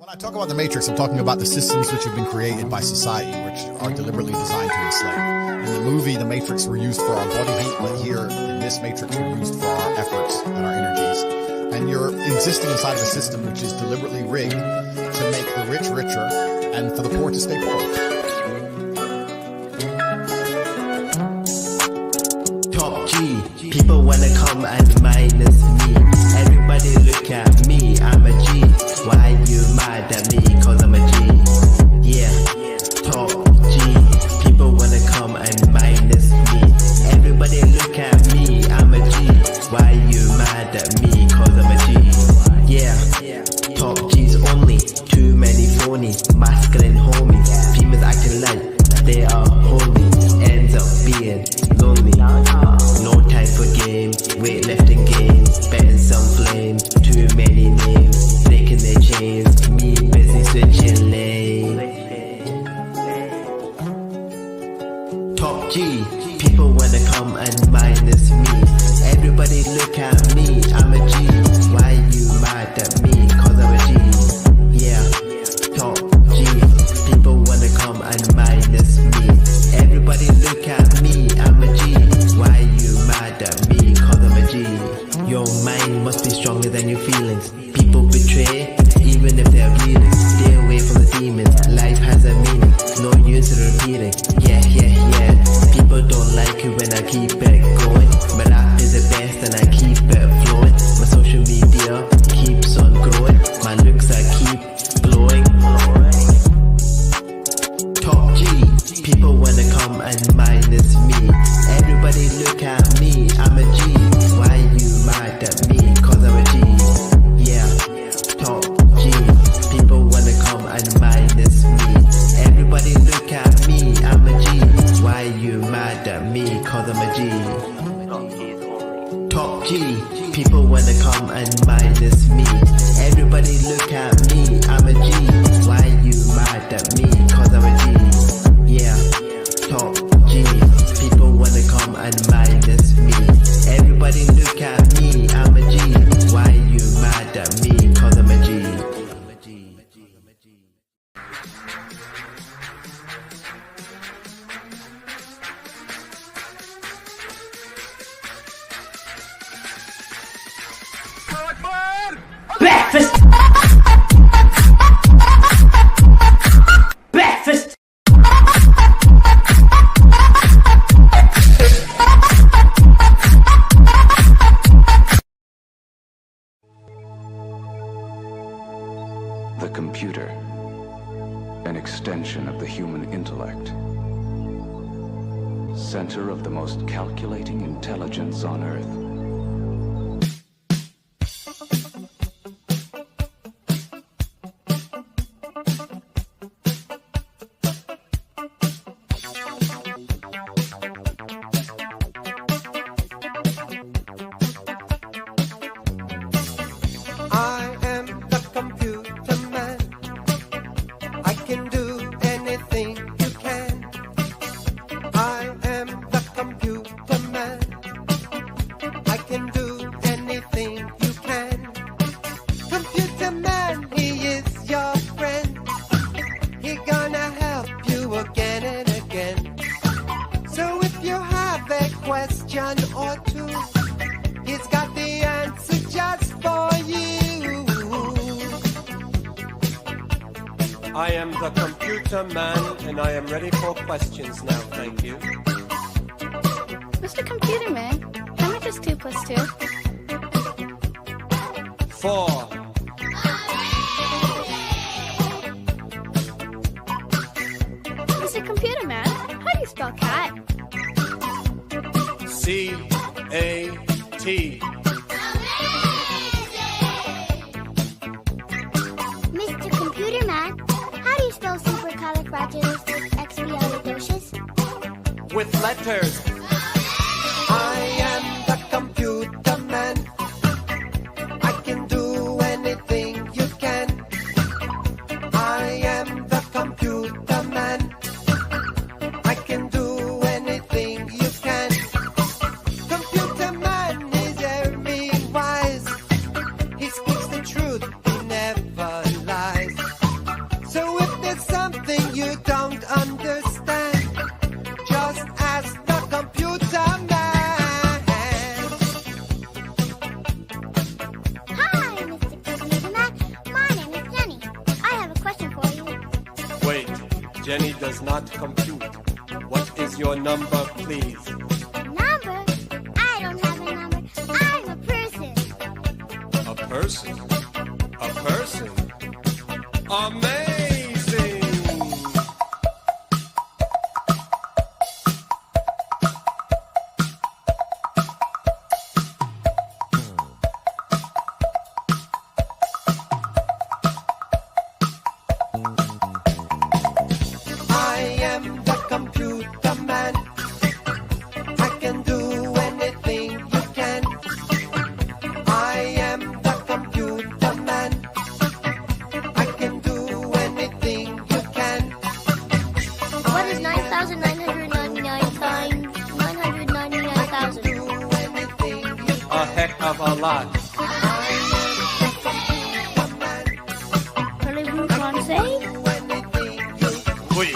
When I talk about the Matrix, I'm talking about the systems which have been created by society, which are deliberately designed to enslave. In the movie, the Matrix were used for our body heat, but here in this Matrix, we're used for our efforts and our energies. And you're existing inside of a system which is deliberately rigged to make the rich richer and for the poor to stay poor. Top G, people wanna come and minus me. Everybody look at me, I'm a G. Why you mad at me? Cause I'm a G. Yeah, top G, people wanna come and minus me. Everybody look at me, I'm a G. Why you mad at me? Cause I'm a G. Yeah, top G's only. Too many phony, masculine homies. Females acting like they are holy. Ends up being lonely. No time for games, weightlifting games, betting some flames. Too many names, breaking their chains. Me busy switching lanes. Top G, people wanna come and minus me. Everybody look at me, I'm a G. Why you mad at me? Cause I'm a G. Yeah, top G, people wanna come and minus me. Everybody look at me, I'm a G. Why you mad at me? Cause I'm a G. Your mind must be stronger than your feelings. People betray, even if they're reeling. Stay away from the demons, life has a meaning. No use in repeating, yeah. People don't like it when I keep it going. My rap is the best and I keep it flowing. My social media keeps on growing. My looks I keep glowing. Top G, people wanna come and minus me. Everybody look at me, I'm a G. Why you mad at me? Cause I'm a G. Yeah, top G, people wanna come and minus me. Everybody look at me, I'm a G. Why you mad at me? Cause I'm a G. Top G, people wanna come and minus me. Everybody look at me, I'm a G. Why you mad at me? Cause I'm a G. Yeah, top G, people wanna come and minus me. Everybody look at me, I'm a G. Why you mad at me? Cause I'm a G. Breakfast! Breakfast! The computer, an extension of the human intellect, center of the most calculating intelligence on Earth. I am the computer man, and I am ready for questions now, thank you. Mr. Computer Man, how much is 2 plus 2? 4. Mr. Computer Man, how do you spell cat? C-A-T. Mr. Computer Man, how do you spell supercalifragilisticexpialidocious? With letters. I am the computer man. I can do anything you can. I am the computer man. I can do anything you can. Computer man is very wise. He speaks the truth, he never lies. Jenny does not compute. What is your number, please? Number? I don't have a number. I'm a person. A person? A person? Amazing! I am the computer man. I can do anything you can. I am the computer man. I can do anything you can. What is 9,999 times 999,000? Do anything you can. A heck of a lot. Parlez-vous français? Oui.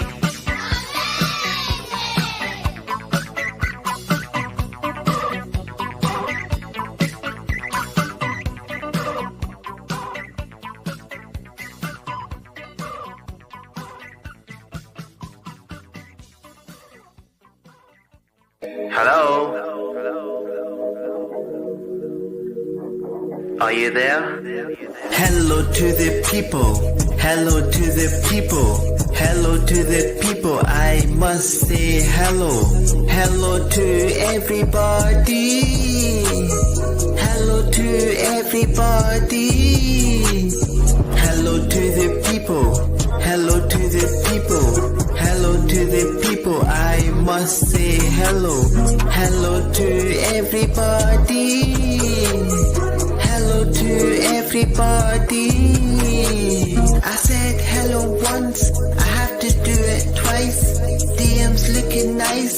Hello? Are you there? Hello to the people. Hello to the people. Hello to the people. I must say hello. Hello to everybody. Hello to everybody. Hello to the people. Hello to the people. Hello to the people. I must say hello. Hello to everybody. Hello to everybody. I said hello once, I have to do it twice. DM's looking nice,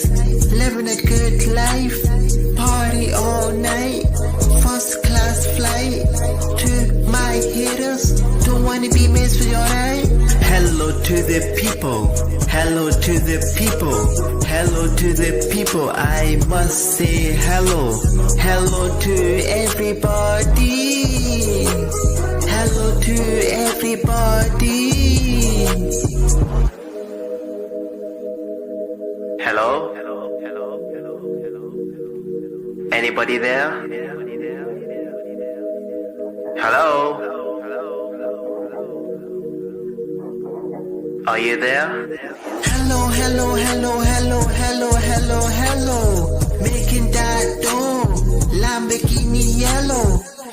living a good life. Party all night, first class flight. To my haters, don't wanna be missed with your night. Hello to the people, hello to the people, hello to the people. I must say hello, hello to everybody. Hello to everybody. Hello? Anybody there? Hello? Are you there? Hello, hello, hello, hello, hello, hello, hello. Making that door, Lamborghini yellow.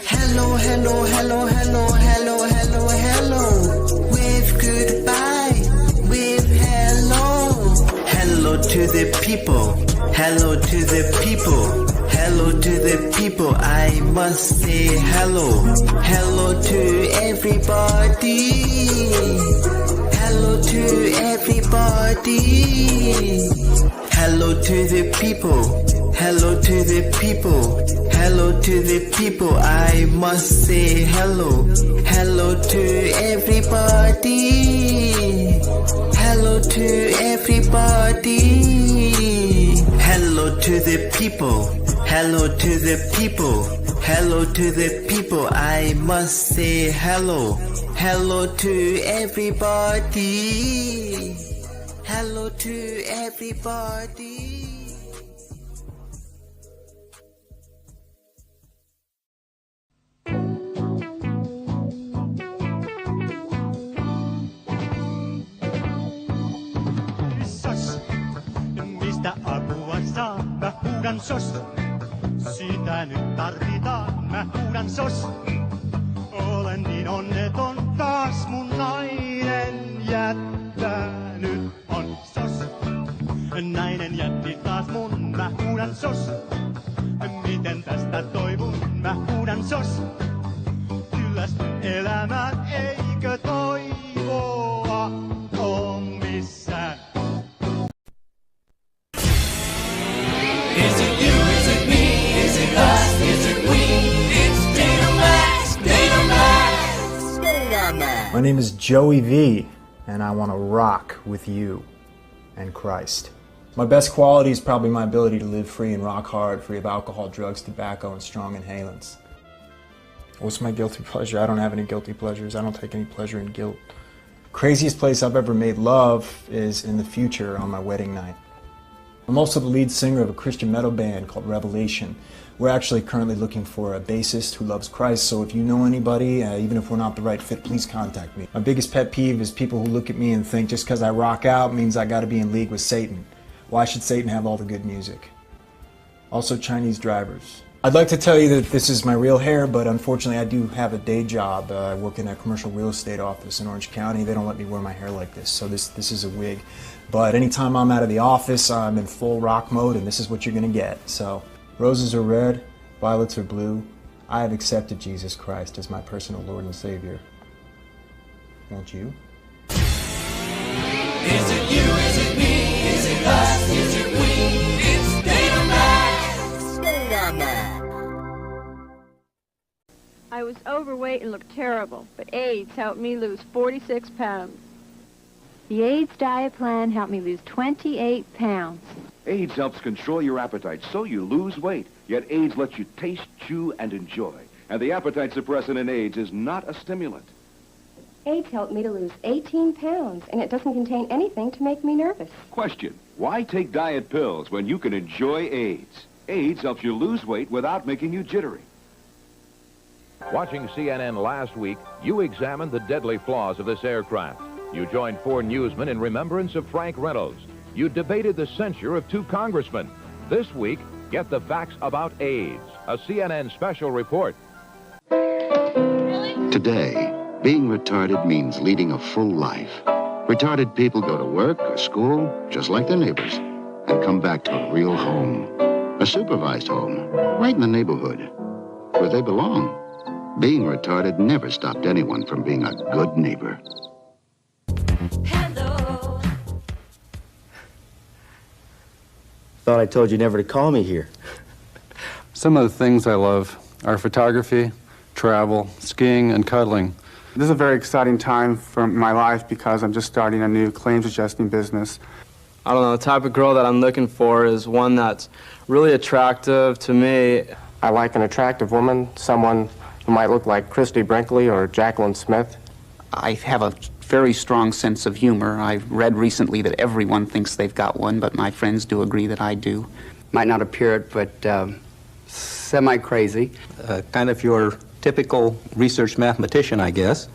Hello, hello, hello, hello, hello, hello, hello. Wave goodbye, wave hello. Hello to the people, hello to the people. Hello to the people, I must say hello. Hello to everybody. Hello to everybody. Hello to the people. Hello to the people. Hello to the people. I must say hello. Hello to everybody. Hello to everybody. Hello to the people. Hello to the people. Hello to the people. I must say hello. Hello to everybody. Hello to everybody. Sos, mistä apua saa? Mä huudan sos. Sitä nyt tarvitaan. Mä huudan sos. Olen niin onneton, taas mun nainen jättänyt on sos. Nainen jätti taas mun, mä huudan sos. Miten tästä toivun, mä huudan sos. Kyllästyn elämään, eikö toivoa oo missään? Is it you, is it me, is it us, is it we? It's Data Max, Data Max, Data Max. My name is Joey V, and I want to rock with you and Christ. My best quality is probably my ability to live free and rock hard, free of alcohol, drugs, tobacco, and strong inhalants. What's my guilty pleasure? I don't have any guilty pleasures. I don't take any pleasure in guilt. Craziest place I've ever made love is in the future on my wedding night. I'm also the lead singer of a Christian metal band called Revelation. We're actually currently looking for a bassist who loves Christ, so if you know anybody, even if we're not the right fit, please contact me. My biggest pet peeve is people who look at me and think just because I rock out means I gotta be in league with Satan. Why should Satan have all the good music? Also Chinese drivers. I'd like to tell you that this is my real hair, but unfortunately I do have a day job. I work in a commercial real estate office in Orange County. They don't let me wear my hair like this, so this is a wig. But anytime I'm out of the office, I'm in full rock mode, and this is what you're gonna get. So, roses are red, violets are blue. I have accepted Jesus Christ as my personal Lord and Savior. Won't you? Is it you? Is it me? Is it us? Is it we? It's Data Max. Data Max. I was overweight and looked terrible, but AIDS helped me lose 46 pounds. The AIDS diet plan helped me lose 28 pounds. AIDS helps control your appetite so you lose weight, yet AIDS lets you taste, chew, and enjoy. And the appetite suppressant in AIDS is not a stimulant. AIDS helped me to lose 18 pounds, and it doesn't contain anything to make me nervous. Question, why take diet pills when you can enjoy AIDS? AIDS helps you lose weight without making you jittery. Watching CNN last week, you examined the deadly flaws of this aircraft. You joined 4 newsmen in remembrance of Frank Reynolds. You debated the censure of 2 congressmen. This week, get the facts about AIDS. A CNN special report. Today, being retarded means leading a full life. Retarded people go to work or school, just like their neighbors, and come back to a real home. A supervised home, right in the neighborhood, where they belong. Being retarded never stopped anyone from being a good neighbor. Hello. Thought I told you never to call me here. Some of the things I love are photography, travel, skiing, and cuddling. This is a very exciting time for my life because I'm just starting a new claims adjusting business. I don't know, the type of girl that I'm looking for is one that's really attractive to me. I like an attractive woman, someone who might look like Christy Brinkley or Jacqueline Smith. I have a very strong sense of humor. I've read recently that everyone thinks they've got one, but my friends do agree that I do. Might not appear it, but semi-crazy. Kind of your typical research mathematician, I guess.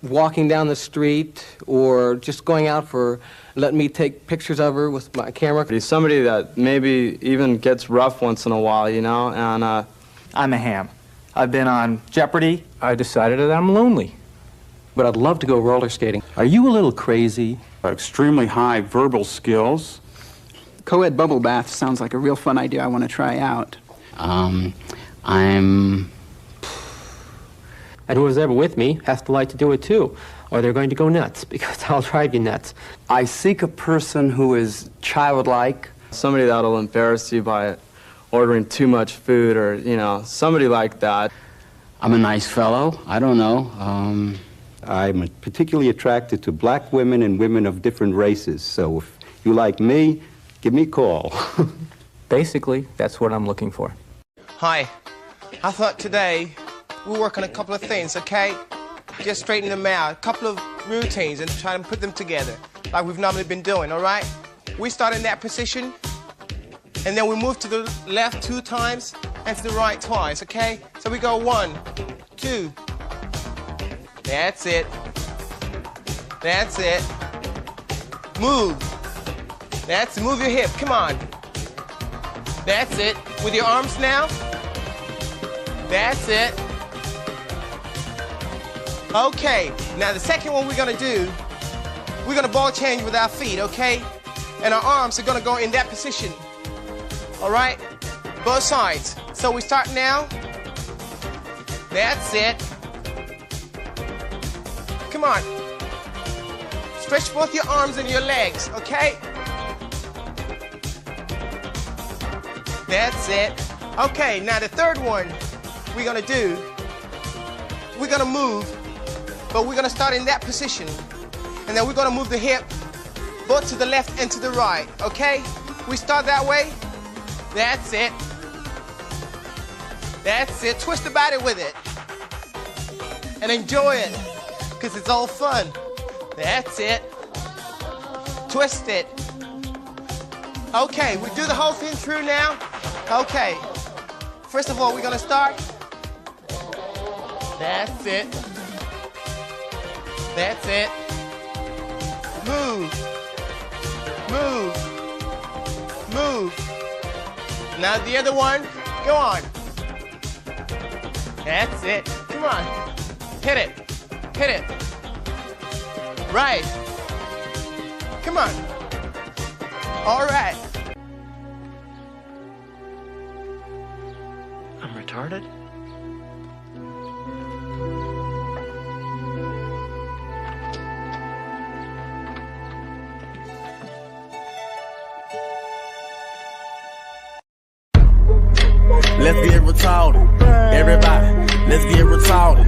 Walking down the street or just going out for letting me take pictures of her with my camera. He's somebody that maybe even gets rough once in a while, you know, and I'm a ham. I've been on Jeopardy. I decided that I'm lonely, but I'd love to go roller skating. Are you a little crazy? Extremely high verbal skills. Co-ed bubble bath sounds like a real fun idea I want to try out. And whoever's ever with me has to like to do it too, or they're going to go nuts, because I'll drive you nuts. I seek a person who is childlike. Somebody that'll embarrass you by ordering too much food, or, you know, somebody like that. I'm a nice fellow. I don't know. I'm particularly attracted to black women and women of different races, so if you like me, give me a call. Basically, that's what I'm looking for. Hi. I thought today we'll work on a couple of things, okay? Just straighten them out, a couple of routines, and try and put them together like we've normally been doing, all right? We start in that position, and then we move to the left 2 times and to the right twice, okay? So we go 1, 2. That's it. That's it. Move. That's it. Move your hip. Come on. That's it. With your arms now. That's it. Okay. Now the second one we're gonna do, we're gonna ball change with our feet, okay? And our arms are gonna go in that position. All right? Both sides. So we start now. That's it. Come on. Stretch both your arms and your legs, okay? That's it. Okay, now the third one we're gonna do, we're gonna move, but we're gonna start in that position. And then we're gonna move the hip both to the left and to the right, okay? We start that way. That's it. That's it. Twist the body with it. And enjoy it, because it's all fun. That's it. Twist it. Okay, we do the whole thing through now. Okay. First of all, we're gonna start. That's it. That's it. Move. Move. Move. Now the other one. Go on. That's it. Come on. Hit it. Hit it. Right. Come on. All right. I'm retarded? Let's get retarded. Everybody, let's get retarded.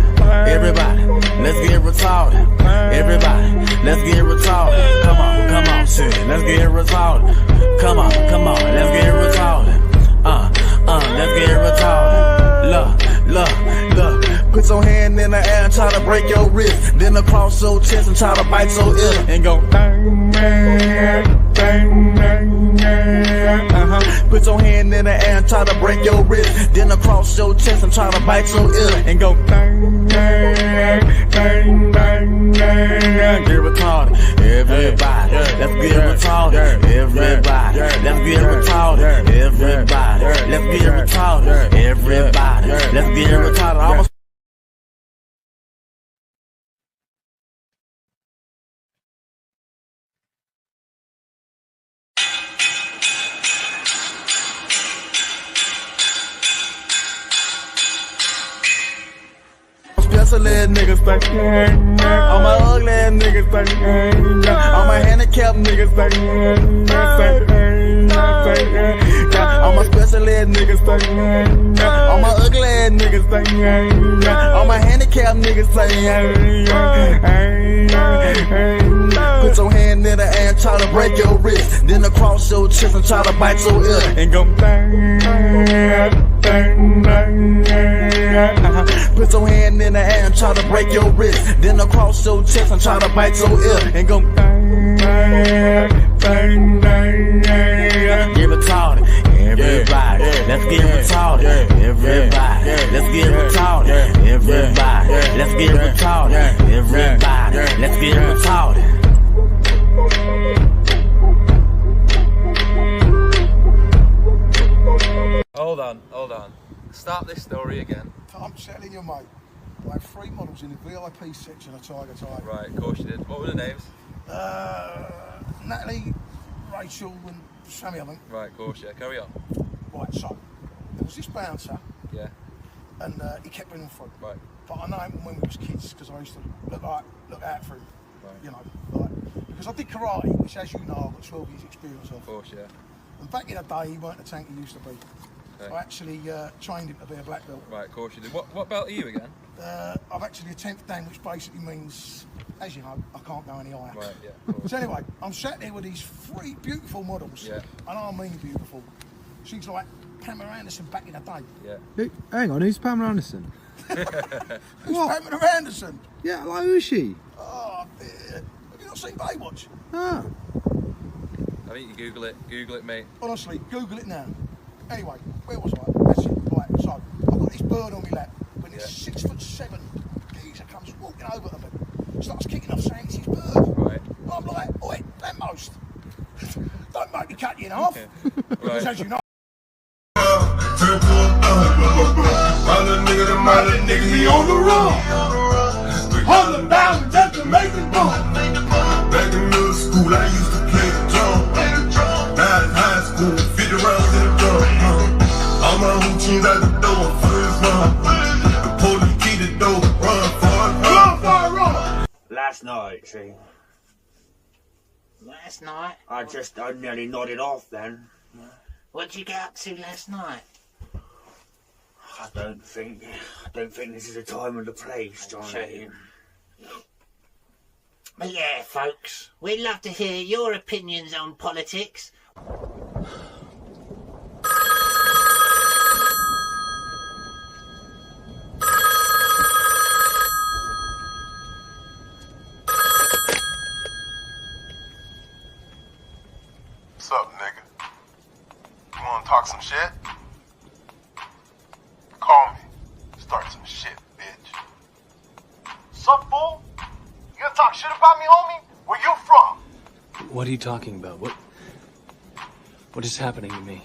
Everybody, let's get retarded. Everybody, let's get retarded. Come on, shit. Let's get retarded. Come on, let's get retarded. Let's get retarded. Look. Put your hand in the air and try to break your wrist. Then across your chest and try to bite your ear. And go bang, bang, bang, bang, bang. Put your hand in the air and try to break your wrist. Then across your chest and try to bite your ear. And go bang, bang, bang, bang, bang. Get retarded. Everybody, let's get retarded. Everybody, let's get retarded. Everybody, let's get retarded. Everybody, let's get retarded. Special ass niggas think, all my ugly ass niggas think, all my handicapped niggas think, all my special ass niggas think, all my ugly ass niggas think, all my handicapped niggas think. Put your hand in the air and try to break your wrist, then across your chest and try to bite your ear and go bang, bang, bang, bang. Put your hand in the air and try to break your wrist, then across your chest and try to bite your ear and go bang, bang, bang, bang, bang. Get retarded, everybody. Let's get retarded, everybody. Let's get retarded, everybody. Let's get retarded, everybody. Let's get retarded. Hold on. Start this story again. I'm telling you, mate. I had 3 models in the VIP section of Tiger Tiger. Right, of course you did. What were the names? Natalie, Rachel and Sammy, I think. Right, of course, yeah. Carry on. Right, so, there was this bouncer. Yeah. And he kept bringing them through. Right. But I know him when we was kids, because I used to look out for him. Right. You know, like, because I did karate, which as you know, I've got 12 years experience of. course, yeah. And back in the day, he weren't the tank he used to be. Okay. I actually trained him to be a black belt. Right, of course you did. What belt are you again? I'm actually a 10th Dan, which basically means, as you know, I can't go any higher. Right, yeah. So anyway, I'm sat there with these 3 beautiful models. Yeah. And I mean beautiful. She's like Pamela Anderson back in the day. Yeah. Hang on, who's Pamela Anderson? Who's Pamela Anderson? Yeah, like who is she? Oh dear. Have you not seen Baywatch? Ah. I think you Google it. Google it, mate. Honestly, Google it now. Anyway, where was I? That's it. Right, so I've got this bird on my lap. When this 6'7" geezer comes walking over to me, starts kicking off saying it's his bird. Right. I'm like, oi, lamppost. Don't make me cut you in half. Because as you know. Nigga, he on the run. $100,000 just to make it bump. Back in middle school, I used to play the drum. Now in high school, 50 rounds in the drum. All my routines out the door, first run. The police key the door, run for it, run. Last night, see. Last night? I nearly nodded off then. What'd you get up to last night? I don't think this is the time or the place, Johnny. But yeah, folks, we'd love to hear your opinions on politics. shit about me, homie? Where you from? What are you talking about? What is happening to me?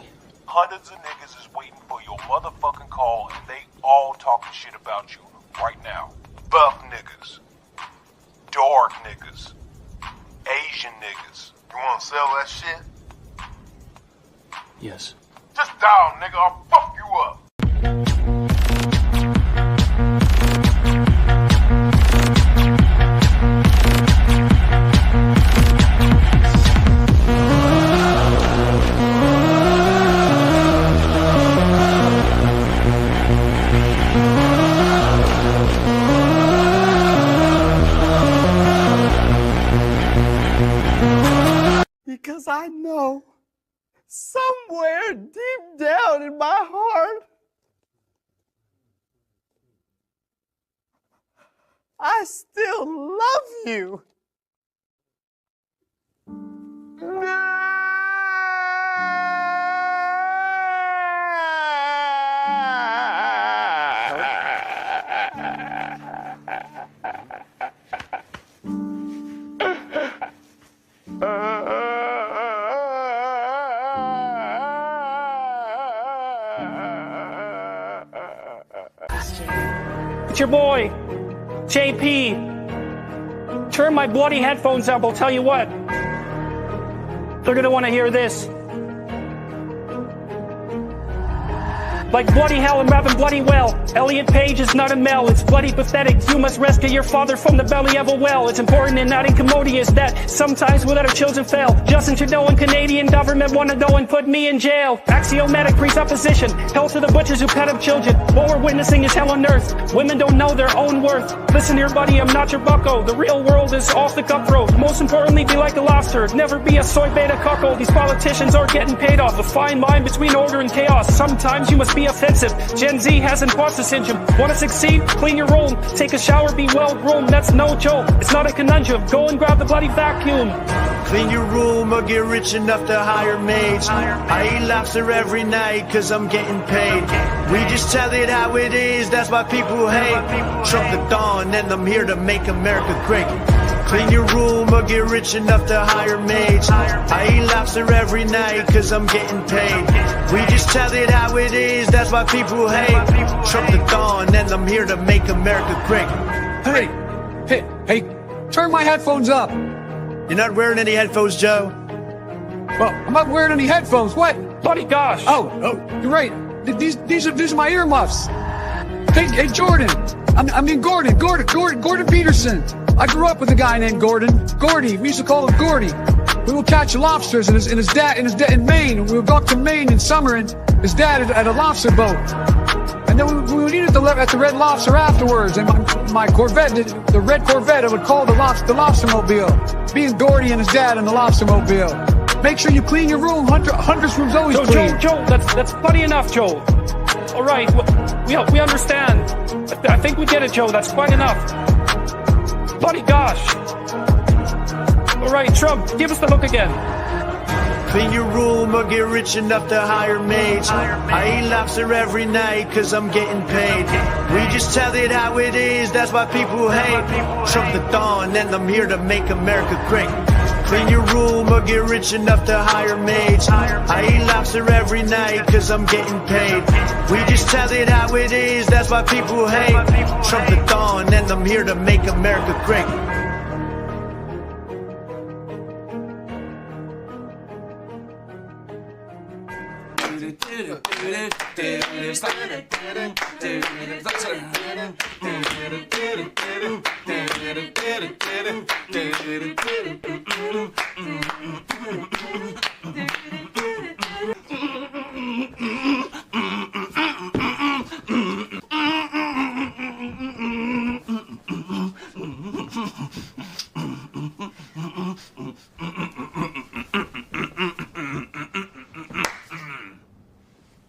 Hundreds of niggas is waiting for your motherfucking call, and they all talking shit about you right now. Buff niggas. Dark niggas. Asian niggas. You wanna sell that shit? Yes. Just down, nigga. I'll fuck you up. Because I know somewhere deep down in my heart, I still love you. It's your boy, JP. Turn my bloody headphones up, I'll tell you what. They're gonna want to hear this. Like bloody hell, I'm rapping bloody well. Elliot Page is not a Mel, it's bloody pathetic. You must rescue your father from the belly of a well. It's important and not incommodious that sometimes we'll let our children fail. Justin Trudeau and Canadian government want to go and put me in jail. Axiomatic presupposition, hell to the butchers who pet up children. What we're witnessing is hell on earth. Women don't know their own worth. Listen here, buddy, I'm not your bucko. The real world is off the cutthroat. Most importantly, be like a lobster. Never be a soy beta cuckold. These politicians are getting paid off. A fine line between order and chaos. Sometimes you must be offensive. Gen Z has imposter syndrome. Want to succeed? Clean your room. Take a shower, be well groomed. That's no joke. It's not a conundrum. Go and grab the bloody vacuum. Clean your room or get rich enough to hire maids. I eat lobster every night cause I'm getting paid. We just tell it how it is, that's why people hate. Trump the dawn and I'm here to make America great. Clean your room or get rich enough to hire maids. I eat lobster every night cause I'm getting paid. We just tell it how it is, that's why people hate. Trump the dawn and I'm here to make America great. Hey, turn my headphones up. You're not wearing any headphones, Joe? Well, I'm not wearing any headphones. What? Bloody gosh. Oh, you're right. These are my earmuffs. Hey, Jordan. I mean Gordon Peterson. I grew up with a guy named Gordon. Gordy. We used to call him Gordy. We would catch lobsters and his dad in Maine. We would go up to Maine in summer and his dad had a lobster boat. And then we would eat at the Red Lobster afterwards. And my Corvette, the red Corvette, I would call the Lobstermobile. Me and Gordy and his dad in the Lobstermobile. Make sure you clean your room. Hunter's room's always clean. Joe, that's funny enough, Joe. All right, we understand. I think we get it, Joe. That's quite enough. Bloody gosh. All right, Trump, give us the hook again. Clean your room or get rich enough to hire maids. I eat lobster every night cause I'm getting paid. We just tell it how it is, that's why people hate. Trump the dawn and I'm here to make America great. Clean your room or get rich enough to hire maids. I eat lobster every night cause I'm getting paid. We just tell it how it is, that's why people hate. Trump the dawn and I'm here to make America great.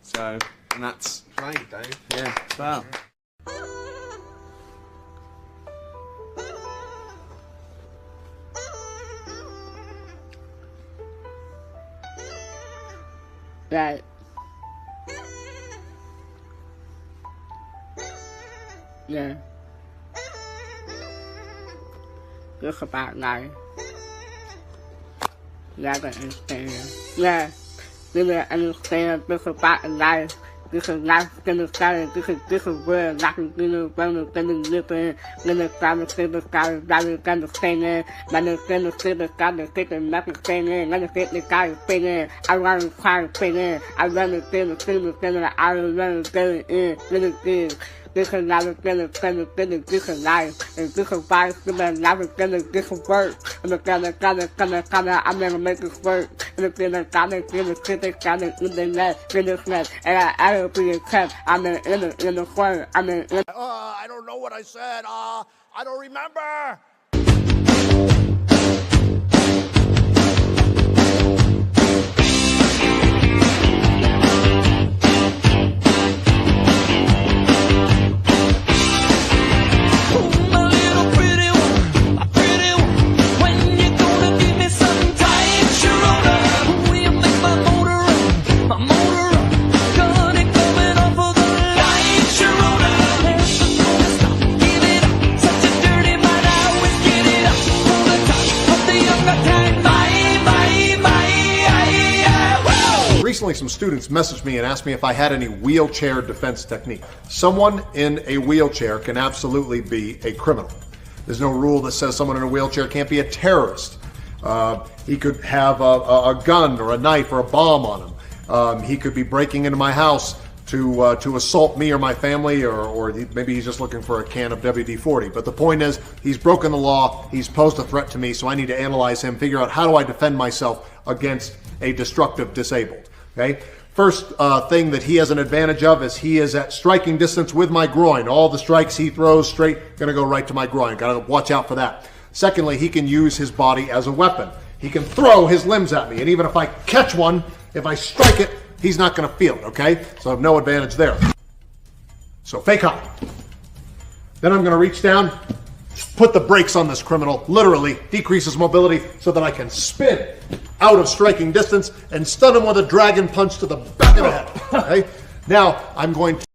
So, and that's right, Dave. Yeah, wow. Right. Yeah. Just about life. Y'all can understand. Yeah. You can understand just about life. This is life gonna start. This is where life is gonna live in. Gonna start to see the sky, gonna stay in. Gonna see the sky, the stick and nothing staying in. Gonna see the sky is staying. I want to try to stay in. I want to see the thing that I want to get in. This is life is gonna this is life. And this is why life is gonna this is work. And I'm gonna make this work. And it's gonna sit there, gonna in the net, and I'll be a cut. I'm in the front. I don't know what I said. I don't remember. Recently, some students messaged me and asked me if I had any wheelchair defense technique. Someone in a wheelchair can absolutely be a criminal. There's no rule that says someone in a wheelchair can't be a terrorist. He could have a gun or a knife or a bomb on him. He could be breaking into my house to assault me or my family, or maybe he's just looking for a can of WD-40. But the point is, he's broken the law, he's posed a threat to me, so I need to analyze him, figure out how do I defend myself against a destructive disabled. Okay? First thing that he has an advantage of is he is at striking distance with my groin. All the strikes he throws straight, gonna go right to my groin. Gotta watch out for that. Secondly, he can use his body as a weapon. He can throw his limbs at me, and even if I catch one, if I strike it, he's not gonna feel it, okay? So I have no advantage there. So fake high. Then I'm gonna reach down, put the brakes on this criminal, literally decrease his mobility so that I can spin out of striking distance and stun him with a dragon punch to the back of the head. Okay? Now I'm going to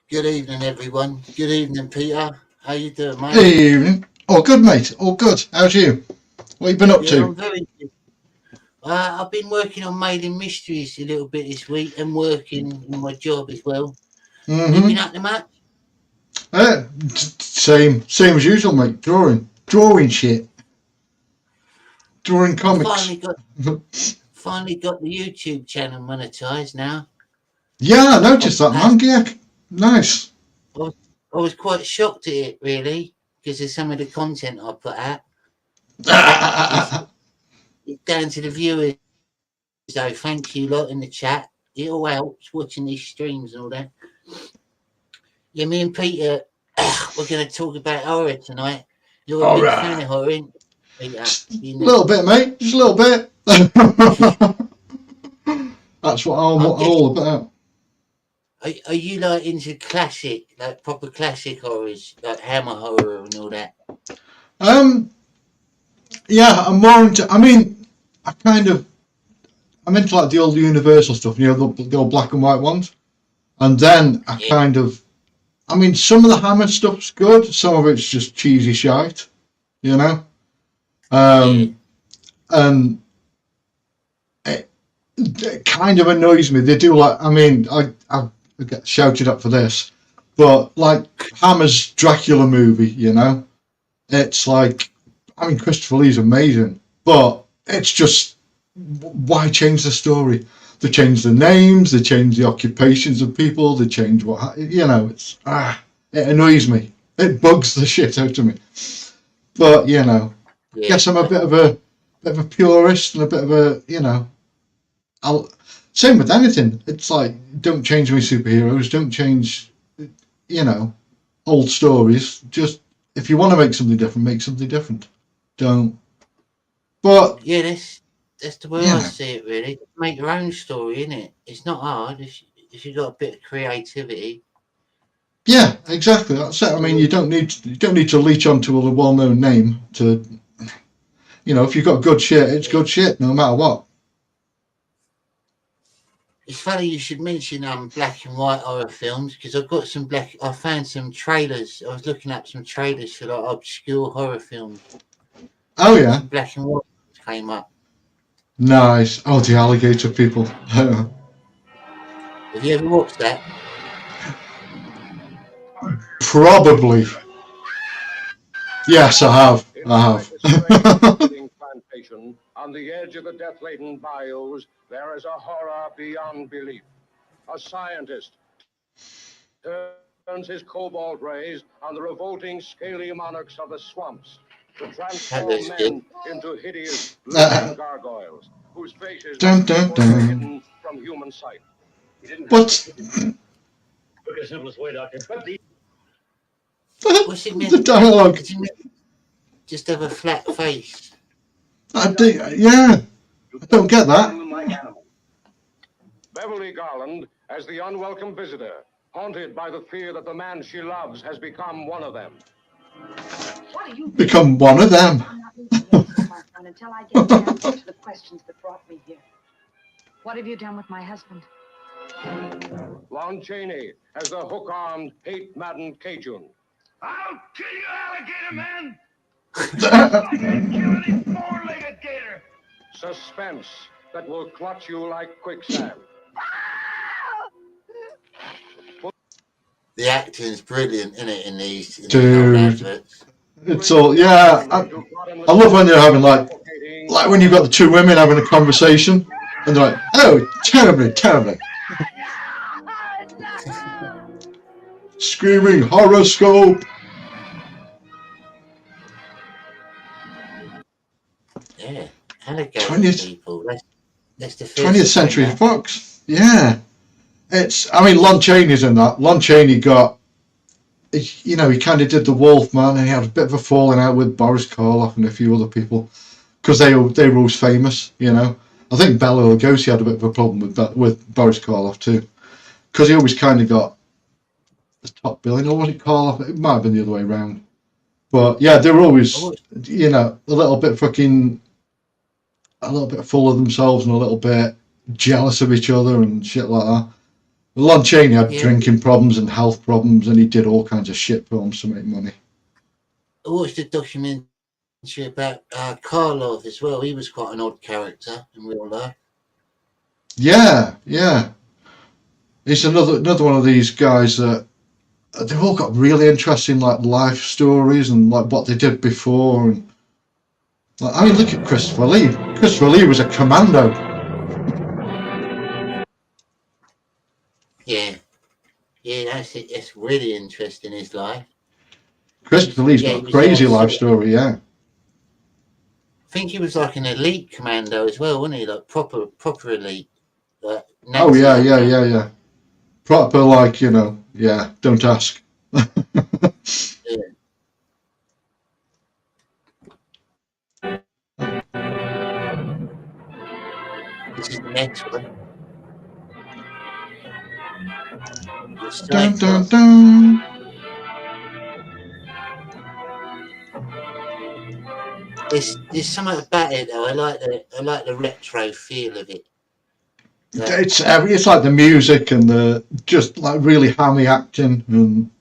Good evening, everyone. Good evening, Peter. How you doing, mate? Evening. All good, mate. All good. How's you? What you been up Yeah, to? I'm very good. I've been working on mailing mysteries a little bit this week and working in my job as well. You been up to much? Same as usual, mate. Drawing shit. Drawing comics. Finally got the YouTube channel monetized now. Yeah, I noticed that, man. Yeah, nice. I was quite shocked at it, really, because of some of the content I put out. It's down to the viewers, so thank you lot in the chat. It all helps watching these streams and all that. Yeah, me and Peter, we're going to talk about horror tonight. You're a big fan of horror, ain't you, Peter? A little bit, mate. Just a little bit. That's what I'm all about. Are you like into classic, like proper classic horrors, like Hammer horror and all that? Yeah, I'm more into. I mean, I'm into like the old Universal stuff, you know, the old black and white ones. And then I mean, some of the Hammer stuff's good. Some of it's just cheesy shite, you know. And it kind of annoys me. They do like. I mean, I get shouted at for this, but like Hammer's Dracula movie, you know, it's like. I mean, Christopher Lee's amazing, but it's just why change the story? They change the names, they change the occupations of people, they change what you know. It's it annoys me. It bugs the shit out of me. But you know, I guess I'm a bit of a purist and a bit of a same with anything. It's like don't change my superheroes, don't change old stories. Just if you want to make something different, make something different. Don't. But yeah, that's the way I see it. Really, make your own story, innit? It's not hard if you got a bit of creativity. Yeah, exactly. That's it. I mean, you don't need to leech onto a well-known name to, if you've got good shit, it's good shit, no matter what. It's funny you should mention black and white horror films because I've got some I found some trailers. I was looking up some trailers for like obscure horror films. Oh yeah. Some black and white came up. Nice. Oh, the alligator people. Have you ever watched that? Probably. Yes, I have. Plantation on the edge of the death-laden bayous, there is a horror beyond belief. A scientist turns his cobalt rays on the revolting scaly monarchs of the swamps to transform men into hideous living gargoyles whose faces are hidden from human sight. But the simplest way, Doctor. What's it meant? The dialogue. Just have a flat face. I don't get that. Beverly Garland as the unwelcome visitor, haunted by the fear that the man she loves has become one of them. Become one of them. Until I get the answer to the questions that brought me here. What have you done with my husband? Lon Chaney as the hook-armed, hate-maddened Cajun. I'll kill you, alligator man! Just like I killed any four-legged gator! Suspense that will clutch you like quicksand. The acting's brilliant, isn't it, in these adverts? It's all, yeah. I love when they're having like when you've got the two women having a conversation and they're like, oh, terribly. Screaming horoscope. Yeah, alligator people. That's the 20th Century Fox. Yeah. Lon Chaney's in that. Lon Chaney got, he kind of did the Wolfman, and he had a bit of a falling out with Boris Karloff and a few other people because they were always famous. I think Bela Lugosi had a bit of a problem with Boris Karloff too, because he always kind of got the top billing, or was it Karloff? It might have been the other way around. But yeah, they were always, a little bit full of themselves and a little bit jealous of each other and shit like that. Lon Chaney had drinking problems and health problems, and he did all kinds of shit films to make money. I watched a documentary about Karlov as well. He was quite an odd character in real life. Yeah. He's another one of these guys that they've all got really interesting like life stories and like what they did before. And like, I mean, look at Christopher Lee. Christopher Lee was a commando. Yeah, that's it. It's really interesting, his life. Christopher Lee's got a crazy life story, yeah. I think he was like an elite commando as well, wasn't he? Like proper elite. Like Oh yeah. Proper, like, you know, yeah. Don't ask. Yeah. This is the next one. Dun, dun, dun. There's something about it though. I like the retro feel of it. It's like the music and the just like really hammy acting, and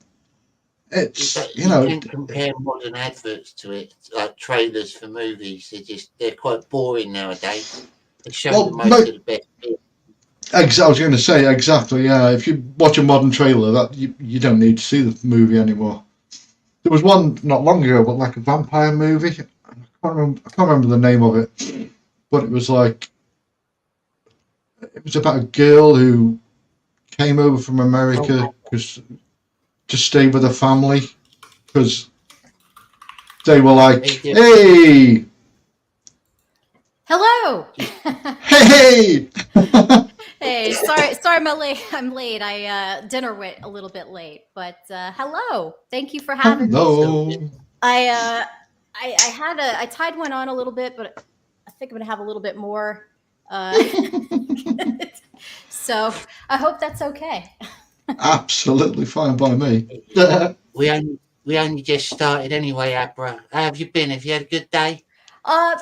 it's You can't compare modern adverts to it, like trailers for movies. They're quite boring nowadays. They show the most of the best bit. I was going to say exactly. Yeah, if you watch a modern trailer, that you don't need to see the movie anymore. There was one not long ago, but like a vampire movie. I can't remember the name of it, but it was like it was about a girl who came over from America to stay with her family because they were like, "Hey, hello, hey." Hey, sorry, I'm late. Dinner went a little bit late, but hello. Thank you for having me. I tied one on a little bit, but I think I'm gonna have a little bit more. So I hope that's okay. Absolutely fine by me. We only just started anyway, Abra. How have you been? Have you had a good day?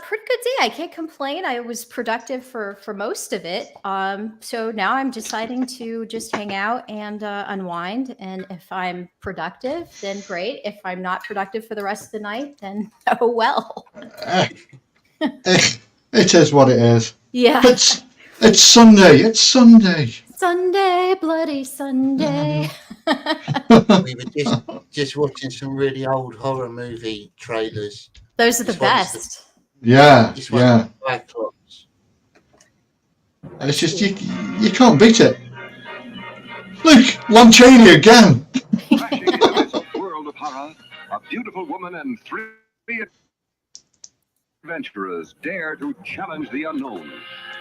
Pretty good day. I can't complain. I was productive for most of it. So now I'm deciding to just hang out and unwind. And if I'm productive, then great. If I'm not productive for the rest of the night, then oh well. It is what it is. Yeah. It's Sunday. It's Sunday. Sunday, bloody Sunday. We were just watching some really old horror movie trailers. Those are the best. Yeah. It's just you can't beat it. Look, Lon Chaney again. Crashing into this world of horror, a beautiful woman and three adventurers dare to challenge the unknown.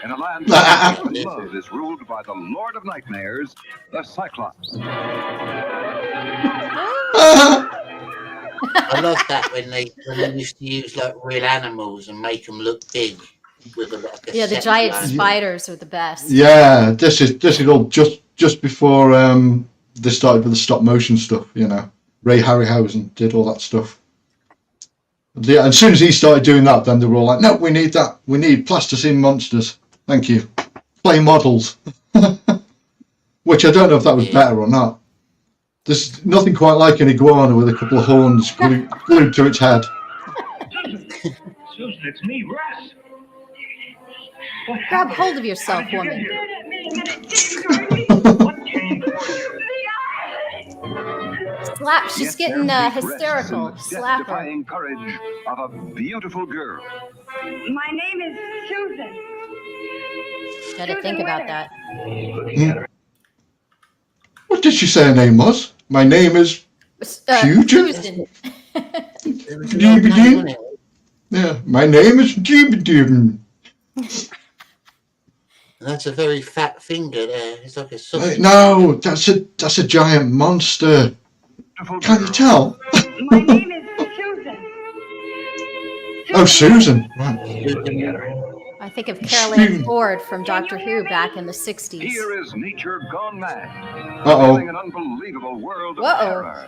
In a land where love is ruled by the Lord of Nightmares, the Cyclops. I love that when they used to use like real animals and make them look big with the giant spiders are the best. Yeah, this is all just before they started with the stop motion stuff. You know, Ray Harryhausen did all that stuff. Yeah, as soon as he started doing that, then they were all like, "No, we need that. We need plasticine monsters. Thank you. Play models." Which I don't know if that was better or not. There's nothing quite like an iguana with a couple of horns glued to its head. Susan, it's me, Russ. Grab hold of yourself, woman. Slap. She's getting hysterical. Slap her. Death-defying courage of a beautiful girl. My name is Susan. Gotta think about that. What did she say her name was? My name is Susan. Yeah, my name is Jubidoon. That's a very fat finger there. It's like a sausage. No, that's a giant monster. Can't you tell? My name is Susan. Oh, Susan. Right. I think of Caroline Ford from Doctor Who back in the 60s. Here is nature gone mad. Uh-oh. An unbelievable world of terror.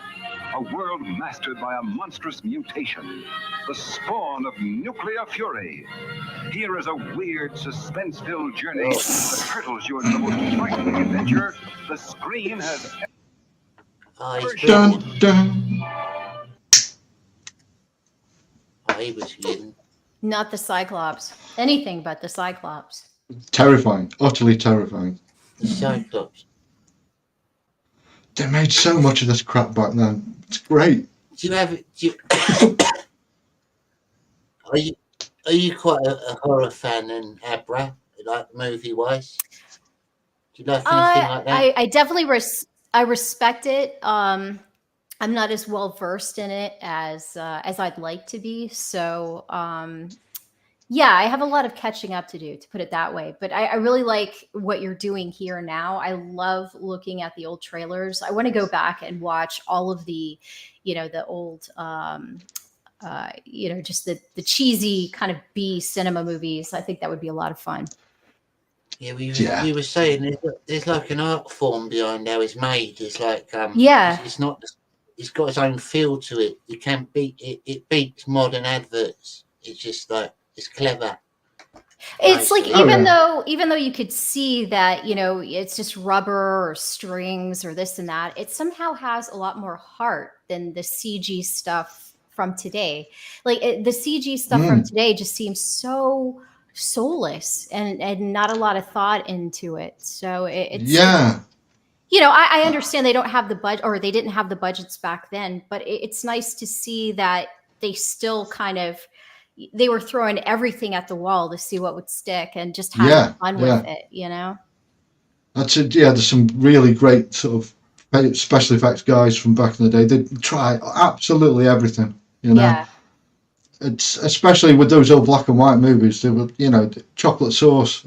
A world mastered by a monstrous mutation, the spawn of nuclear fury. Here is a weird, suspense-filled journey that hurtles you into the most frightening adventure the screen has ever shown. Dun, dun. He was kidding. Not the Cyclops. Anything but the Cyclops. Terrifying, utterly terrifying. The Cyclops. They made so much of this crap back then. It's great. Are you quite a horror fan in Abra, like movie wise? Do you like anything like that? I definitely I respect it. I'm not as well versed in it as I'd like to be. So yeah, I have a lot of catching up to do, to put it that way. But I really like what you're doing here now. I love looking at the old trailers. I want to go back and watch all of the, the old, just the cheesy kind of B cinema movies. I think that would be a lot of fun. Yeah, we were saying there's like an art form behind how it's made. It's like it's not. It's got its own feel to it. You can't beat it. It beats modern adverts. It's just like it's clever. It's like even though you could see that it's just rubber or strings or this and that, it somehow has a lot more heart than the CG stuff from today. Like the CG stuff from today just seems so soulless and not a lot of thought into it. So it's I understand they don't have the budget, or they didn't have the budgets back then, but it's nice to see that they still they were throwing everything at the wall to see what would stick and just having fun with it, That's it. Yeah, there's some really great sort of special effects guys from back in the day. They try absolutely everything, Yeah. It's especially with those old black and white movies. They were, chocolate sauce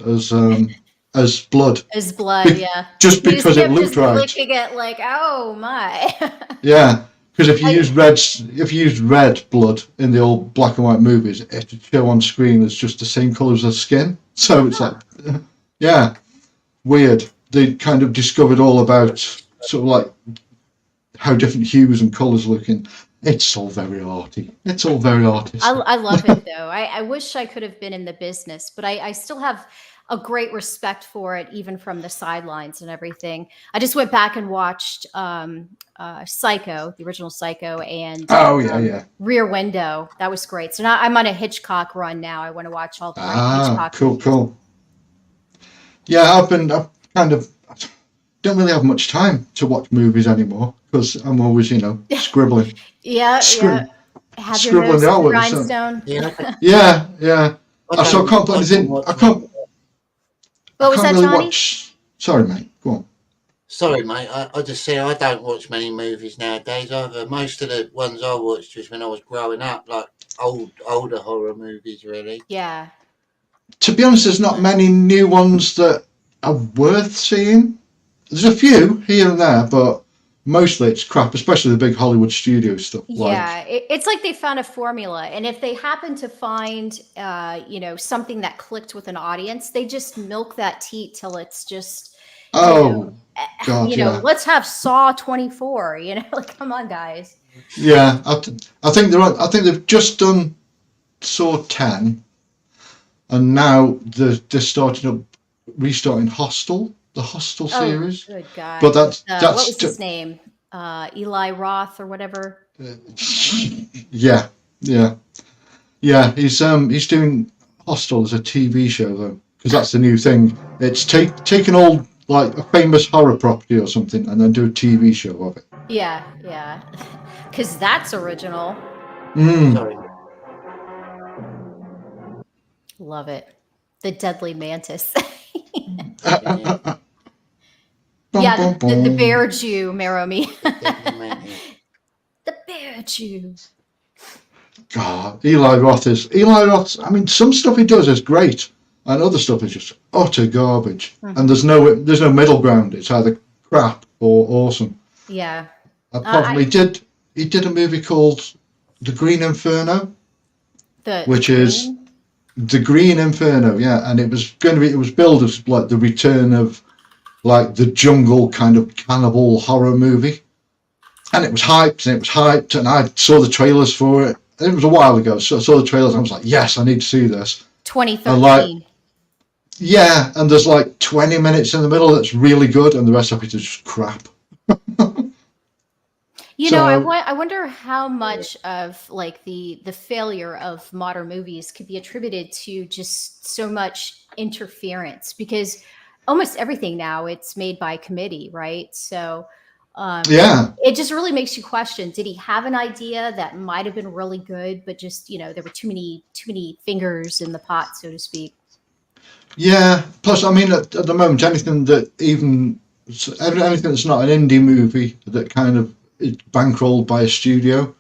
as blood. As blood, yeah. Just because it looked right. Looking at like, oh my. Yeah, because if you used red blood in the old black and white movies, it would show on screen as just the same colour as the skin. So it's like, weird. They kind of discovered all about sort of like how different hues and colours looking. It's all very arty. It's all very artistic. I love it though. I wish I could have been in the business, but I still have a great respect for it, even from the sidelines and everything. I just went back and watched Psycho, the original Psycho, and Rear Window. That was great. So now I'm on a Hitchcock run now. I want to watch all the Hitchcock movies. Cool. Yeah, I've kind of don't really have much time to watch movies anymore because I'm always, scribbling. Have your nose in the grindstone. Yeah. So I can't put anything. I can't. What was that, really Jonny? Sorry, mate. Go on. Sorry, mate. I just say I don't watch many movies nowadays either. Most of the ones I watched was when I was growing up, like older horror movies, really. Yeah. To be honest, there's not many new ones that are worth seeing. There's a few here and there, but mostly it's crap, especially the big Hollywood studio stuff. Yeah, it's like they found a formula, and if they happen to find, something that clicked with an audience, they just milk that teat till it's just, let's have Saw 24. Like, come on, guys. Yeah, I think they've just done Saw 10, and now they're restarting Hostel. The Hostel series. Good God. But that's what was his name? Eli Roth or whatever. Yeah. He's doing Hostel as a TV show though, because that's the new thing. It's take an old like a famous horror property or something and then do a TV show of it. Yeah, because that's original. Sorry. Love it. The Deadly Mantis. The Bear Jew, Meromi. The Bear Jew. God, Eli Roth. I mean, some stuff he does is great, and other stuff is just utter garbage. Mm-hmm. And there's no middle ground. It's either crap or awesome. Yeah. Apart from he did a movie called The Green Inferno, which is The Green Inferno. Yeah, and it was billed as like the return of like the jungle kind of cannibal horror movie, and it was hyped, and I saw the trailers for it. It was a while ago, so I saw the trailers, and I was like, yes, I need to see this. 2013. And like, yeah, and there's like 20 minutes in the middle that's really good, and the rest of it is just crap. You know, I wonder how much of like the failure of modern movies could be attributed to just so much interference, because almost everything now it's made by committee, right? So yeah, it just really makes you question: did he have an idea that might have been really good, but just there were too many fingers in the pot, so to speak? Yeah. Plus, I mean, at the moment, anything that's not an indie movie that kind of is bankrolled by a studio,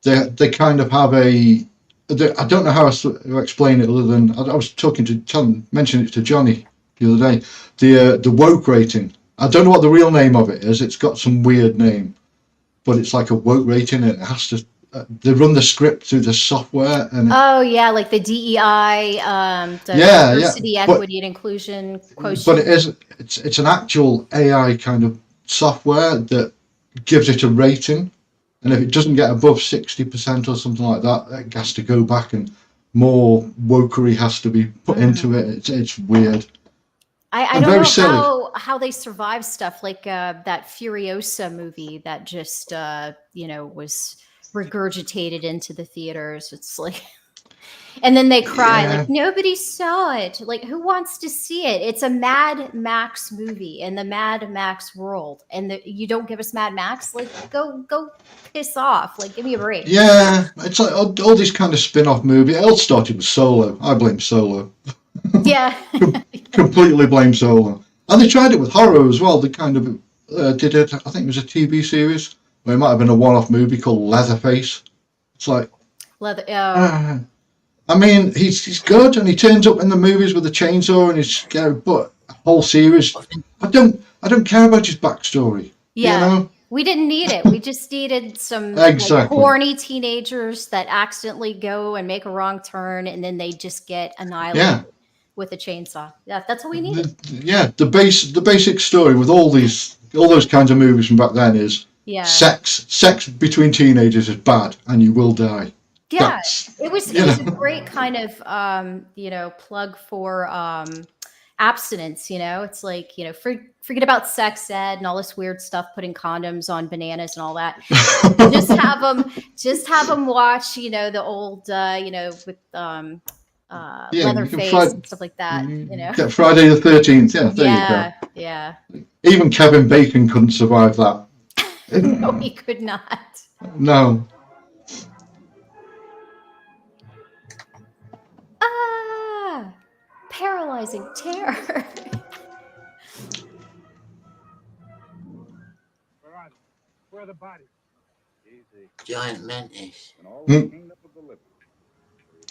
they kind of have I don't know how to explain it other than I was mentioning it to Jonny the other day. The woke rating. I don't know what the real name of it is. It's got some weird name, but it's like a woke rating, and it has to. They run the script through the software, and Like the DEI, diversity, equity, and inclusion quotient. But it's an actual AI kind of software that gives it a rating, and if it doesn't get above 60% or something like that, it has to go back, and more wokery has to be put into it. It's weird. I don't know how they survive stuff like that Furiosa movie that just was regurgitated into the theaters. It's like, and then they cry like nobody saw it. Like, who wants to see it? It's a Mad Max movie in the Mad Max world, and you don't give us Mad Max. Like, go piss off. Like, give me a break. Yeah, it's like all these kind of spin-off movies. It all started with Solo. I blame Solo. Yeah. Completely blame Solo. And they tried it with horror as well. They kind of did it. I think it was a TV series. Or it might have been a one-off movie called Leatherface. It's like, I mean, he's good, and he turns up in the movies with a chainsaw, and he's scary. But a whole series, I don't care about his backstory. Yeah, you know? We didn't need it. We just needed some Exactly. horny teenagers that accidentally go and make a wrong turn, and then they just get annihilated with a chainsaw. Yeah, that's what we needed. The basic story with all those kinds of movies from back then is. Yeah. Sex between teenagers is bad, and you will die. Yeah, it was a great kind of plug for abstinence. It's like forget about sex ed and all this weird stuff, putting condoms on bananas and all that. just have them watch the old with Leatherface and stuff like that. Get Friday the 13th. Yeah, there you go. Yeah. Even Kevin Bacon couldn't survive that. No, he could not. No. Paralyzing terror. Where are the bodies? Giant mantis. Look at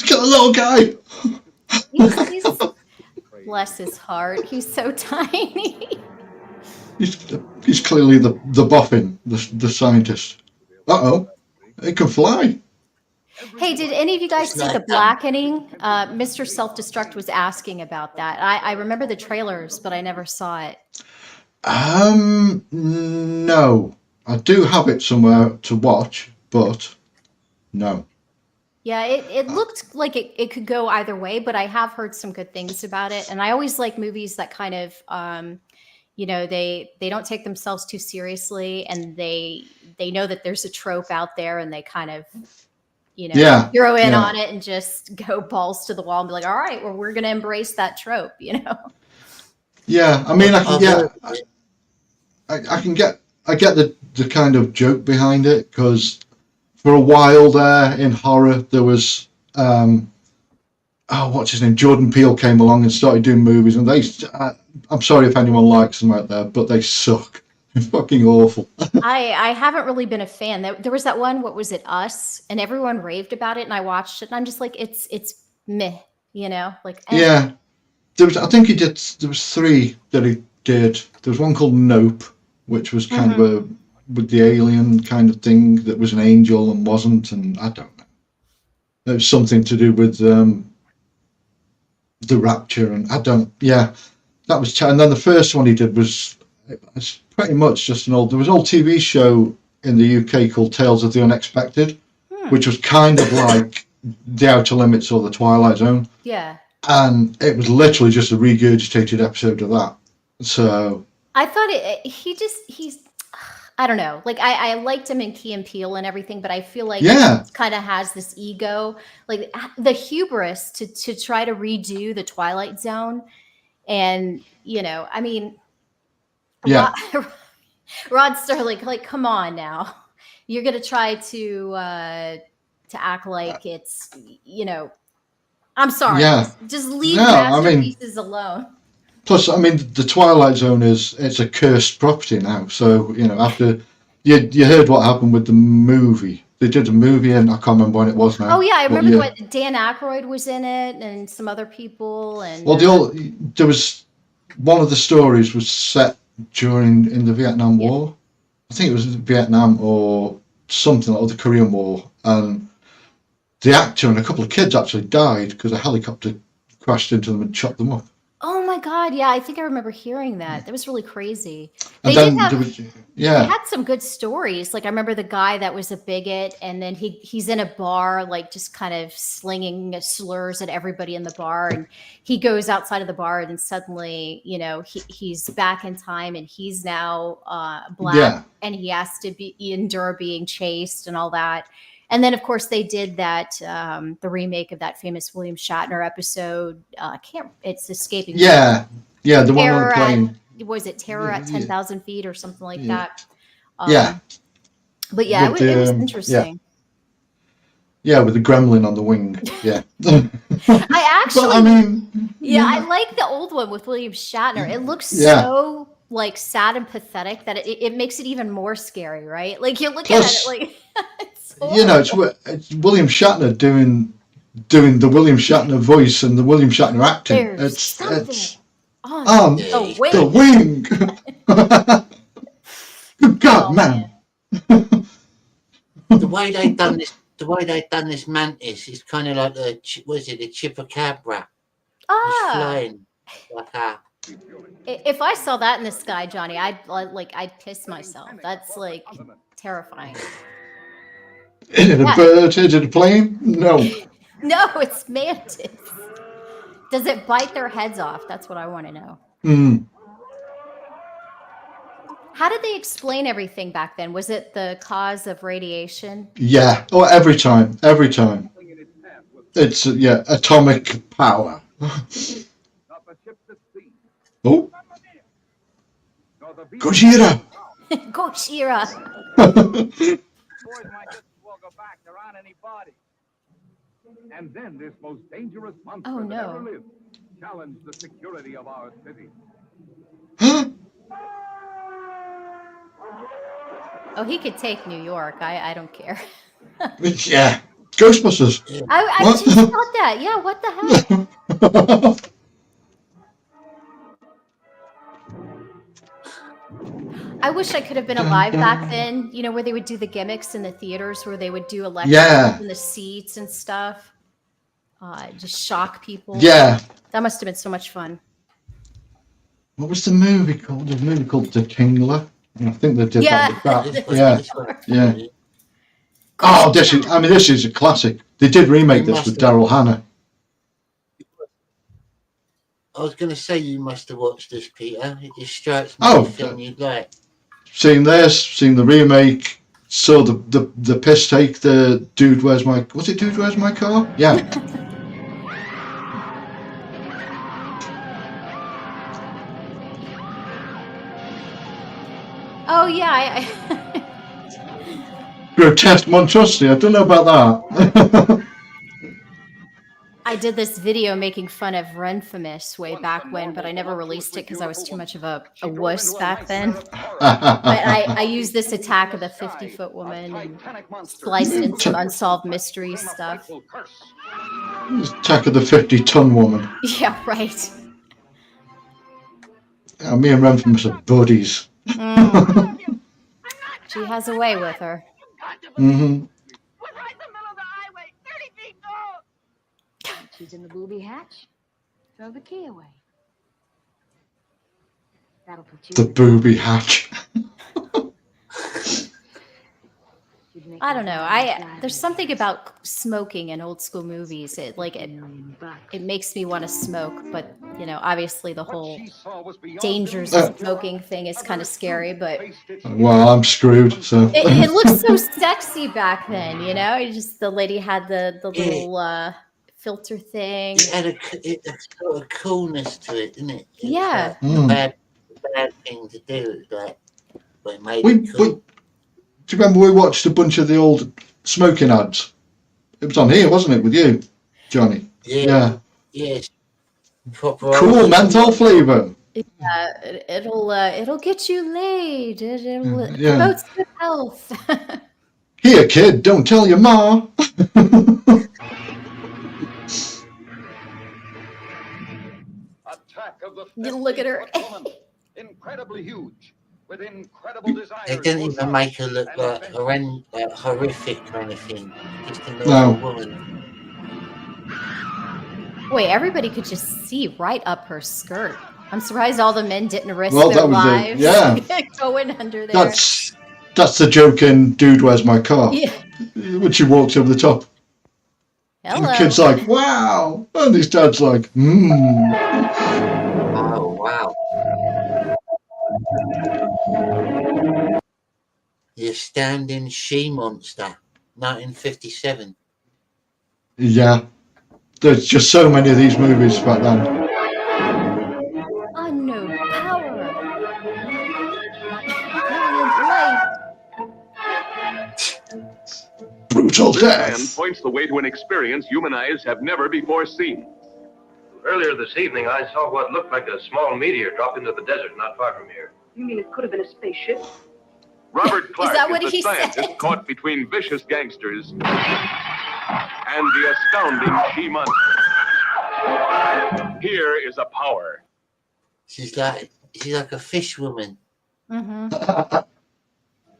the little guy. He's bless his heart. He's so tiny. He's clearly the boffin, the scientist. It can fly. Hey, did any of you guys see The Blackening? Mr. Self-Destruct was asking about that. I remember the trailers, but I never saw it. No. I do have it somewhere to watch, but no. Yeah, it looked like it could go either way, but I have heard some good things about it. And I always like movies that kind of, they don't take themselves too seriously, and they know that there's a trope out there, and they kind of, zero in on it and just go balls to the wall and be like, all right, well, we're going to embrace that trope, Yeah, I mean, I get the kind of joke behind it, because for a while there in horror, there was, what's his name? Jordan Peele came along and started doing movies, and I'm sorry if anyone likes them out there, but they suck. They're fucking awful. I haven't really been a fan. There was that one, what was it, Us? And everyone raved about it, and I watched it, and I'm just like, it's meh, like. Yeah. There was 3 that he did. There was one called Nope, which was kind of with the alien kind of thing that was an angel and wasn't, and I don't know. It was something to do with the rapture, and that was. And then the first one he did was pretty much just there was an old TV show in the UK called Tales of the Unexpected, which was kind of like The Outer Limits or The Twilight Zone. Yeah. And it was literally just a regurgitated episode of that. So I thought he's I don't know. Like I liked him in Key and Peele and everything, but I feel like he kind of has this ego, like the hubris to try to redo the Twilight Zone. And, you know, I mean, Rod Serling, like, come on now. You're going to try to act like it's, you know, I'm sorry. Yeah. Just leave No, I mean- masterpieces alone. plus, I mean, the Twilight Zone it's a cursed property now. So, you know, after you heard what happened with the movie. They did a movie, and I can't remember when it was now. Oh yeah, I But remember what Dan Aykroyd was in it, and some other people. And well, there was one of the stories was set in the Vietnam War. I think it was Vietnam or something like the Korean War, and the actor and a couple of kids actually died because a helicopter crashed into them and chopped them up. oh my God, yeah, I think I remember hearing that. That was really crazy. And They then did have, there was, they had some good stories. Like I remember the guy that was a bigot, and then he's in a bar, like just kind of slinging slurs at everybody in the bar, and he goes outside of the bar, and suddenly, you know, he's back in time, and he's now black, and he has to endure being chased and all that. And then, of course, they did that the remake of that famous William Shatner episode. It's escaping. the one on Terror the plane. was it Terror at 10,000 feet or something like that? But With yeah, it was the, interesting. Yeah, with the gremlin on the wing. Yeah. I actually, But, I mean, I like the old one with William Shatner. It looks Yeah. so like sad and pathetic that it makes it even more scary, right? Like you look Plus, at it like you know, it's William Shatner doing the William Shatner voice and the William Shatner acting. There's It's something on the the wing. wing. Good God, man. The way they've done this mantis is kind of like the chupacabra. It's flying like that. If I saw that in the sky, Johnny, I'd piss myself. That's like terrifying. Is it a bird? Is it a plane? No. No, it's mantis. Does it bite their heads off? That's what I want to know. Mm. How did they explain everything back then? Was it the cause of radiation? Yeah. Oh, every time. It's atomic power. Oh. Gojira. Gojira. And then this most dangerous monster Oh, that no. ever lived challenged the security of our city. Oh, he could take New York. I don't care. Yeah. Ghostbusters. I What? just thought that. Yeah, what the hell? I wish I could have been alive back then, you know, where they would do the gimmicks in the theaters where they would do elections in the seats and stuff. Just shock people. Yeah. That must have been so much fun. What was the movie called? There's a movie called The Tingler. I think they did that with that. Yeah. Oh, this is a classic. They did remake this with Daryl Hannah. I was going to say you must have watched this, Peter. It just strikes me Oh. as something you'd like. Seen this, seen the remake, saw the piss take, the Dude Where's My Car? Yeah. Oh, yeah. Grotesque monstrosity, I don't know about that. I did this video making fun of Renfamous way back when, but I never released it because I was too much of a wuss back then. But I used this Attack of the 50-Foot Woman and spliced in some unsolved mystery stuff. Attack of the 50-Ton Woman. Yeah, right. Me and Renfamous are buddies. She has a way with her. Mm-hmm. She's in the booby hatch. Throw the key away. That'll put you The booby hatch. I don't know. There's something about smoking in old school movies. It makes me want to smoke, but you know, obviously the whole dangers of smoking thing is kind of scary. But Well, I'm screwed. So it looks so sexy back then, you know. The lady had the little filter thing. It had a sort of coolness to it, didn't it? Yeah. A bad thing to do, like, but it made we, it cool. do you remember we watched a bunch of the old smoking ads? It was on here, wasn't it, with you, Johnny? Yeah. Yes. Cool menthol flavour. Yeah, it'll get you laid. It'll Yeah. promotes good health. Here, kid, don't tell your ma. Look at her. Incredibly huge, with incredible desire. They didn't even make her look like horrific kind of thing. Just a No. normal woman. Wait, everybody could just see right up her skirt. I'm surprised all the men didn't risk Well, their that was lives going under there. That's the joke in Dude, Where's My Car? Yeah. When she walks over the top. And the Hello. kid's like, wow. And his dad's like, Oh, wow. The Astounding She-Monster, 1957. Yeah. There's just so many of these movies back then. Unknown power. Brilliant light. Brutal This death. man points the way to an experience human eyes have never before seen. Earlier this evening, I saw what looked like a small meteor drop into the desert not far from here. You mean it could have been a spaceship? Robert Clark that what is the he said? scientist caught between vicious gangsters and the astounding she-monster. Here is a power. She's like a fish woman. Mm-hmm.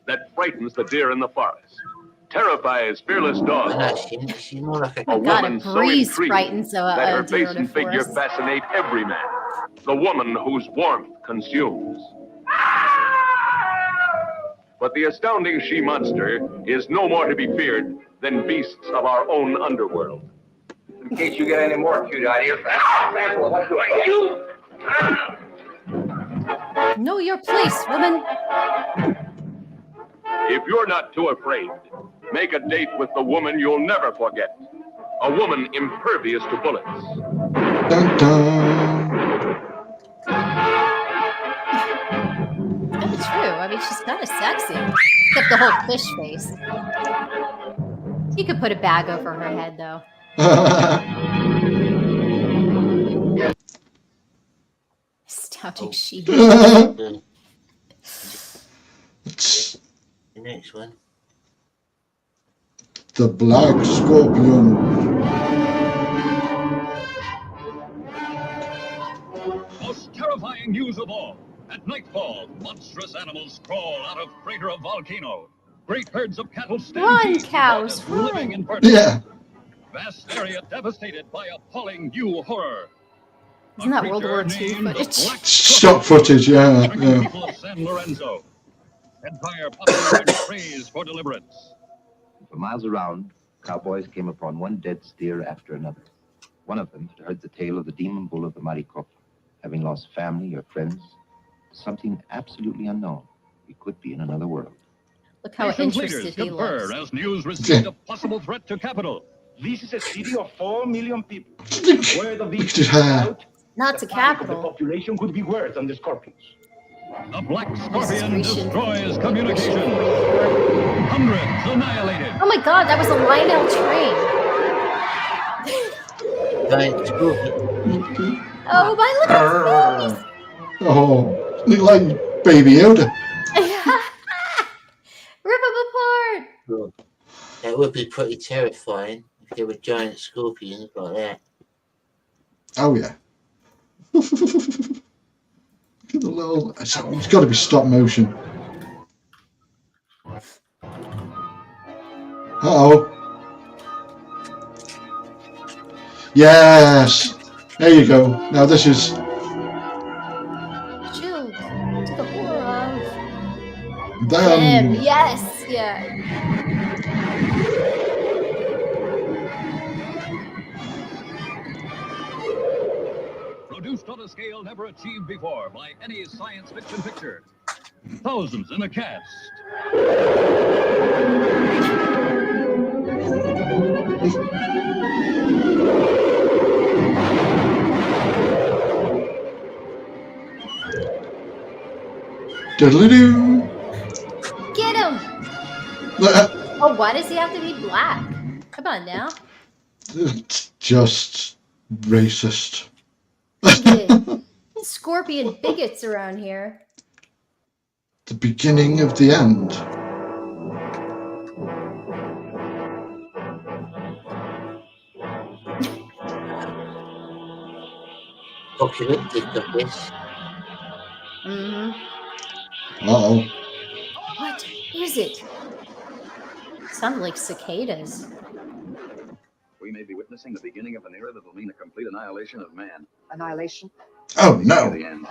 that frightens the deer in the forest, terrifies fearless dogs. She's more like Oh my God, a woman so breeze intriguing frightens that a her deer face in a and figure forest. fascinate every man. The woman whose warmth consumes. But the astounding she-monster is no more to be feared than beasts of our own underworld. In case you get any more cute ideas, example of what do I do? Know your place, woman. If you're not too afraid, make a date with the woman you'll never forget. A woman impervious to bullets. Dun, dun. That's true. I mean, she's kind of sexy. Except the whole fish face. You could put a bag over her head, though. Astounding she. The next one. The Black Scorpion. Most terrifying news of all. At nightfall, monstrous animals crawl out of crater of volcano. Great herds of cattle Run, stampede cows, towards us, living run. in purpose. Yeah. Vast area devastated by appalling new horror. Isn't that World War II footage? Stock footage, yeah. Yeah. People of San Lorenzo. Empire population prays for deliverance. For miles around, cowboys came upon one dead steer after another. One of them had heard the tale of the demon bull of the Maricopa, having lost family or friends to something absolutely unknown. He could be in another world. Look how Nation's interested leaders he confer looks. as news received a possible threat to capital. This is a city of 4 million people. Word of Look at his hair. Not to the capital. population could be worse than the scorpions. The Black Scorpion destroys communication. Hundreds annihilated. Oh my God, that was a Lionel train. Giant scorpion. Oh my little face. Oh, look like Baby Yoda. Rip them apart. That would be pretty terrifying if there were giant scorpions like that. Oh, yeah. Look at the little... It's got to be stop motion. Uh-oh. Yes. There you go. Now this is... Chilled to the horror of them. Yes, yeah. Produced on a scale never achieved before by any science fiction picture. Thousands in a cast. Doodly-doo. Get him! Oh, why does he have to be black? Come on now. It's just racist. Bigot. Scorpion bigots around here. The beginning of the end. Apocalyptic of this. Uh-oh. What is it? Sound like cicadas. We may be witnessing the beginning of an era that will mean a complete annihilation of man. Annihilation? Oh, no. The end.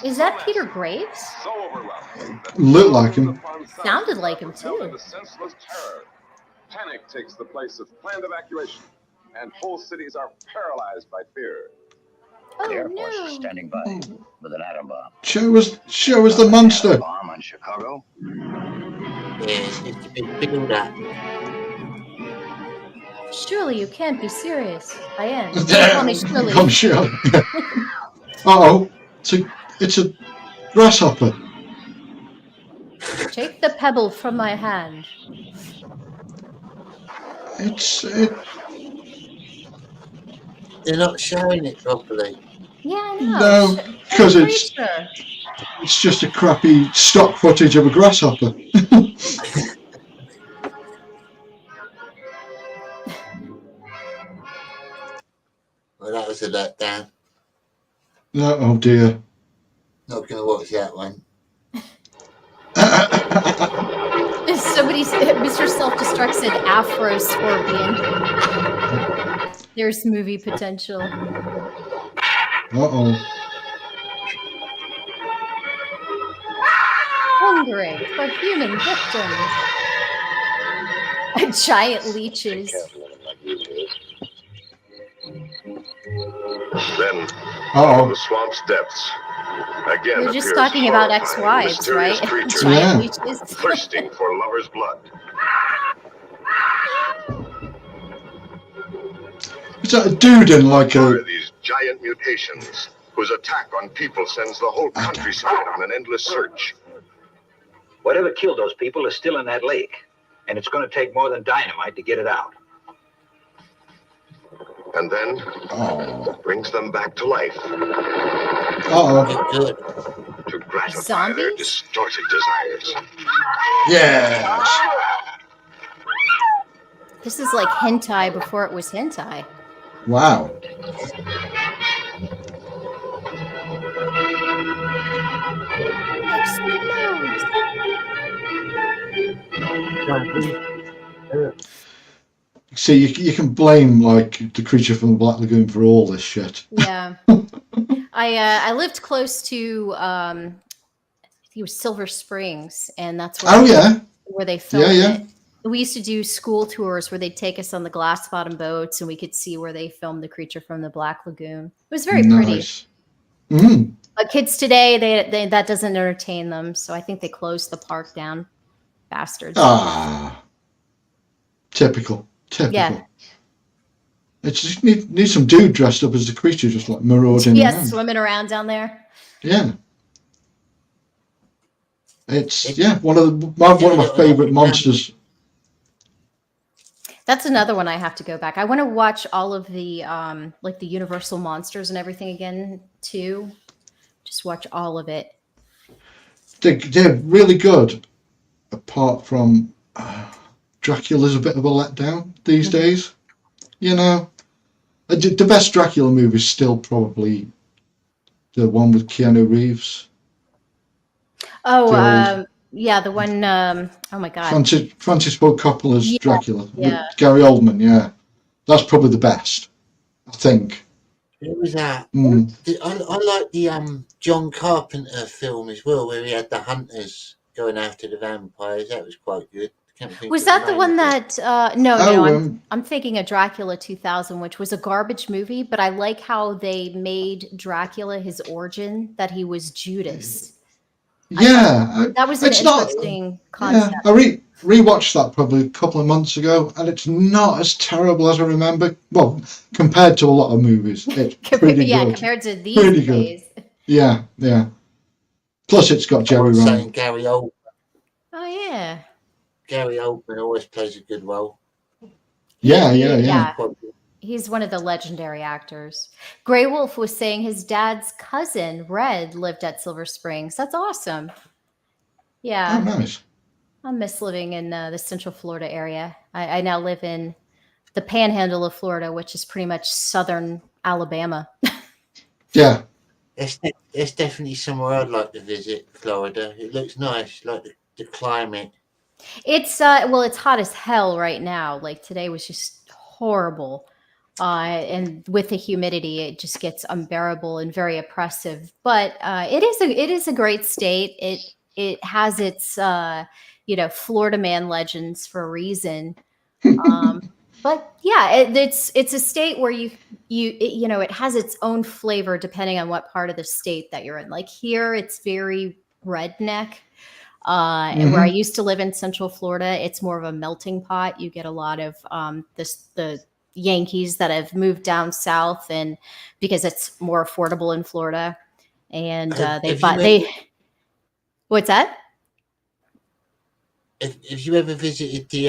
Is that Peter Graves? Looked like him. Sounded like him too. Senseless terror. Panic takes the place of planned evacuation, and whole cities are paralyzed by fear. Oh, The Air Force no. is standing by with an atom bomb. Show us the monster. Bomb on Chicago. Yes, it's a big build-up. Surely you can't be serious. I am. Call me Shirley. I'm sure. Uh-oh. It's a grasshopper. Take the pebble from my hand. They're not showing it properly. Yeah, I know. No, because it's just a crappy stock footage of a grasshopper. Well, that was a letdown. No, oh dear. Not going to watch that one. Somebody's Mr. Self-Destruct said Afro Scorpion. There's movie potential. Uh-oh. Hungering for human victims. Giant leeches. Then, from the swamp's depths, again We're just appears talking about horrifying, ex-wives, right? mysterious creatures Giant leeches. thirsting for lovers' blood. Is that a dude in like Are a... these giant mutations whose attack on people sends the whole countryside on an endless search? Whatever killed those people is still in that lake, and it's going to take more than dynamite to get it out. And then brings them back to life. To gratify their distorted desires. Yes. This is like hentai before it was hentai. Wow. See, you can blame like the creature from the Black Lagoon for all this shit. Yeah. I lived close to I think it was Silver Springs, and that's where where they filmed it. We used to do school tours where they'd take us on the glass bottom boats, and we could see where they filmed the creature from the Black Lagoon. It was very pretty. But kids today, they that doesn't entertain them, so I think they closed the park down. Bastards. Ah. Typical. Yeah. It just need some dude dressed up as the creature, just like marauding around. Swimming around down there. Yeah. It's one of my favorite monsters. That's another one I have to go back. I want to watch all of the like the Universal monsters and everything again too. Just watch all of it. They're really good. Apart from Dracula's a bit of a letdown these days. You know, the best Dracula movie is still probably the one with Keanu Reeves. Oh, yeah, the one. Oh my God, Francis Ford Coppola's Dracula. Yeah. With Gary Oldman. Yeah, that's probably the best. I think. It was that. I like the John Carpenter film as well, where he had the hunters going after the vampires. That was quite good. Was that the one that? No, Oh, I'm thinking of Dracula 2000, which was a garbage movie. But I like how they made Dracula his origin, that he was Judas. yeah, That was an it's not. interesting Yeah, concept. I rewatched that probably a couple of months ago, and it's not as terrible as I remember. Well, compared to a lot of movies, it's pretty good. Compared to these Pretty days. good. Yeah, yeah. Plus, it's got Jerry was Ryan. saying Gary Oldman. Oh yeah. Gary Oldman always plays a good role. Yeah. He's one of the legendary actors. Grey Wolf was saying his dad's cousin, Red, lived at Silver Springs. That's awesome. Yeah. Oh, nice. I miss living in the Central Florida area. I now live in the panhandle of Florida, which is pretty much southern Alabama. Yeah. It's definitely somewhere I'd like to visit, Florida. It looks nice, like the climate. It's it's hot as hell right now. Like today was just horrible. And with the humidity, it just gets unbearable and very oppressive. But it is a great state. It has its Florida man legends for a reason. But yeah, it's a state where it has its own flavor depending on what part of the state that you're in. Like here, it's very redneck. And where I used to live in Central Florida, it's more of a melting pot. You get a lot of the Yankees that have moved down south, and because it's more affordable in Florida, and what's that? Have you ever visited the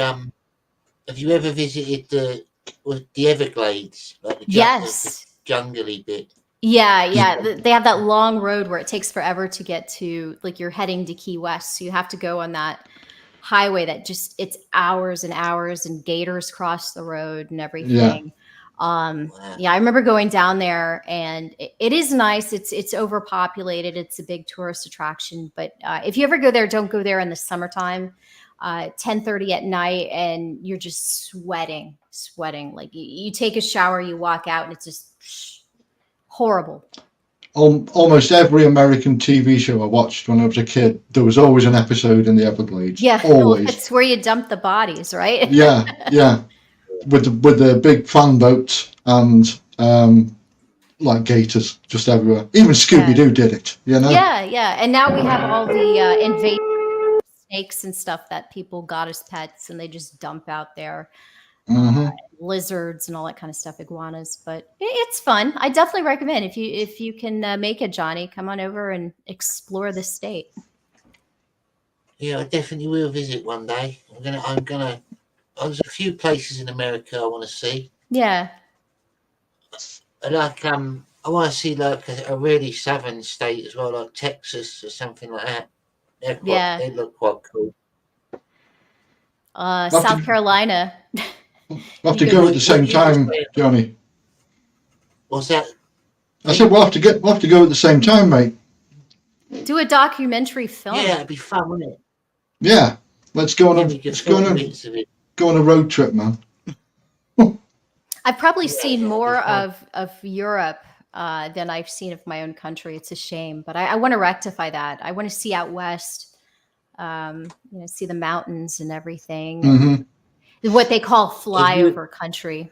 Everglades, like the jungly bit? Yeah. They have that long road where it takes forever to get to, like you're heading to Key West. So you have to go on that highway that it's hours and hours, and gators cross the road and everything. Yeah, I remember going down there, and it is nice. It's overpopulated. It's a big tourist attraction. But if you ever go there, don't go there in the summertime. 10:30 at night, and you're just sweating. Like you take a shower, you walk out, and it's just horrible. Almost every American TV show I watched when I was a kid, there was always an episode in the Everglades. Yeah, always. It's where you dump the bodies, right? yeah. With the big fan boats and like gators just everywhere. Even Scooby-Doo did it, Yeah. And now we have all the invasive snakes and stuff that people got as pets, and they just dump out there. Lizards and all that kind of stuff, iguanas, but it's fun. I definitely recommend if you can make it, Johnny, come on over and explore the state. Yeah, I definitely will visit one day. There's a few places in America I want to see. Yeah. I want to see like a really southern state as well, like Texas or something like that. They look quite cool. South Carolina. We'll have to go at the same time, Johnny. What's that? I said we'll have to go at the same time, mate. Do a documentary film. Yeah, it'd be fun, wouldn't it? Yeah, let's go on a road trip, man. I've probably seen more of Europe than I've seen of my own country. It's a shame, but I want to rectify that. I want to see out west, see the mountains and everything. What they call flyover country.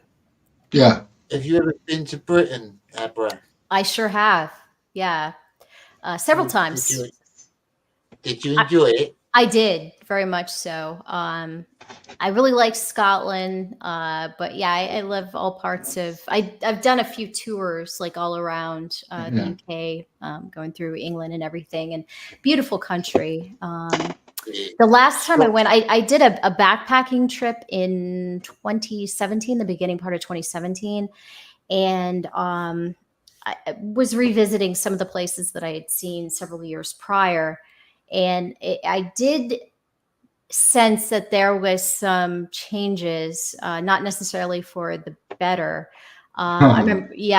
Yeah. Have you ever been to Britain, Abra? I sure have. Yeah. Several times. Did you enjoy it? I did, very much so. I really like Scotland, but yeah, I love all parts of. I've done a few tours, like all around the UK, going through England and everything, and beautiful country. The last time I went, I did a backpacking trip in 2017, the beginning part of 2017, and I was revisiting some of the places that I had seen several years prior. And I did sense that there was some changes, not necessarily for the better. I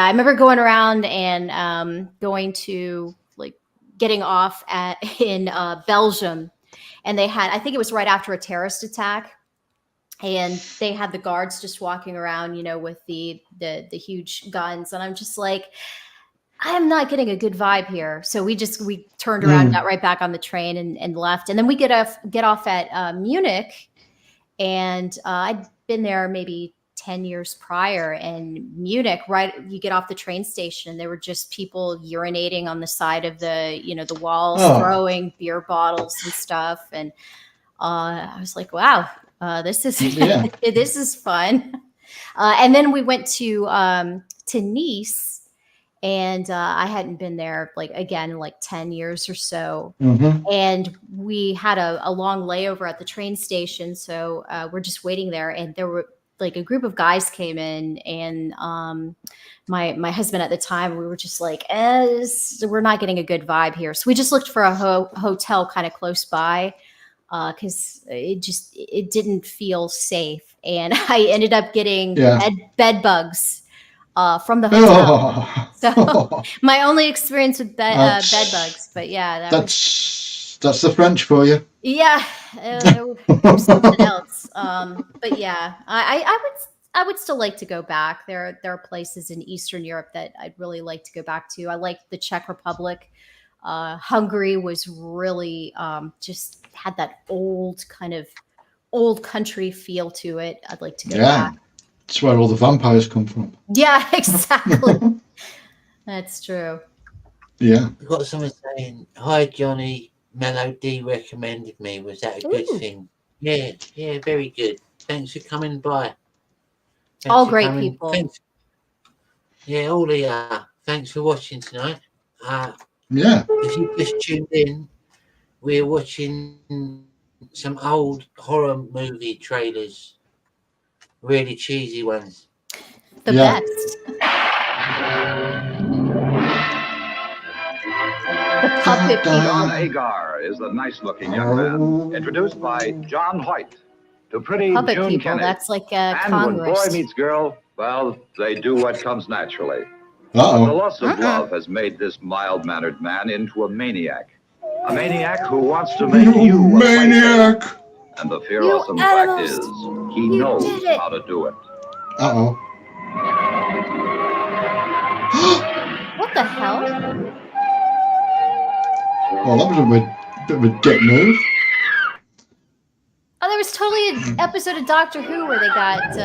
remember going around and going to getting off in Belgium, and they had, I think it was right after a terrorist attack, and they had the guards just walking around, with the huge guns, and I'm just like, I'm not getting a good vibe here. So we turned around, got right back on the train and left. And then we get off at Munich, And I'd been there maybe 10 years prior, and Munich, right, you get off the train station and there were just people urinating on the side of the, the walls, throwing beer bottles and stuff. And I was like, wow, this is this is fun. And then we went to Nice, and I hadn't been there like 10 years or so. And we had a long layover at the train station, so we're just waiting there, and there were like a group of guys came in, and my husband at the time, we were just like, we're not getting a good vibe here, so we just looked for a hotel kind of close by, because it didn't feel safe, and I ended up getting bed bugs from the hotel. So my only experience with bed bugs, but yeah, that's the French for you. Yeah, something else. But yeah, I would still like to go back. There are places in Eastern Europe that I'd really like to go back to. I liked the Czech Republic. Hungary was really just had that old country feel to it. I'd like to go back. That's where all the vampires come from. Yeah, exactly. That's true. Yeah. We've got someone saying, "Hi, Jonny. Melody recommended me. Was that a good thing?" Yeah, very good. Thanks for coming by. All great people. Thanks. Yeah, all the thanks for watching tonight. If you just tuned in, we're watching some old horror movie trailers. Really cheesy ones. The best. The puppet John Agar is the nice-looking young man, introduced by John Hoyt to pretty puppet June people. Kennedy. That's like And Congress. when boy meets girl, well, they do what comes naturally. But the loss of love has made this mild-mannered man into a maniac. A maniac who wants to make you a maniac. And the fearsome fact is, he knows how to do it. What the hell? Well, that was a bit of a dick move. Oh, there was totally an episode of Doctor Who where they got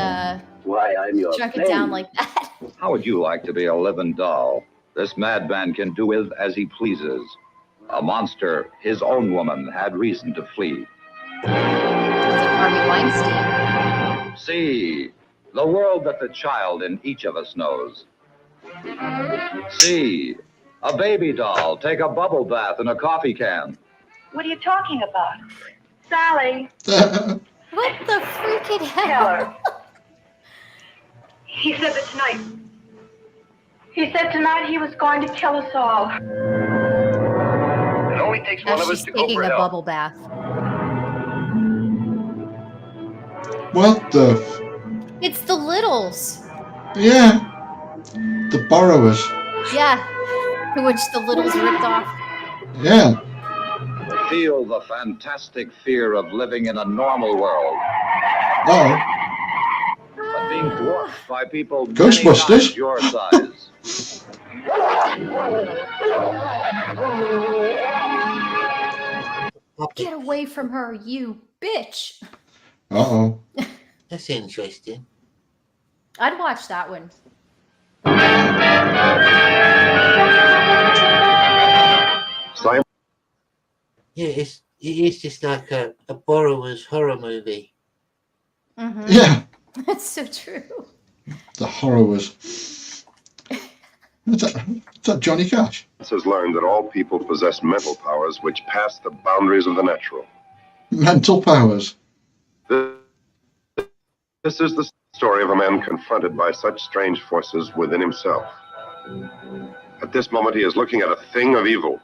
Why, I'm your struck it down like that. How would you like to be a living doll? This madman can do with as he pleases. A monster, his own woman, had reason to flee. Harvey Weinstein. See, the world that the child in each of us knows. See, a baby doll take a bubble bath in a coffee can. What are you talking about? Sally. What the freaking hell? He said that tonight. He said tonight he was going to kill us all. It only takes Now one of us she's to go taking for a help. bubble bath. What the? It's the Littles. Yeah. The borrowers. Yeah. Which the Littles ripped off. Yeah. Feel the fantastic fear of living in a normal world. But being dwarfed by people many Ghostbusters. times your size. Get away from her, you bitch. That's interesting. I'd watch that one. Yeah, it is just like a borrower's horror movie. Mm-hmm. Yeah. That's so true. The horrors. Is that Johnny Cash? Has learned that all people possess mental powers which pass the boundaries of the natural. Mental powers. This is the story of a man confronted by such strange forces within himself. At this moment, he is looking at a thing of evil.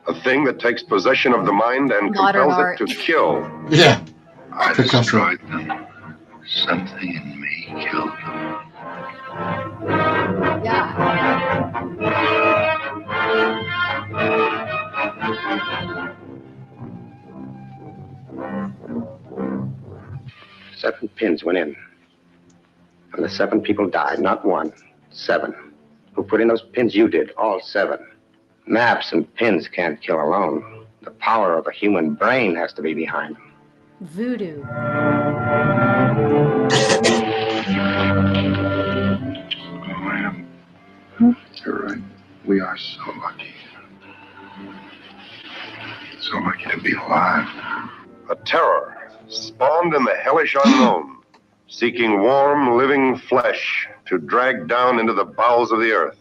A thing that takes possession of the mind and Modern compels art. it to kill. Yeah. I destroyed them. Something in me killed them. Seven pins went in. And the 7 people died, not 1, 7. Who put in those pins? You did, all 7. Maps and pins can't kill alone. The power of a human brain has to be behind them. Voodoo. You're right. We are so lucky. So lucky to be alive. A terror spawned in the hellish unknown, seeking warm, living flesh to drag down into the bowels of the earth.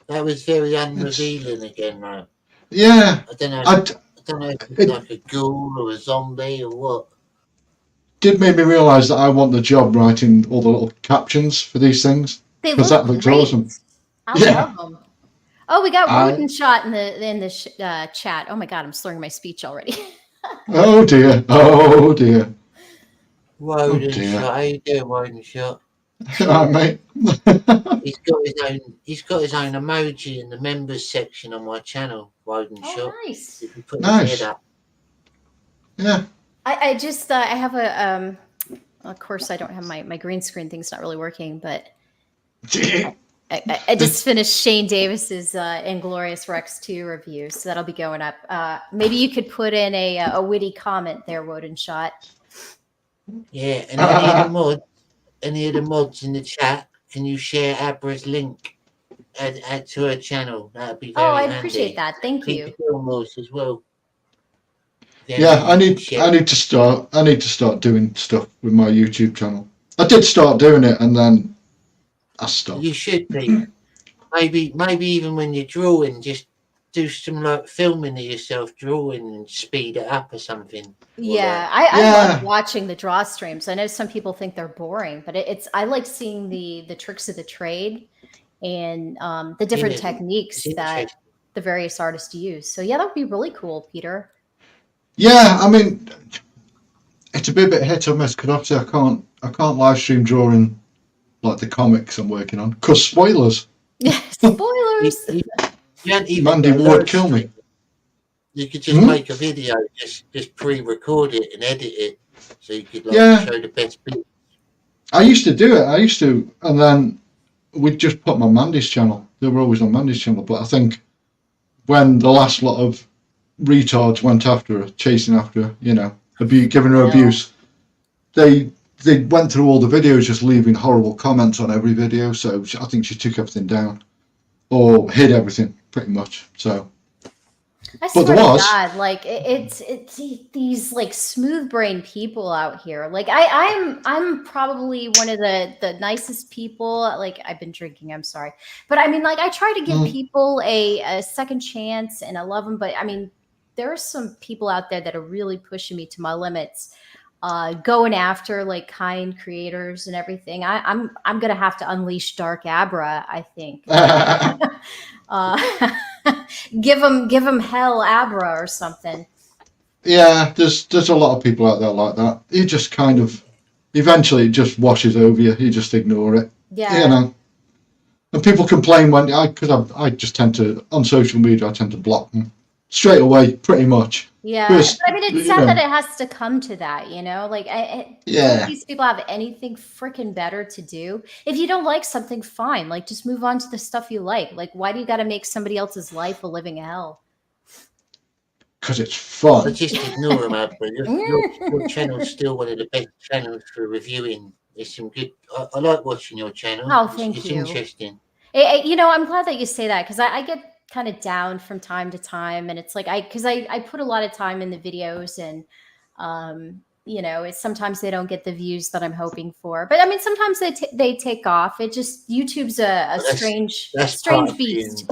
That was very unrevealing again, though. Yeah. I don't know. I don't know if it's like a ghoul or a zombie or what. did make me realise that I want the job writing all the little captions for these things. They Because look that looks great. awesome. I Yeah. love them. Oh, we got I- Rodent Shot in the chat. Oh my god, I'm slurring my speech already. Oh dear. Oh dear. Woden dear. Shot. How you doing, Woden Shot? Alright, mate. He's got his own emoji in the members section on my channel, Woden Shot. Nice. You can put Nice. his head up. Yeah. I just I have a of course I don't have my green screen thing's not really working, but I just finished Shane Davis's Inglorious Rex 2 review, so that'll be going up. Maybe you could put in a witty comment there, Woden Shot. Yeah, and any of the mods in the chat, can you share Abra's link add to her channel? That'd be very Oh, I handy. appreciate that. Thank you. Peter Gilmore's as well. Yeah, I need to start doing stuff with my YouTube channel. I did start doing it and then I stopped. You should be. Maybe even when you're drawing, just do some like filming of yourself drawing and speed it up or something. Yeah, I love watching the draw streams. I know some people think they're boring, but I like seeing the tricks of the trade and the different techniques that the various artists use. So yeah, that would be really cool, Peter. Yeah, I mean, it's a bit hit or miss because obviously I can't live stream drawing like the comics I'm working on because spoilers. Spoilers. Mandy would kill me. You could just make a video, just pre-record it and edit it, so you could show the best bit. I used to do it. And then we'd just put them on Mandy's channel. They were always on Mandy's channel, but I think when the last lot of retards went after her, chasing after her, giving her abuse, they went through all the videos just leaving horrible comments on every video, so I think she took everything down or hid everything pretty much. So I swear to God, like it's these like smooth brain people out here. Like I'm probably one of the nicest people. Like I've been drinking, I'm sorry, but I mean, like I try to give people a second chance, and I love them. But I mean, there are some people out there that are really pushing me to my limits, going after like kind creators and everything. I'm gonna have to unleash Dark Abra, I think. Give him hell Abra or something. Yeah, there's a lot of people out there like that. You just kind of eventually it just washes over you. You just ignore it. Yeah. And people complain when I just tend to on social media I tend to block them straight away, pretty much. Yeah, but I mean, it's sad that it has to come to that, Like, don't these people have anything freaking better to do? If you don't like something, fine. Like, just move on to the stuff you like. Like, why do you got to make somebody else's life a living hell? Because it's fun. But just ignore them, Abra. Your channel's still one of the best channels for reviewing. There's some good. I like watching your channel. Oh, thank you. It's interesting. I'm glad that you say that because I get kind of down from time to time, and it's like I put a lot of time in the videos, and it's sometimes they don't get the views that I'm hoping for, but I mean sometimes they take off. It just YouTube's a strange beast.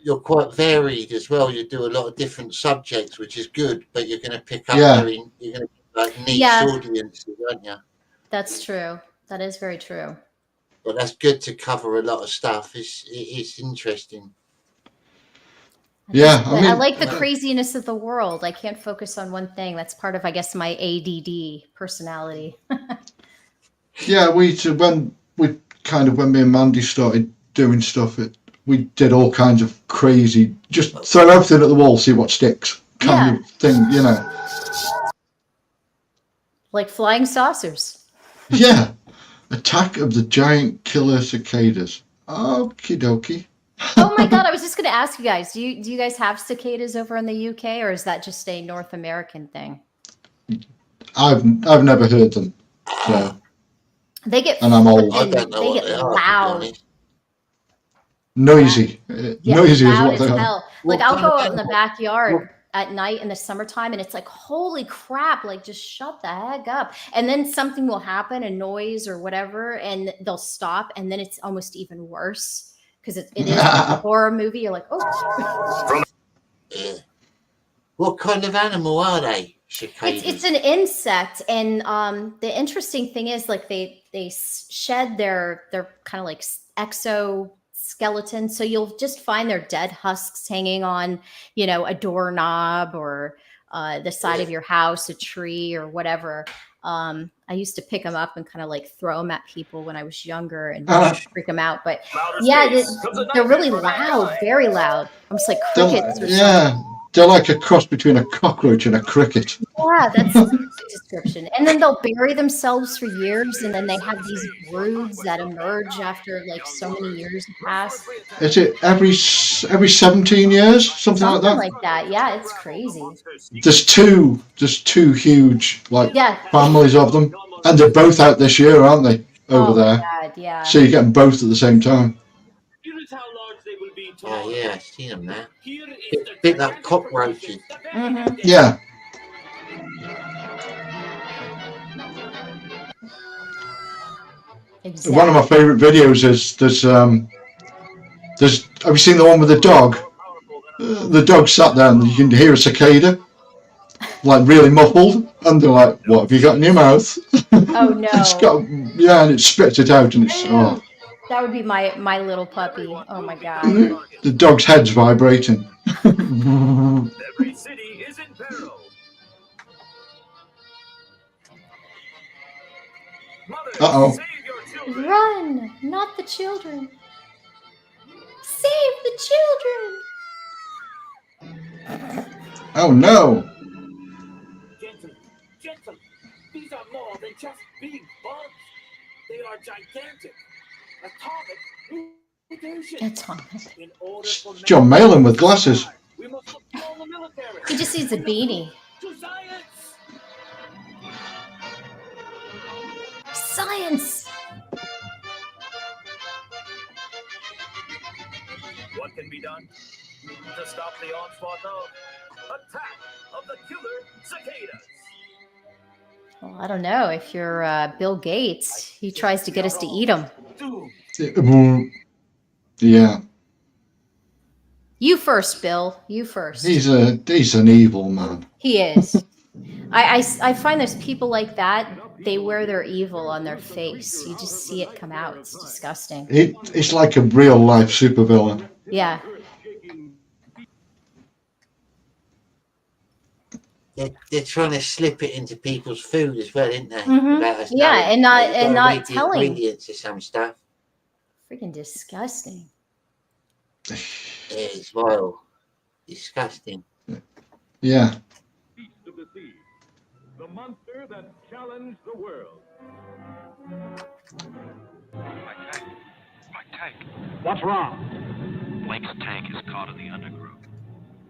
You're quite varied as well. You do a lot of different subjects, which is good, but you're going to pick up you're going to like niche audiences, aren't you? That's true. That is very true. But that's good to cover a lot of stuff. It's interesting. Yeah, I like the craziness of the world. I can't focus on one thing. That's part of, I guess, my ADD personality. Yeah, when me and Mandy started doing stuff, we did all kinds of crazy, just throw everything at the wall, see what sticks, kind of thing, you know. Like flying saucers. Yeah, Attack of the Giant Killer Cicadas. Okie dokie. Oh my God! I was just going to ask you guys. Do you guys have cicadas over in the UK, or is that just a North American thing? I've never heard them. So. They get and I'm old. they get loud. Noisy. Noisy is what they they are. are. Like I'll go out in the backyard at night in the summertime and it's like, holy crap, like just shut the heck up. And then something will happen, a noise or whatever, and they'll stop, and then it's almost even worse because it is like a horror movie. You're like, oh. What kind of animal are they? It's an insect, and the interesting thing is, like they shed their kind of like exoskeleton, so you'll just find their dead husks hanging on, you know, a doorknob or the side of your house, a tree or whatever. I used to pick them up and kind of like throw them at people when I was younger and freak them out. But yeah, they're really loud, very loud. Almost like crickets or something. They're like a cross between a cockroach and a cricket. Yeah, that's a good description. And then they'll bury themselves for years, and then they have these broods that emerge after like so many years have passed. Is it every 17 years, something like that? Something like that. Yeah, it's crazy. There's two huge families of them, and they're both out this year, aren't they? Over there. God, yeah. So you get them both at the same time. Oh yeah, I see them now. Bit like cockroaches. Mm-hmm. Yeah. Exactly. One of my favorite videos is there's have you seen the one with the dog? The dog sat there and you can hear a cicada, like really muffled, and they're like, "What have you got in your mouth?" Oh no! It's got and it spits it out, and it's That would be my little puppy. Oh my God! The dog's head's vibrating. Every city is in peril. Uh-oh. Run, not the children. Save the children. Oh no! Gentle, these are more than just big bugs. They are gigantic. Atomic. Jon Malin with glasses. He just needs a beanie. Science. What can be done to stop the onslaught of attack of the killer cicadas? Well, I don't know. If you're Bill Gates, he tries to get us to eat them. Yeah. You first, Bill. You first. He's an evil man. He is. I find there's people like that. They wear their evil on their face. You just see it come out. It's disgusting. It's like a real life supervillain. Yeah. They're trying to slip it into people's food as well, isn't they? Mm-hmm. Yeah, and not telling ingredients or some stuff. Freaking disgusting. It's vile, disgusting. Yeah. Beast of the sea, the monster that challenged the world. My tank. What's wrong? Blake's tank is caught in the undergrowth.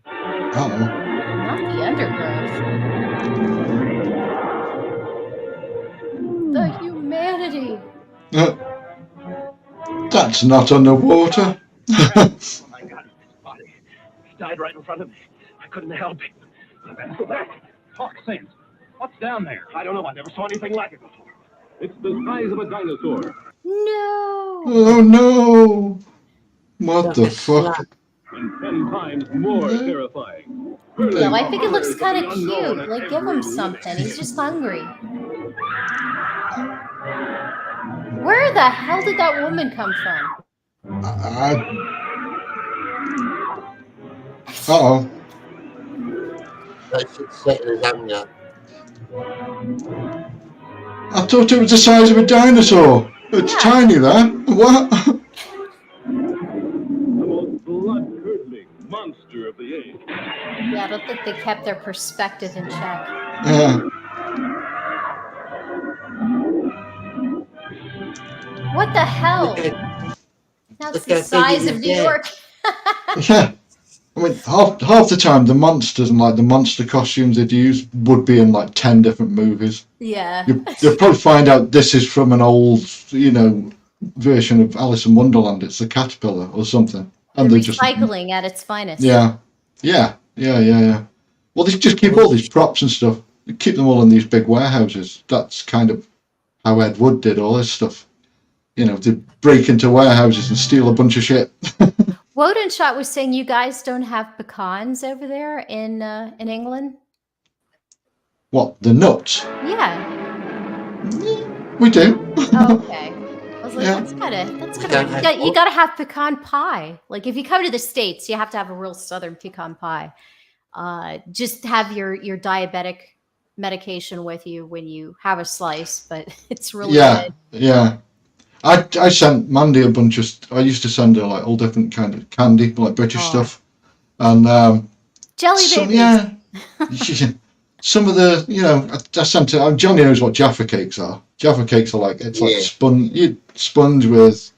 Not the undergrowth. The humanity. That's not underwater. I got his body. He died right in front of me. I couldn't help it. I better go back. Talk sense. What's down there? I don't know. I never saw anything like it before. It's the size of a dinosaur. No. Oh no! What the fuck? And 10 times more terrifying. No, I think it looks kind of cute. Like, give him something. He's just hungry. Where the hell did that woman come from? Uh-oh. That should settle his anger. I thought it was the size of a dinosaur. It's tiny there. What? Blood-curdling monster of the age. Yeah, I don't think they kept their perspective in check. Yeah. What the hell? That's the size of New York. Yeah. I mean, half the time, the monsters and like the monster costumes they'd use would be in like 10 different movies. Yeah. You'll probably find out this is from an old, version of Alice in Wonderland. It's the caterpillar or something. And The they just recycling at its finest. Yeah. Well, they just keep all these props and stuff. They keep them all in these big warehouses. That's kind of how Ed Wood did all this stuff. To break into warehouses and steal a bunch of shit. Wodenshot was saying you guys don't have pecans over there in England. What, the nuts? Yeah. We do. Oh, okay. I was like, Yeah. you gotta have pecan pie. Like if you come to the States, you have to have a real Southern pecan pie. Just have your diabetic medication with you when you have a slice, but it's really good. Yeah. I sent Mandy a bunch of. I used to send her like all different kind of candy, like British stuff, and jelly babies. Yeah. Some of the, I sent her. Jonny knows what Jaffa cakes are. Jaffa cakes are like like sponge with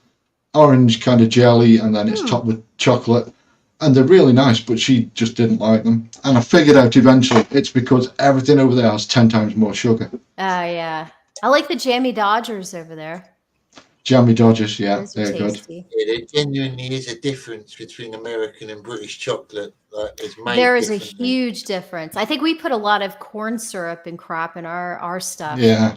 orange kind of jelly, and then it's topped with chocolate, and they're really nice. But she just didn't like them, and I figured out eventually it's because everything over there has 10 times more sugar. Oh yeah, I like the jammy Dodgers over there. Jammy Dodgers, yeah, Those are they're good. tasty. Yeah, there genuinely is a difference between American and British chocolate. There is a huge difference. I think we put a lot of corn syrup and crap in our stuff. Yeah,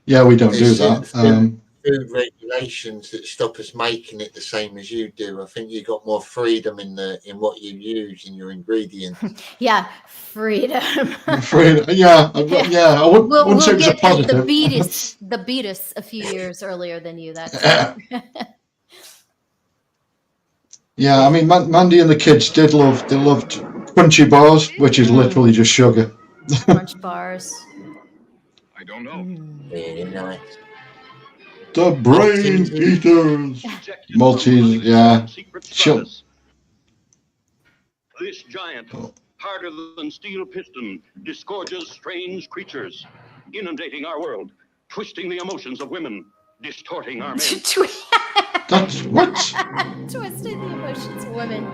we don't do that. Food regulations that stop us making it the same as you do. I think you got more freedom in what you use in your ingredients. Yeah, freedom. Freedom. Yeah. I wouldn't say it was a positive. The Beatus a few years earlier than you. That's Yeah, I mean, Mandy and the kids loved crunchy bars, which is literally just sugar. Crunch bars. I don't know. Very nice. The brain eaters. Maltese, yeah. Sure. This giant, harder than steel piston, disgorges strange creatures, inundating our world, twisting the emotions of women, distorting our men. That's what? Twisting the emotions of women.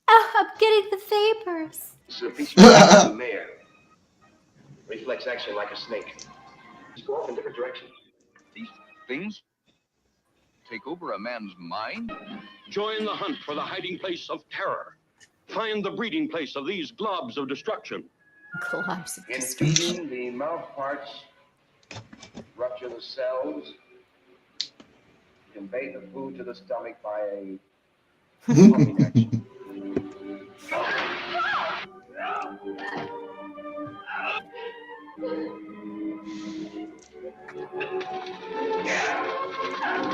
Oh, I'm getting the vapors. It's a piece of the mayor. Reflex action like a snake. Just go off in different directions. These things take over a man's mind? Join the hunt for the hiding place of terror. Find the breeding place of these globs of destruction. Globs of In destruction. feeding the mouth parts, rupture the cells, convey the food to the stomach by a pumping action.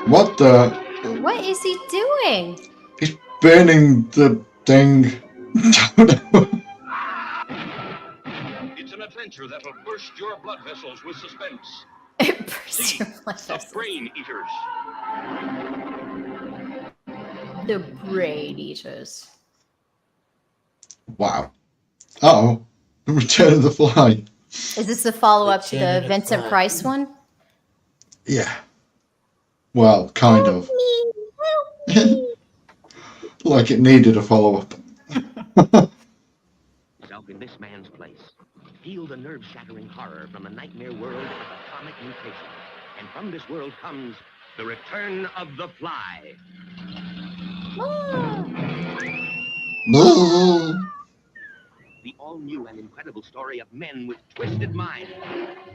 What the? What is he doing? He's burning the thing. It's an adventure that'll burst your blood vessels with suspense. See, the brain eaters. The brain eaters. Wow. Uh-oh. Return of the Fly. Is this the follow-up to the Vincent Price one? Yeah. Well, kind of. Like it needed a follow-up. Yourself in this man's place. Feel the nerve-shattering horror from the nightmare world of atomic mutation. And from this world comes the return of the fly. The all-new and incredible story of men with twisted minds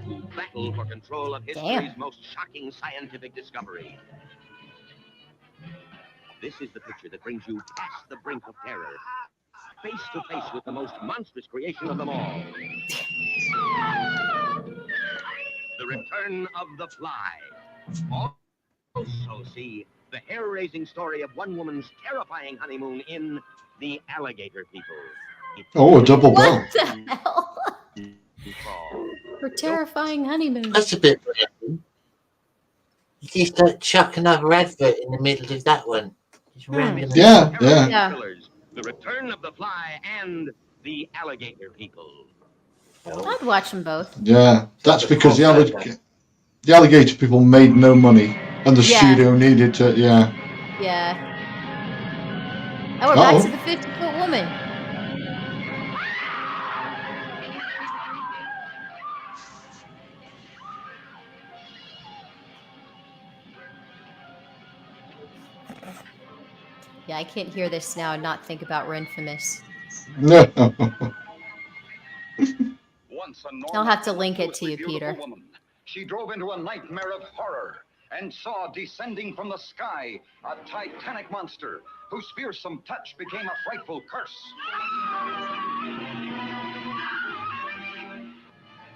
who battle for control of history's most shocking scientific discovery. This is the picture that brings you past the brink of terror, face to face with the most monstrous creation of them all. The return of the fly. Also see the hair-raising story of one woman's terrifying honeymoon in The Alligator People. Oh, a double bill. What the hell? Her terrifying honeymoon. That's a bit random. You just don't chuck another advert in the middle of that one. Just random. Yeah. The Return of the Fly and The Alligator People. I'd watch them both. Yeah, that's because the alligator people made no money, and the studio needed to. Yeah. Yeah. Oh, we're back to the 50-foot woman. Yeah, I can't hear this now and not think about Infamous. No. I'll have to link it to you, Peter. Woman. She drove into a nightmare of horror and saw descending from the sky a titanic monster whose fearsome touch became a frightful curse.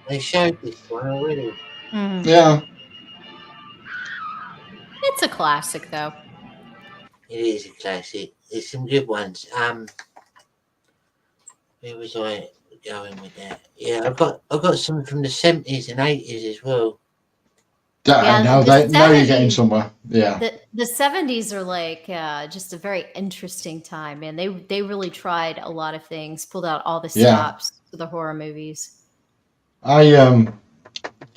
They showed this one already. Yeah. It's a classic, though. It is a classic. There's some good ones. Where was I going with that? Yeah, I've got some from the 70s and 80s as well. Now you're getting somewhere. Yeah. The 70s are like just a very interesting time, man. They really tried a lot of things, pulled out all the stops for the horror movies. They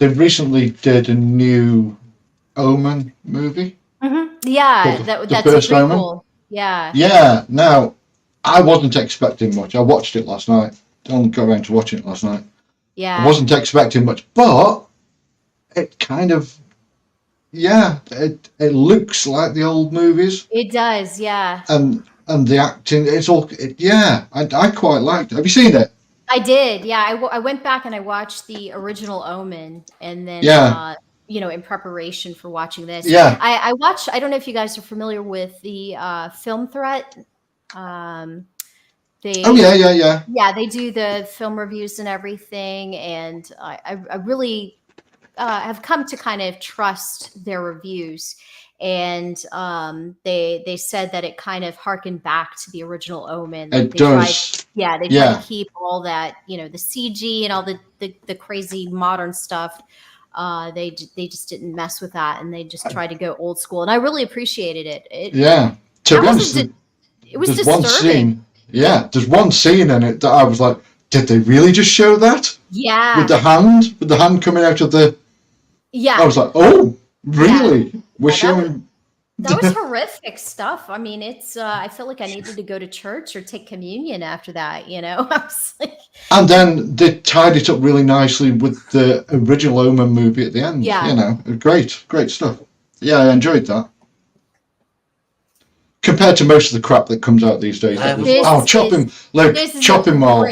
recently did a new Omen movie. Yeah, that's a prequel. Yeah. Yeah. Now, I wasn't expecting much. I watched it last night. Don't go around to watching it last night. Yeah. I wasn't expecting much, but it kind of, it looks like the old movies. It does, yeah. And the acting, it's all, I quite liked it. Have you seen it? I did, yeah. I went back and I watched the original Omen, and then in preparation for watching this. Yeah. I watched, I don't know if you guys are familiar with the Film Threat. Yeah, they do the film reviews and everything, and I really have come to kind of trust their reviews. And they said that it kind of harkened back to the original Omen. They does. Tried to keep all that, the CG and all the crazy modern stuff. They just didn't mess with that, and they just tried to go old school. And I really appreciated it. To be honest, it was there's disturbing. one scene. Yeah, there's one scene in it that I was like, did they really just show that? Yeah. With the hand coming out of the. Yeah. I was like, oh, really? Yeah. We're showing. That was horrific stuff. I mean, it's. I felt like I needed to go to church or take communion after that. I was like. And then they tied it up really nicely with the original Omen movie at the end. Yeah. Great stuff. Yeah, I enjoyed that. Compared to most of the crap that comes out these days. Chopping Mall.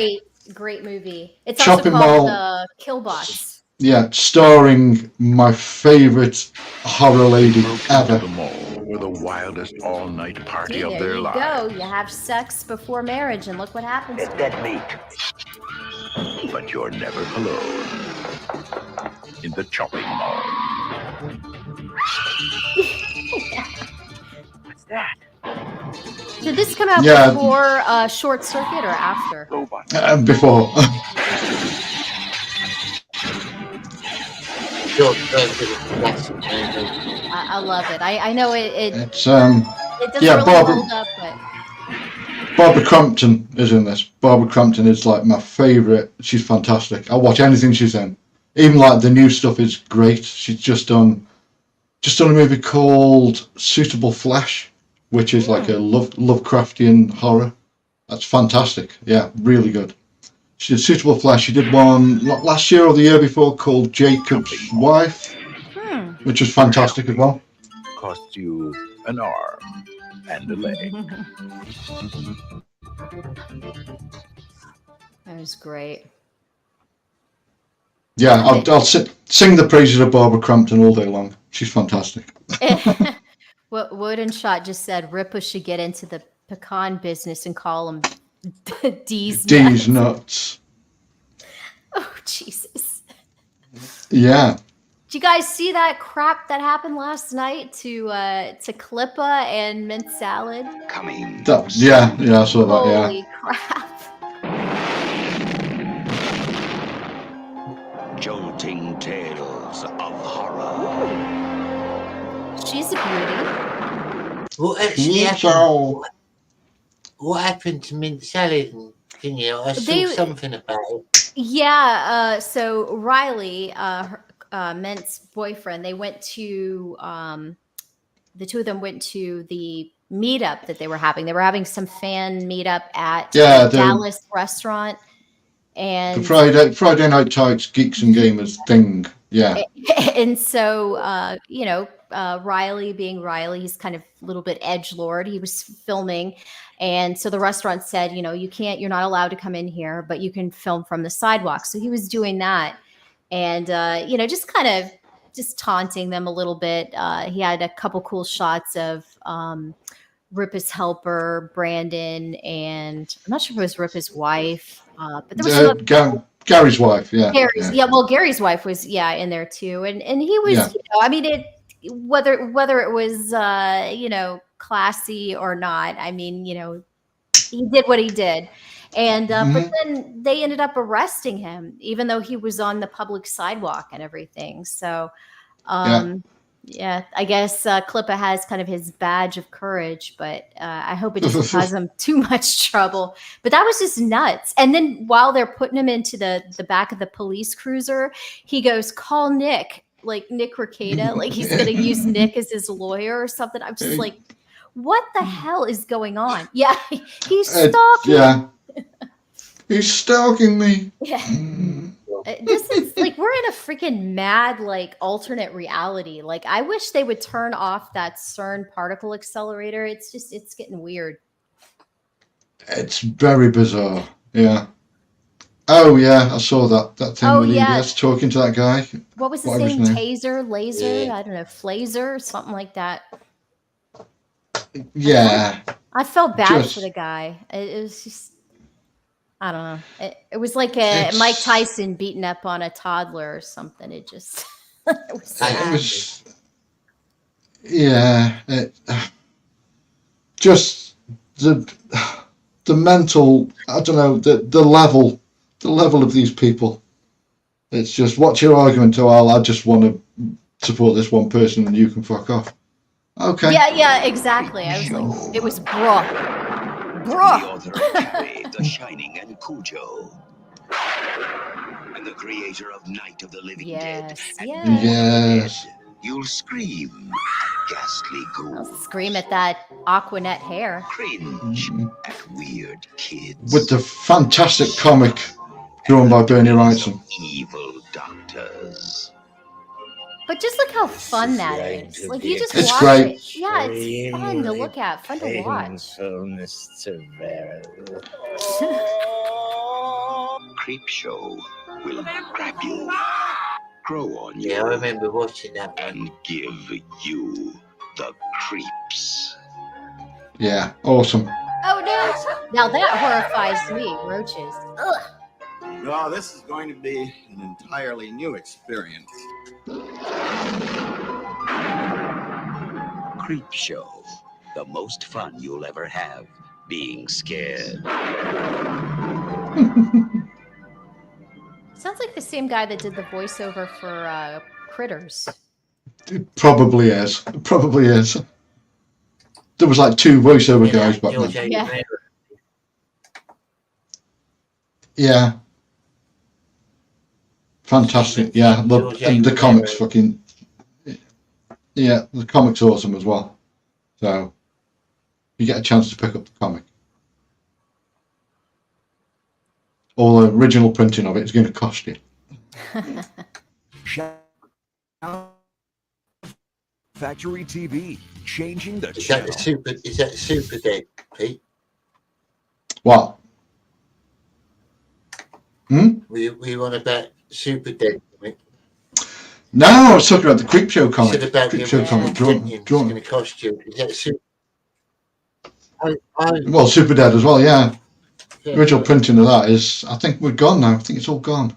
Great movie. It's Chopping also called Killbots. Yeah, starring my favorite horror lady ever. The mall were the wildest all-night party of There their you lives. go. You have sex before marriage, and look what happens. It's dead meat. But you're never alone. In the chopping mall. What's that? Did this come out before Short Circuit or after? Before. I love it. I know it doesn't really hold up, but Barbara Crampton is in this. Barbara Crampton is like my favourite. She's fantastic. I watch anything she's in. Even like the new stuff is great. She's just done a movie called Suitable Flesh, which is like a Lovecraftian horror. That's fantastic. Yeah, really good. She did Suitable Flesh. She did one not last year or the year before called Jacob's Wife, which was fantastic as well. Costs you an arm and a leg. that was great. Yeah, I'll sing the praises of Barbara Crampton all day long. She's fantastic. What Woodenshot just said, Ripa should get into the pecan business and call them D's nuts. Oh, Jesus. Yeah. Did you guys see that crap that happened last night to Clippa and mint salad? Coming. Yeah, I saw that. Holy crap! Jolting tales of horror. She's a beauty. What actually happened? What happened to mint salad? I saw something about it. Yeah. So Riley, Ment's boyfriend, they went to the two of them went to the meetup that they were having. They were having some fan meetup at a Dallas restaurant. And the Friday Night Tights Geeks and Gamers thing. Yeah. And so, Riley being Riley, he's kind of a little bit edgelord. He was filming. And so the restaurant said, you're not allowed to come in here, but you can film from the sidewalk. So he was doing that. And, just kind of just taunting them a little bit. He had a couple cool shots of Ripa's helper, Brandon, and I'm not sure if it was Ripa's wife. But there was Gary's wife, yeah. Gary's wife was in there too, and he was, whether it was classy or not, he did what he did, and but then they ended up arresting him, even though he was on the public sidewalk and everything. So, yeah, I guess Clippa has kind of his badge of courage, but I hope it doesn't cause him too much trouble. But that was just nuts. And then while they're putting him into the back of the police cruiser, he goes, "Call Nick," like Nick Rekieta, like he's going to use Nick as his lawyer or something. I'm just like, what the hell is going on? Yeah, he's stalking. He's stalking me. Yeah. This is like we're in a freaking mad alternate reality. Like I wish they would turn off that CERN particle accelerator. It's getting weird. It's very bizarre. Yeah. Oh yeah, I saw that thing with EBS talking to that guy. What was his name? Taser, laser, I don't know, Flaser, something like that. Yeah. I felt bad for the guy. It was just, I don't know. It was like Mike Tyson beating up on a toddler or something. It just it was sad. Just the mental. I don't know the level of these people. It's just what's your argument to all? I just want to support this one person and you can fuck off. Okay. Yeah, exactly. I was like, it was bruh. The author of Carrie, The Shining, and Cujo. And the creator of Night of the Living Dead. Yes. You'll scream. Ghastly ghoul. I'll scream at that Aquanet hair. Cringe at weird kids. With the fantastic comic drawn by Bernie Wrightson. Evil doctors. But just look how fun that is. Like you just it's watch great. it. Yeah, it's fun to look at, fun to watch. Creep show will grab you, grow on you. Yeah, I remember watching that one. And give you the creeps. Yeah, awesome. Oh no! Now that horrifies me, roaches. Ugh. No, this is going to be an entirely new experience. Creep show, the most fun you'll ever have being scared. Sounds like the same guy that did the voiceover for Critters. It probably is. It probably is. There was like two voiceover guys back then. Yeah. Yeah. Fantastic. Yeah. And the comics fucking. Yeah, the comic's awesome as well. So you get a chance to pick up the comic. All the original printing of it is going to cost you. Factory TV, changing the Is channel. that Super Dead, Pete? What? We on about Super Dead comic? No, I was talking about the Creep Show comic. You said about Creep the Show original comic printing, it's drawn. going to cost you. Is that Super? Well, Super Dead as well, yeah. Yeah. Original printing of that is, I think we're gone now. I think it's all gone.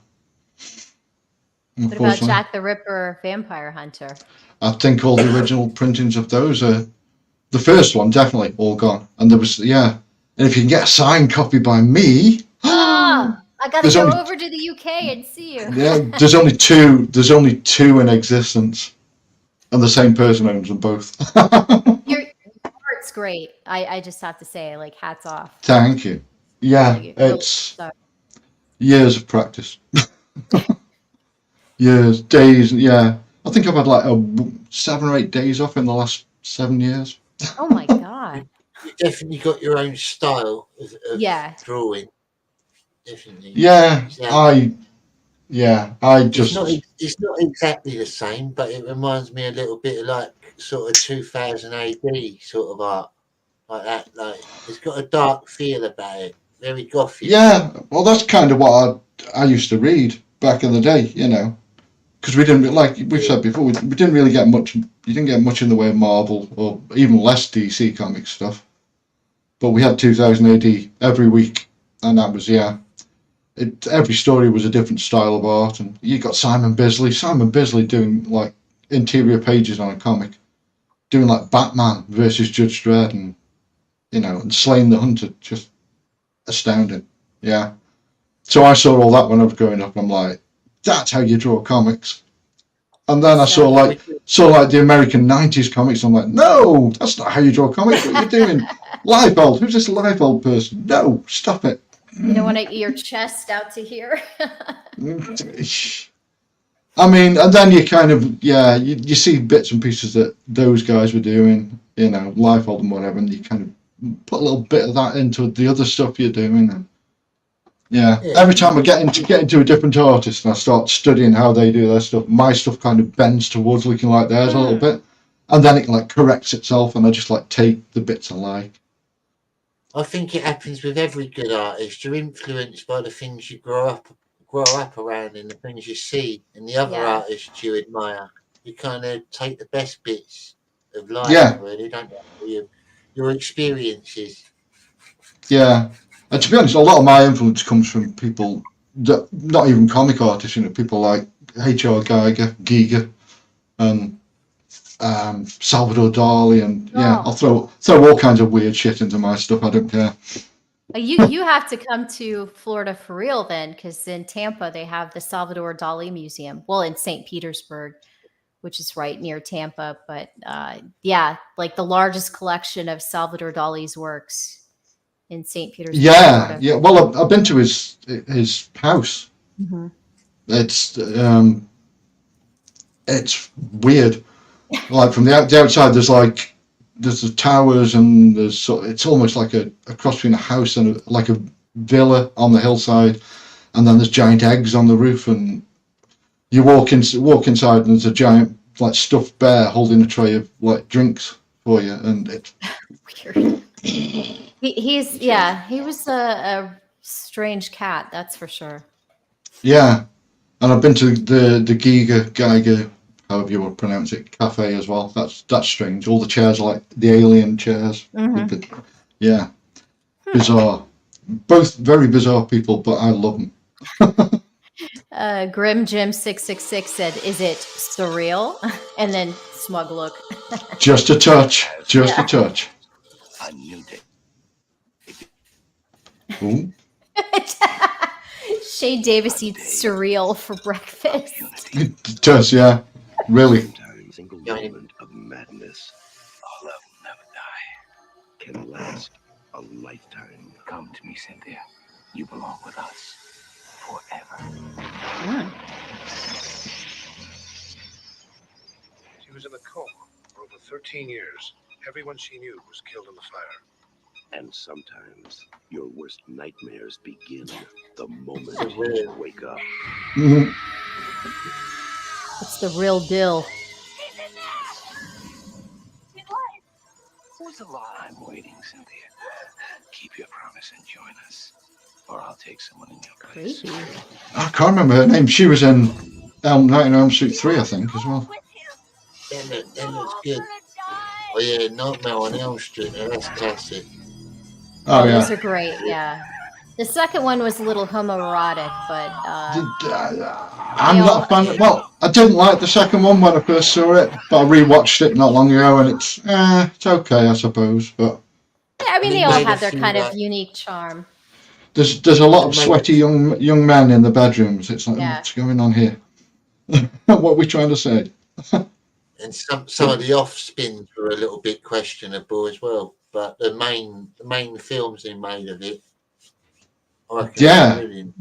What about unfortunately. Jack the Ripper, Vampire Hunter? I think all the original printings of those are the first one definitely all gone, and there was and if you can get a signed copy by me, Oh, I gotta There's go only- over to the UK and see you. yeah, there's only two. There's only two in existence, and the same person owns them both. Your art's great. I just have to say, like, hats off. Thank you. Yeah, Really, really it's stuff. years of practice. Years, days. Yeah, I think I've had like 7 or 8 days off in the last 7 years. Oh my god. You definitely got your own style of Yeah. drawing. Definitely. Yeah, I It's just it's not exactly the same, but it reminds me a little bit of like sort of 2000 AD sort of art, like that. Like it's got a dark feel about it, very gothic. yeah. Well, that's kind of what I used to read back in the day, because we didn't, like we've said before, we didn't really get much. You didn't get much in the way of Marvel or even less DC comic stuff. But we had 2000 AD every week, and that was every story was a different style of art, and you got Simon Bisley doing like interior pages on a comic, doing like Batman versus Judge Dredd, and and Slaying the Hunter, just astounding. Yeah. So I saw all that when I was growing up, and I'm like, that's how you draw comics. And then I saw like the American 90s comics. I'm like, no, that's not how you draw comics. What are you doing? Liefeld, who's this Liefeld person? No, stop it. You don't want to your chest out to here. I mean, and then you kind of you see bits and pieces that those guys were doing, Liefeld and whatever, and you kind of put a little bit of that into the other stuff you're doing. And every time I get into a different artist and I start studying how they do their stuff, my stuff kind of bends towards looking like theirs a little bit, and then it like corrects itself, and I just like take the bits I like. I think it happens with every good artist. You're influenced by the things you grow up around and the things you see in the other artists you admire. You kind of take the best bits of life, really, don't you? Your experiences. Yeah, and to be honest, a lot of my influence comes from people that not even comic artists. People like H.R. Giger, and Salvador Dali, and I'll throw all kinds of weird shit into my stuff. I don't care. You have to come to Florida for real then, because in Tampa they have the Salvador Dali Museum. Well, in St. Petersburg, which is right near Tampa, but like the largest collection of Salvador Dali's works in St. Petersburg. Yeah. Well, I've been to his house. Mm-hmm. It's weird. Like from the outside, there's the towers, and it's almost like a cross between a house and like a villa on the hillside, and then there's giant eggs on the roof, and you walk inside, and there's a giant like stuffed bear holding a tray of like drinks for you, and it's weird. He was a strange cat, that's for sure. Yeah, and I've been to the Geiger, however you would pronounce it, cafe as well. That's strange. All the chairs are like the alien chairs. Mm-hmm. Yeah, bizarre. Both very bizarre people, but I love them. Grim Jim 666 said, "Is it surreal?" And then smug look. Just a touch. Just a touch. A new day. Ooh. Shane Davis eats cereal for breakfast. It does, yeah. Really. Sometimes single moment of madness, all love will never die, can last a lifetime. Come to me, Cynthia. You belong with us forever. She was in a coma for over 13 years. Everyone she knew was killed in the fire. And sometimes your worst nightmares begin the moment you wake up. Mm-hmm. It's the real deal. Who's alive? I'm waiting, Cynthia. Keep your promise and join us, or I'll take someone in your place. Creepy. I can't remember her name. She was in Nightmare on Elm Street 3, I think, as well. That looks good. Oh yeah, Nightmare on Elm Street. That's classic. Oh yeah. Those are great, yeah. The second one was a little homoerotic, but I'm not a fan. Well, I didn't like the second one when I first saw it, but I rewatched it not long ago, and it's okay, I suppose. But yeah, I mean, they all have their kind of unique charm. there's a lot of sweaty young men in the bedrooms. It's like, Yeah. what's going on here? What are we trying to say? And some of the off spins were a little bit questionable as well. But the main films they made of it, I reckon Yeah. were brilliant.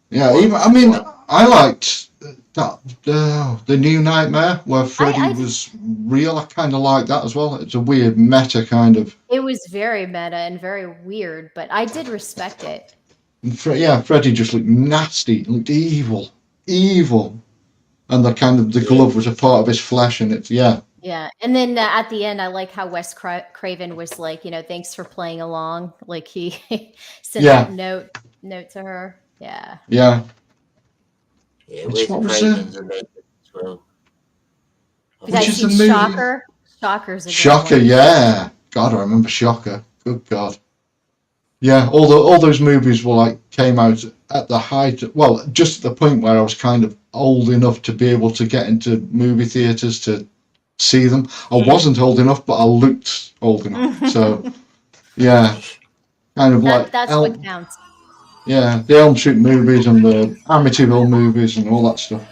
Yeah, even I mean, I liked that the New Nightmare where Freddy was real. I kind of like that as well. It's a weird meta kind of. It was very meta and very weird, but I did respect it. Yeah, Freddy just looked nasty, looked evil, and the glove was a part of his flesh, and it's Yeah, and then at the end, I like how Wes Craven was like, thanks for playing along. Like he sent that note to her. Yeah. Yeah. Yeah, Wes Craven's a legend as well. Which is the movie? Shocker? Shocker's a good Shocker, one. yeah. God, I remember Shocker. Good God. Yeah, all those movies were came out at the height. Well, just at the point where I was kind of old enough to be able to get into movie theaters to see them. I wasn't old enough, but I looked old enough. So, yeah, kind of that's what counts. Yeah, the Elm Street movies and the Amityville movies and all that stuff.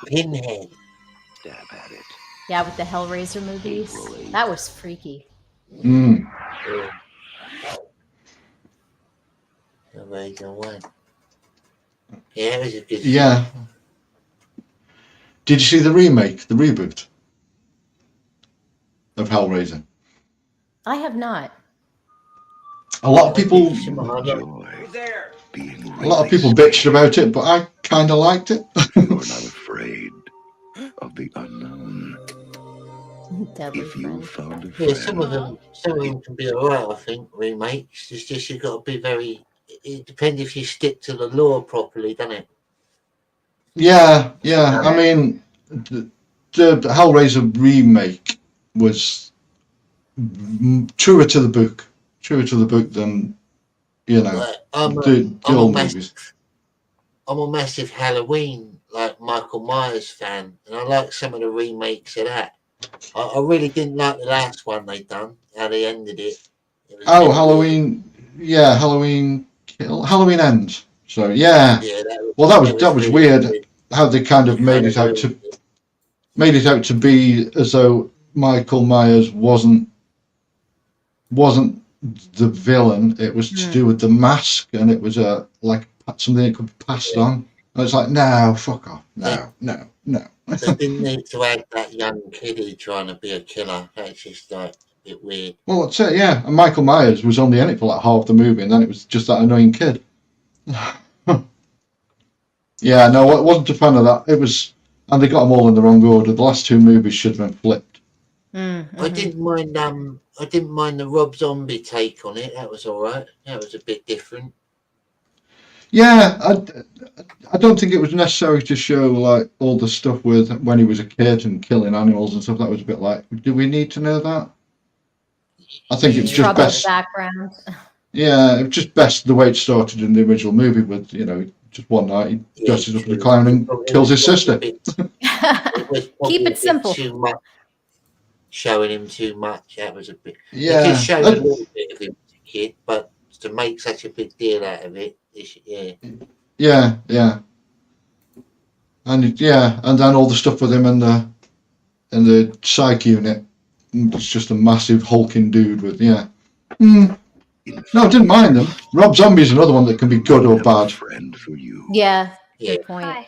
Pinhead. Stab at it. Yeah, with the Hellraiser movies. That was freaky. Mm. Hellraiser 1. Yeah, it was a good Yeah. Did you see the remake, the reboot of Hellraiser? I have not. A lot of people bitched about it, but I kind of liked it. You're not afraid of the unknown. If you found a friend. Yeah, some of them can be alright, I think, remakes. It's just you've got to be very. It depends if you stick to the lore properly, doesn't it? Yeah. I mean, the Hellraiser remake was truer to the book than the old movies. I'm a massive Halloween, Michael Myers fan, and I like some of the remakes of that. I really didn't like the last one they done, how they ended it. Halloween, yeah, Halloween Ends. So yeah, that was weird how they kind of made it out to be as though Michael Myers wasn't the villain. It was to do with the mask, and it was something that could be passed on. And it's like, no, fuck off, no. They didn't need to add that young kiddie trying to be a killer. That's just a bit weird. Well, that's it, yeah. And Michael Myers was only in it for half the movie, and then it was just that annoying kid. Yeah, no, I wasn't a fan of that. It was, and they got them all in the wrong order. The last two movies should have been flipped. Mm-hmm. I didn't mind the Rob Zombie take on it. That was all right. That was a bit different. Yeah, I don't think it was necessary to show all the stuff with when he was a kid and killing animals and stuff. That was a bit do we need to know that? I think it's just best background. Yeah, it was just best the way it started in the original movie with just one night he dresses up as a clown and kills his sister. Keep it simple. Too much, showing him too much. That was a bit. Yeah, it just showed a little bit of him as a kid, but to make such a big deal out of it. Yeah, and then all the stuff with him in the psych unit. It's just a massive hulking dude with No, I didn't mind them. Rob Zombie's another one that can be good or bad. Yeah, good point. Hi.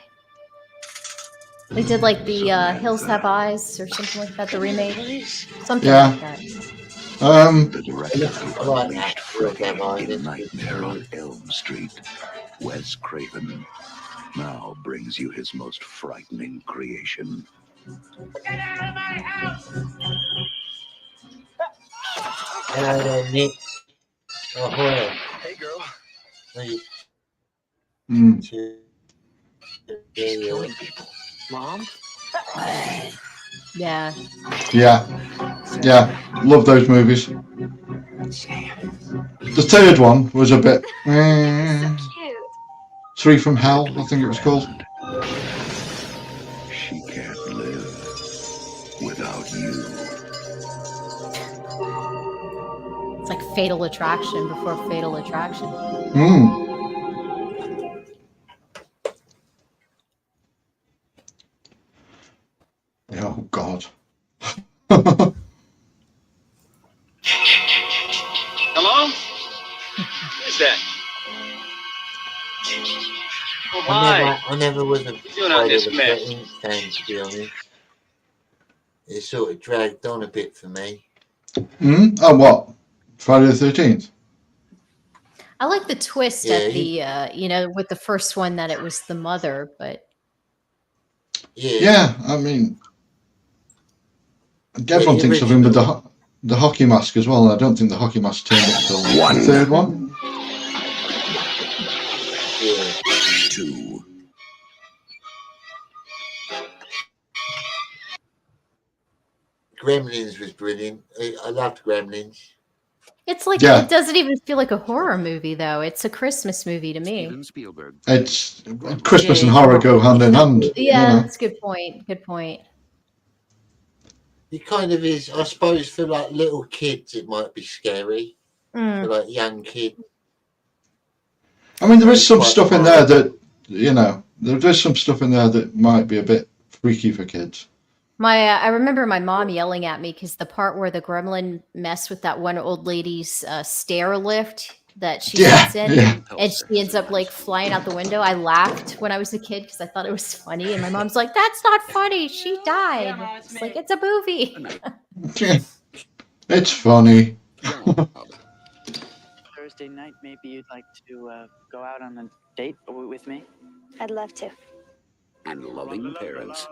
They did the Hills Have Eyes or something like that, the remake. Something like that. The director of Unleashed Freddy Nightmare on Elm Street, Wes Craven, now brings you his most frightening creation. Get out of my house! Hello there, Nick. Ahoy. Hey, girl. Hey. Killing people. Mom? Yeah. Yeah. Love those movies. The third one was a bit. Three from Hell, I think it was called. She can't live without you. It's like Fatal Attraction before Fatal Attraction. Oh, God. Hello? Who's that? Oh, hi. I never was a What you doing on this mess? fan, to be honest. It sort of dragged on a bit for me. Oh, what? Friday the 13th? I like the twist at the, with the first one that it was the mother, but. Yeah, I mean, everyone thinks of him with the hockey mask as well, and I don't think the hockey mask turned up till the third one. Yeah. 2. Gremlins was brilliant. I loved Gremlins. It's like, it doesn't even feel like a horror movie, though. It's a Christmas movie to me. It's Christmas and horror go hand in hand. Yeah, that's a good point. Good point. It kind of is, I suppose, for like little kids, it might be scary. For like young kids. I mean, there is some stuff in there that, there's some stuff in there that might be a bit freaky for kids. I remember my mom yelling at me because the part where the gremlin messed with that one old lady's stair lift that she sits in, and she ends up like flying out the window. I laughed when I was a kid because I thought it was funny, and my mom's like, "That's not funny. She died." It's like, it's a movie. It's funny. Thursday night, maybe you'd like to go out on a date with me? I'd love to. And loving parents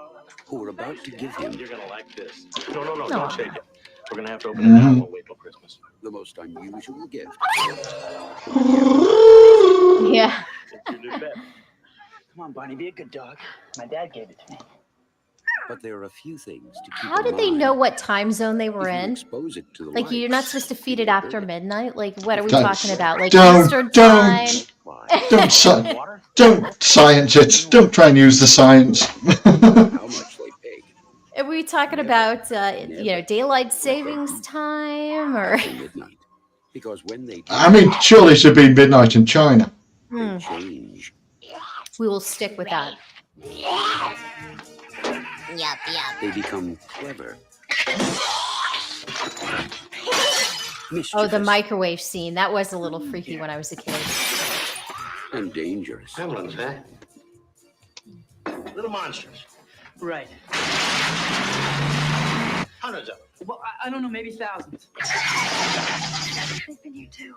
who are about to give him. You're gonna like this. No, don't shake it. We're gonna have to open it now. We'll wait till Christmas. The most unusual gift. Yeah. Come on, Barney, be a good dog. My dad gave it to me. But there are a few things to keep How did they know what time zone they were in? Expose it to the Like, you're not supposed to feed it after midnight? Like, what are we Don't- talking about? Like, don't- Eastern time? Don't science it. Don't try and use the science. Are we talking about, daylight savings time or? Because when they I mean, surely it should be midnight in China. change. We will stick with that. Yup. They become clever. Oh, the microwave scene. That was a little freaky when I was a kid. And dangerous. Gremlins, huh? Little monsters. Right. Hundreds of them. Well, I don't know, maybe thousands. They've been here too.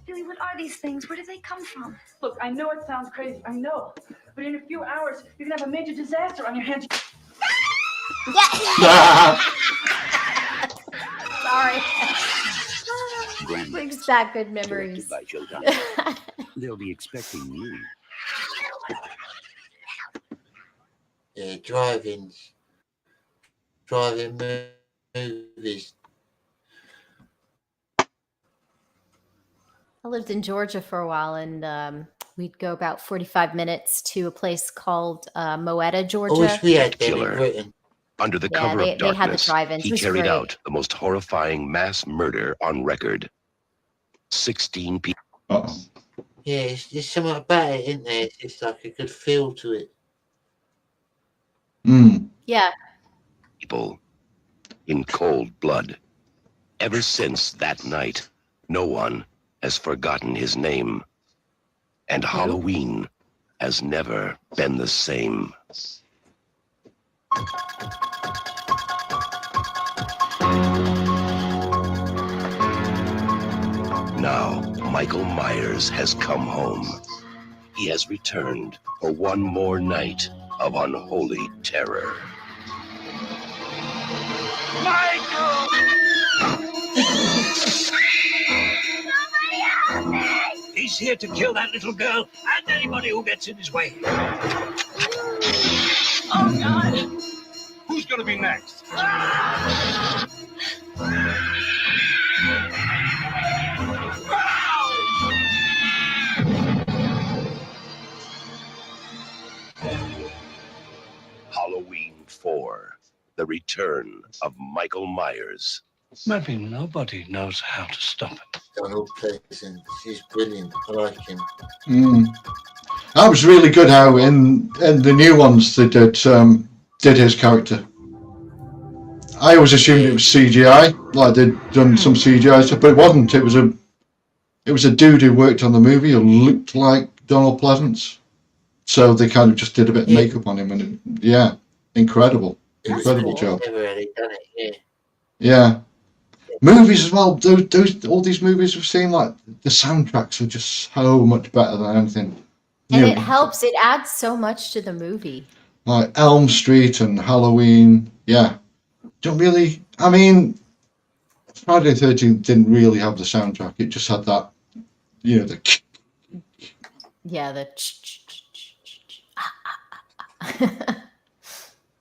Billy, what are these things? Where do they come from? Look, I know it sounds crazy, I know. But in a few hours, you're gonna have a major disaster on your hands. Sorry. Brings back good memories. They'll be expecting you. Yeah, driving movies. I lived in Georgia for a while, and we'd go about 45 minutes to a place called Moetta, Georgia. I wish we had them in Killer. Britain. Under the Yeah, cover they of darkness, had the drive-ins. It he was carried great. out the most horrifying mass murder on record. 16 people. Yeah, there's something about it, isn't there? It's just like a good feel to it. Yeah. People in cold blood. Ever since that night, no one has forgotten his name. And Halloween has never been the same. Now, Michael Myers has come home. He has returned for one more night of unholy terror. Michael! He's here to kill that little girl and anybody who gets in his way. Oh, going to be next? Halloween 4, The Return of Michael Myers. Maybe nobody knows how to stop it. Donald Pleasant, he's brilliant. I like him. That was really good how in the new ones they did his character. I always assumed it was CGI, like they'd done some CGI stuff, but it wasn't. It was a dude who worked on the movie who looked like Donald Pleasance. So they kind of just did a bit of makeup on him, and incredible job. Never really done it, Yeah. Movies as well. Those all these movies we've seen, like the soundtracks are just so much better than anything. And it helps. It adds so much to the movie. Like Elm Street and Halloween. Yeah. Don't really. I mean, Friday the 13th didn't really have the soundtrack. It just had that. The. Yeah, the.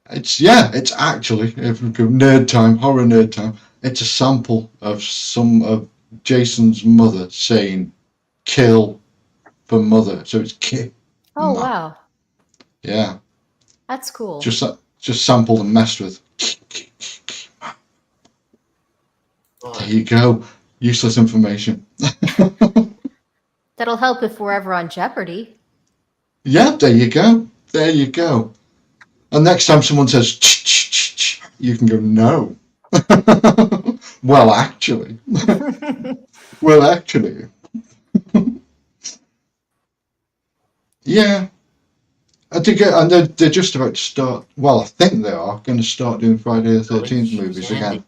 It's actually, if we go horror nerd time, it's a sample of some of Jason's mother saying kill for mother. So it's kill. Oh, wow. Yeah. That's cool. Just sampled and messed with. There you go. Useless information. That'll help if we're ever on Jeopardy. Yeah, there you go. There you go. And next time someone says, you can go, no. Well, actually. Yeah. I think, and they're just about to start, well, I think they are going to start doing Friday the 13th movies again.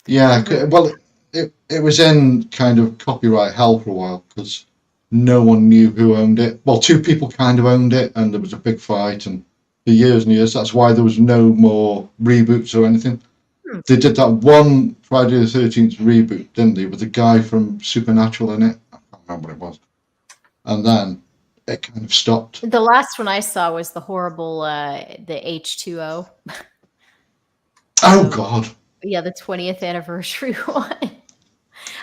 Yeah, well, it was in kind of copyright hell for a while because no one knew who owned it. Well, two people kind of owned it, and there was a big fight, and for years and years, that's why there was no more reboots or anything. They did that one Friday the 13th reboot, didn't they, with the guy from Supernatural in it? I can't remember what it was. And then it kind of stopped. The last one I saw was the horrible, the H2O. Oh, God. Yeah, the 20th anniversary one.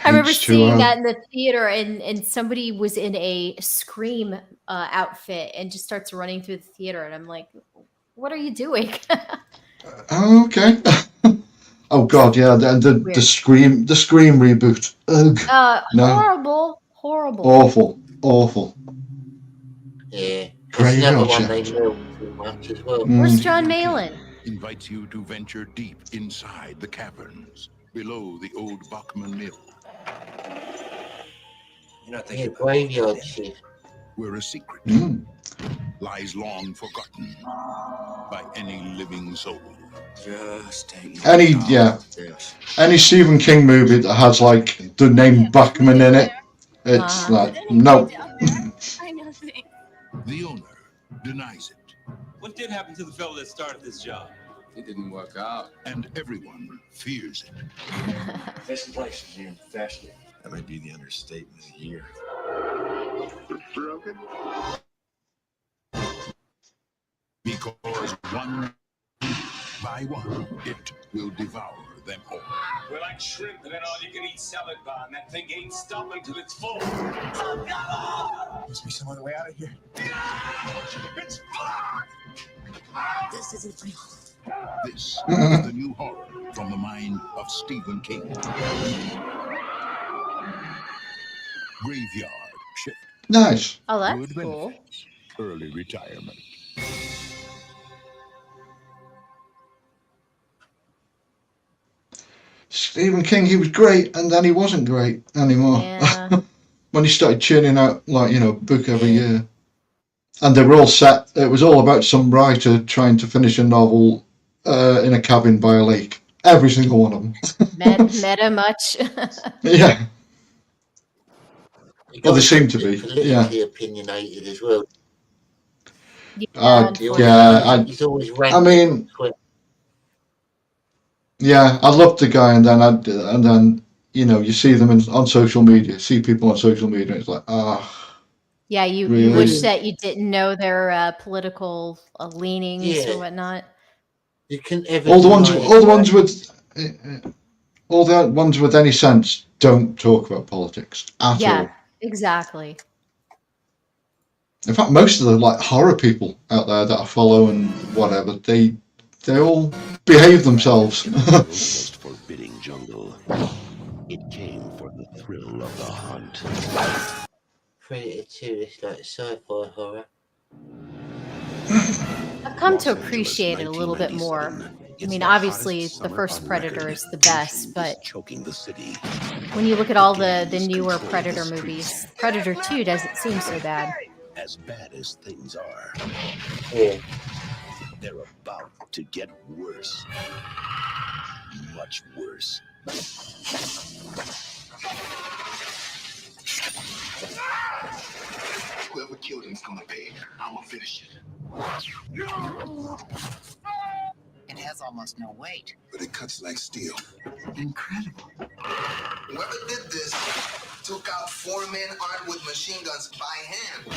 I remember seeing that in the theater, and somebody was in a Scream outfit and just starts running through the theater, and I'm like, "What are you doing?" Okay. Oh God, yeah, the Scream reboot. Ugh. No. Horrible. Awful. Yeah. Great another one they milk too much as well. Where's Jon Malin? Invites you to venture deep inside the caverns below the old Bachman Mill. You're not thinking graveyard shift. Where a secret lies long forgotten by any living soul. Just any Stephen King movie that has like the name Bachman in it, it's like no. The owner denies it. What did happen to the fellow that started this job? It didn't work out. And everyone fears it. Best places here in Fashion. That might be the understatement of the year. Broken? Because one by one, it will devour them all. We're like shrimp in an all-you-can-eat salad bar, and that thing ain't stopping till it's full. Oh, God! Must be some other way out of here. It's fun! This isn't real. This is the new horror from the mind of Stephen King. Graveyard Shift. Nice. Oh, that's Good cool. benefits. Early retirement. Stephen King, he was great, and then he wasn't great anymore. Yeah. When he started churning out, like, a book every year. And they were all set, it was all about some writer trying to finish a novel in a cabin by a lake. Every single one of them. Meta much? Yeah. Well, they seem to be. Yeah. Opinionated as well. He's always I mean, yeah, I loved the guy, and then you see them on social media, see people on social media, and it's like, Yeah, you really? wish that you didn't know their political leanings or whatnot. You can all the ones with any sense don't talk about politics at all. Exactly. In fact, most of the like horror people out there that I follow and whatever, they all behave themselves. Most forbidding jungle. It came for the thrill of the hunt. Predator 2 is like sci-fi horror. I've come to appreciate it a little bit more. I mean, obviously, the first Predator is the best, but when you look at all the newer Predator movies, Predator 2 doesn't seem so bad. As bad as things are, they're about to get worse. Much worse. Whoever killed him's gonna pay. I'm gonna finish it. It has almost no weight. But it cuts like steel. Incredible. Whoever did this took out 4 men armed with machine guns by hand.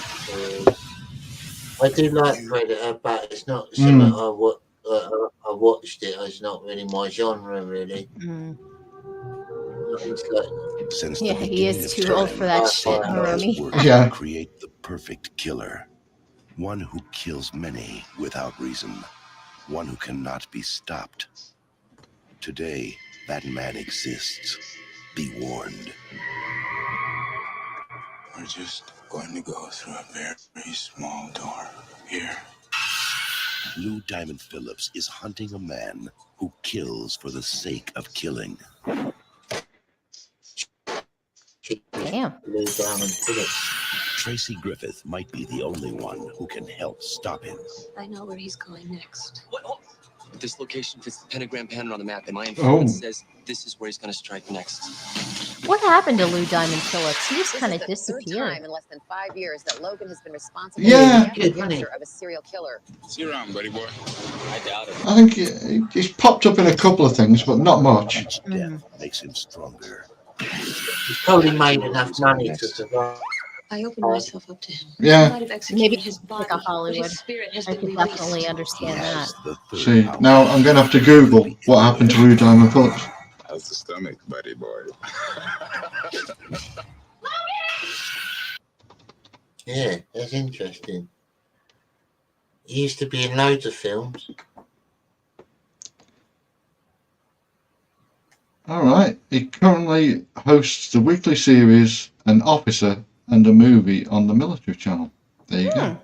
I do like Predator, but it's not something I watched it. It's not really my genre, really. Since Yeah, the he is too old for that shit, Hiromi. To create the perfect killer. One who kills many without reason. One who cannot be stopped. Today, that man exists. Be warned. We're just going to go through a very small door here. Lou Diamond Phillips is hunting a man who kills for the sake of killing. Damn. Lou Diamond Phillips. Tracy Griffith might be the only one who can help stop him. I know where he's going next. What? This location fits the pentagram pattern on the map, and my informant says this is where he's going to strike next. What happened to Lou Diamond Phillips? He just kind of disappeared. Time in less than 5 years that Logan has been responsible Yeah. for the capture of a serial killer. See you around, buddy boy. I doubt it. I think he's popped up in a couple of things, but not much. Each death makes him stronger. He's probably made enough money to survive. I opened myself up to him. Yeah. Maybe his like a Hollywood. I could definitely understand that. See, now I'm going to have to Google what happened to Lou Diamond Phillips. How's the stomach, buddy boy? Yeah, that's interesting. He used to be in loads of films. All right. He currently hosts the weekly series An Officer and a Movie on the Military Channel. There you go.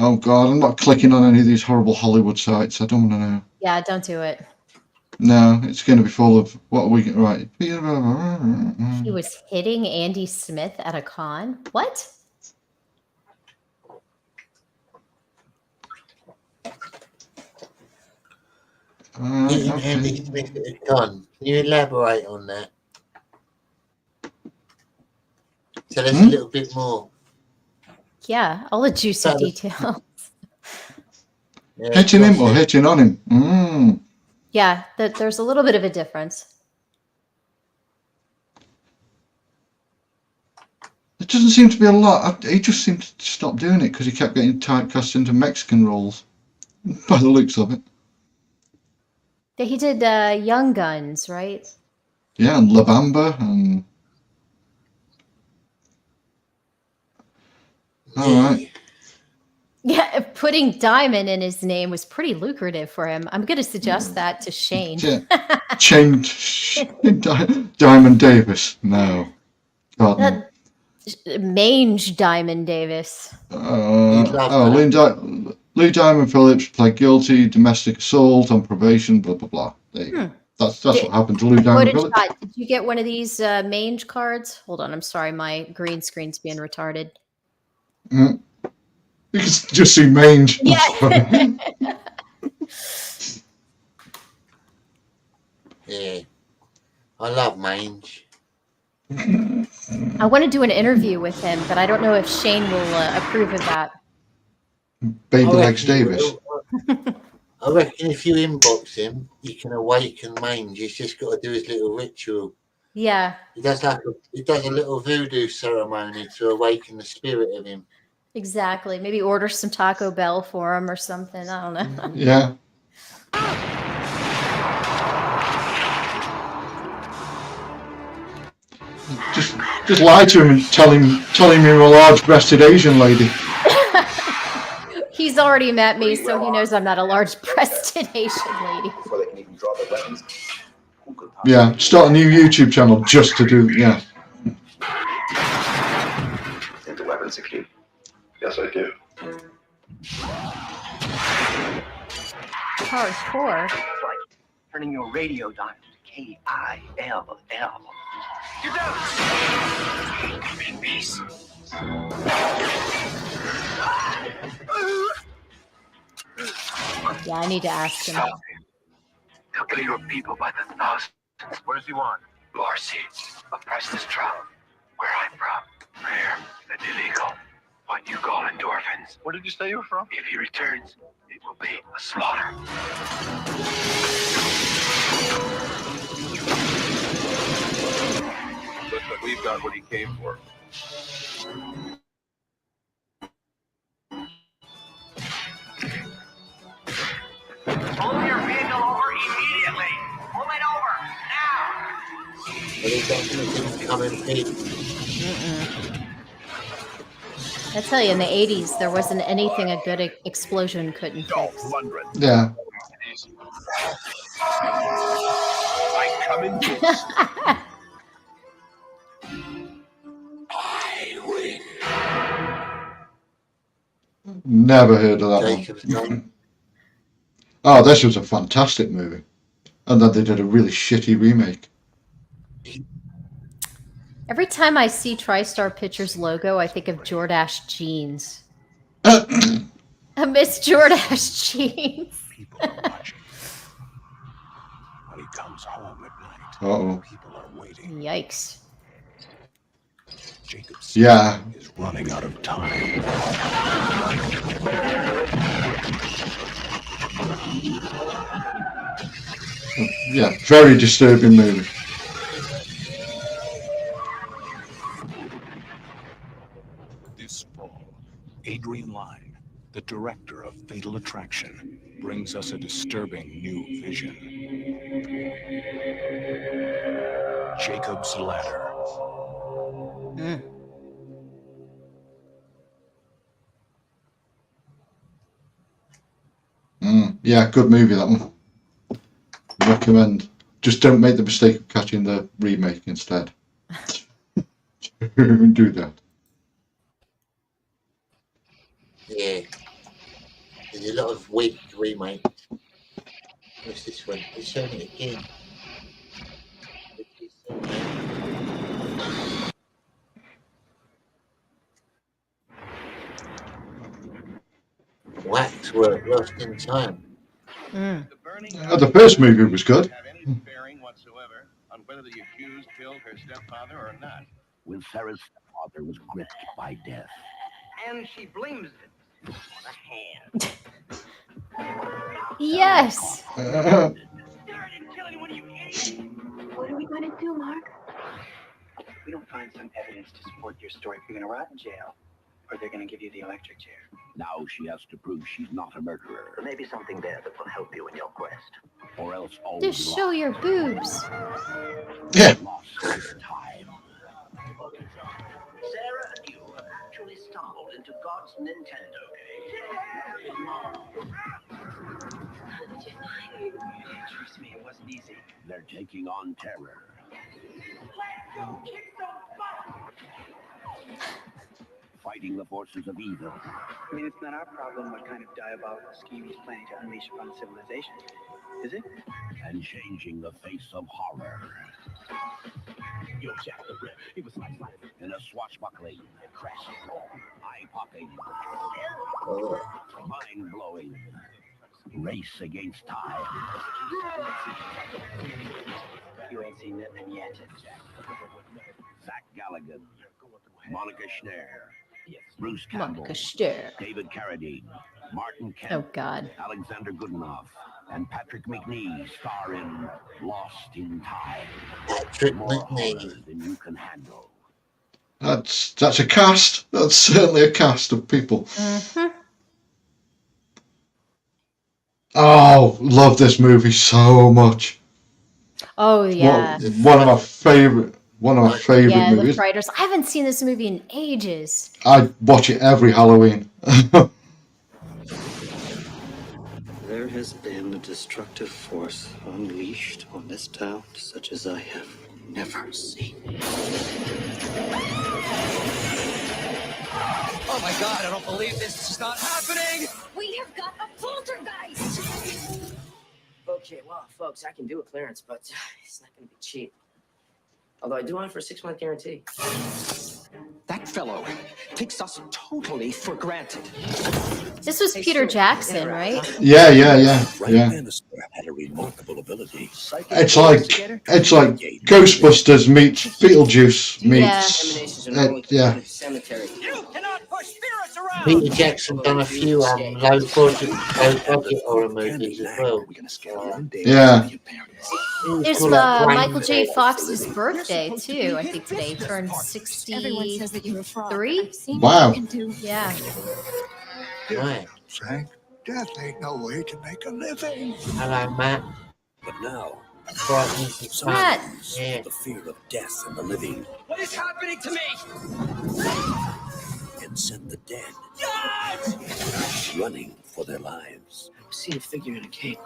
Oh God, I'm not clicking on any of these horrible Hollywood sites. I don't want to know. Yeah, don't do it. No, it's going to be full of what are we right. He was hitting Andy Smith at a con. What? Hitting Andy Smith at a con. Can you elaborate on that? So there's a little bit more. Yeah, all the juicy details. Yeah, hitting him or hitting on him? Yeah, there's a little bit of a difference. There doesn't seem to be a lot. He just seemed to stop doing it because he kept getting typecast into Mexican roles, by the looks of it. Yeah, he did Young Guns, right? Yeah, and La Bamba and... All right. Yeah, putting Diamond in his name was pretty lucrative for him. I'm going to suggest that to Shane. Yeah. Diamond Davis. No. God, no. Mange Diamond Davis. Lou Diamond Phillips pled guilty, domestic assault on probation, blah, blah, blah. There you go. That's what happened to Lou Diamond Phillips. Did you get one of these Mange cards? Hold on, I'm sorry. My green screen's being retarded. You can just see mange. Yeah. Yeah. I love mange. I want to do an interview with him, but I don't know if Shane will approve of that. Baby Legs Davis. I reckon if you inbox him, you can awaken mange. He's just got to do his little ritual. Yeah. He does a little voodoo ceremony to awaken the spirit of him. Exactly. Maybe order some Taco Bell for him or something. I don't know. Yeah. Just lie to him and tell him you're a large-breasted Asian lady. He's already met me, so he knows I'm not a large-breasted Asian lady. Before they can even draw their weapons. Who could Yeah, start a new YouTube channel just to do, yeah. into weapons, Akeem? Yes, I do. Hardcore. It's like turning your radio dial to K-I-L-L. Get down! Come in peace. Yeah, I need to ask him. Stop him. He'll kill your people by the thousands. What does he want? Marcy, oppress this drum. Where I'm from. Rare and illegal. What you call endorphins. Where did you say you were from? If he returns, it will be a slaughter. Looks like we've got what he came for. Pull your vehicle over immediately. Pull it over now. I tell you, in the 80s, there wasn't anything a good explosion couldn't fix. Yeah. I come in peace. Never heard of that one. Oh, this was a fantastic movie. And then they did a really shitty remake. Every time I see TriStar Pictures logo, I think of Jordache jeans. I miss Jordache jeans. When he comes home at night, Uh-oh. people are waiting. Yikes. Jacob's Yeah. is running out of time. Yeah, very disturbing movie. This fall, Adrian Lyne, the director of Fatal Attraction, brings us a disturbing new vision. Jacob's Ladder. Yeah, good movie, that one. Recommend. Just don't make the mistake of catching the remake instead. Do that. Yeah. There's a lot of weak remakes. What's this one? They're showing it again. Waxwork, Lost in Time. The first movie was good. Whatsoever on whether the accused killed her stepfather or not. When Sarah's father was gripped by death. And she blames it on a hand. Yes. What are we going to do, Mark? If we don't find some evidence to support your story, you're going to rot in jail, or they're going to give you the electric chair. Now she has to prove she's not a murderer. There may be something there that will help you in your quest. Or else all Just show your boobs. Yeah. lost his time. Sarah and you have actually stumbled into God's Nintendo game. Trust me, it wasn't easy. They're taking on terror. Fighting the forces of evil. I mean, it's not our problem what kind of diabolical scheme he's planning to unleash upon civilization, is it? And changing the face of horror. Yo, Jack the Rip, he was like In a swashbuckling, crashing, eye-popping, mind-blowing race against time. You ain't seen nothing yet. Zach Galligan, Monica Schneider, Bruce Campbell, Monica Schneider. David Carradine, Martin Kemp, Oh, God. Alexander Goodenough, and Patrick McNee star in Lost in Time. Patrick More McNee. horror than you can handle. That's a cast. That's certainly a cast of people. Mm-hmm. Oh, love this movie so much. Oh yeah. One of my favorite Yeah, the movies. Frighteners. I haven't seen this movie in ages. I watch it every Halloween. There has been a destructive force unleashed on this town such as I have never seen. Oh my god, I don't believe this is not happening! We have got a poltergeist! Okay, well, folks, I can do a clearance, but it's not going to be cheap. Although I do want it for a 6-month guarantee. That fellow takes us totally for granted. This was Peter Jackson, right? Yeah. Bannister had a remarkable ability. It's like Ghostbusters meets Beetlejuice meets yeah. Peter Jackson done a few low budget horror movies as well. Yeah. There's Michael J. Fox's birthday too. I think today he turned 63. Wow. Yeah. Right. Frank, Death ain't no way to make a living. Hello, Matt. But now, Matt. Yeah. the fear of death and the living What is happening to me? and send the dead running for their lives. I've seen a figure in a cape.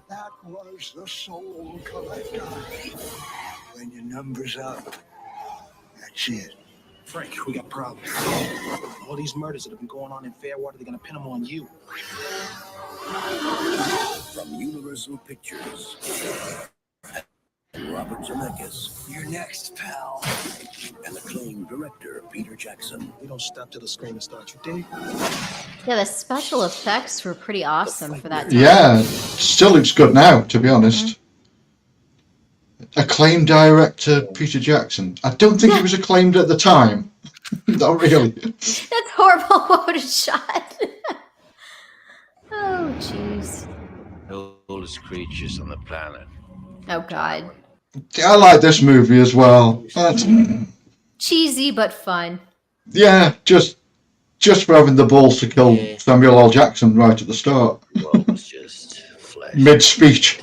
That was the soul collector. When your number's up, that's it. Frank, we got problems. All these murders that have been going on in Fairwater, they're gonna pin them on you. From Universal Pictures, Robert Zemeckis. You're next, pal. And acclaimed director Peter Jackson. We don't stop till the screaming starts, you dig? Yeah, the special effects were pretty awesome for that time. Yeah, still looks good now, to be honest. Acclaimed director Peter Jackson. I don't think he was acclaimed at the time. Not really. That's horrible. What a shot. Oh, jeez. The oldest creatures on the planet. Oh, God. I like this movie as well. Cheesy but fun. Yeah, just for having the balls to kill Samuel L. Jackson right at the start. Well, it was just flesh. Mid-speech.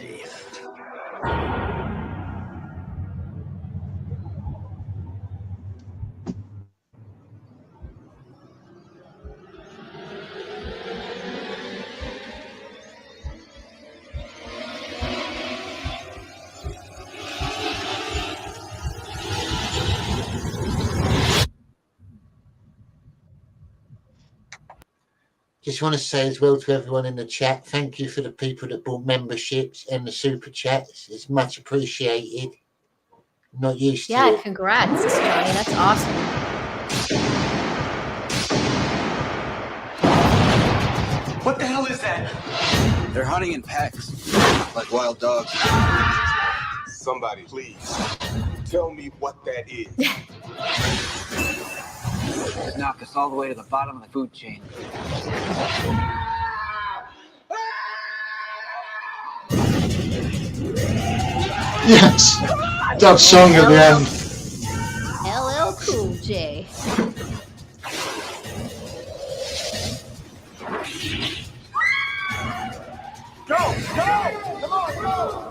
Just want to say as well to everyone in the chat, thank you for the people that bought memberships and the super chats. It's much appreciated. Not used to it. Yeah, congrats, Jonny. That's awesome. What the hell is that? They're hunting in packs, like wild dogs. Somebody, please, tell me what that is. Knock us all the way to the bottom of the food chain. Yes, that song at the end. LL Cool J. Go! Come on, go!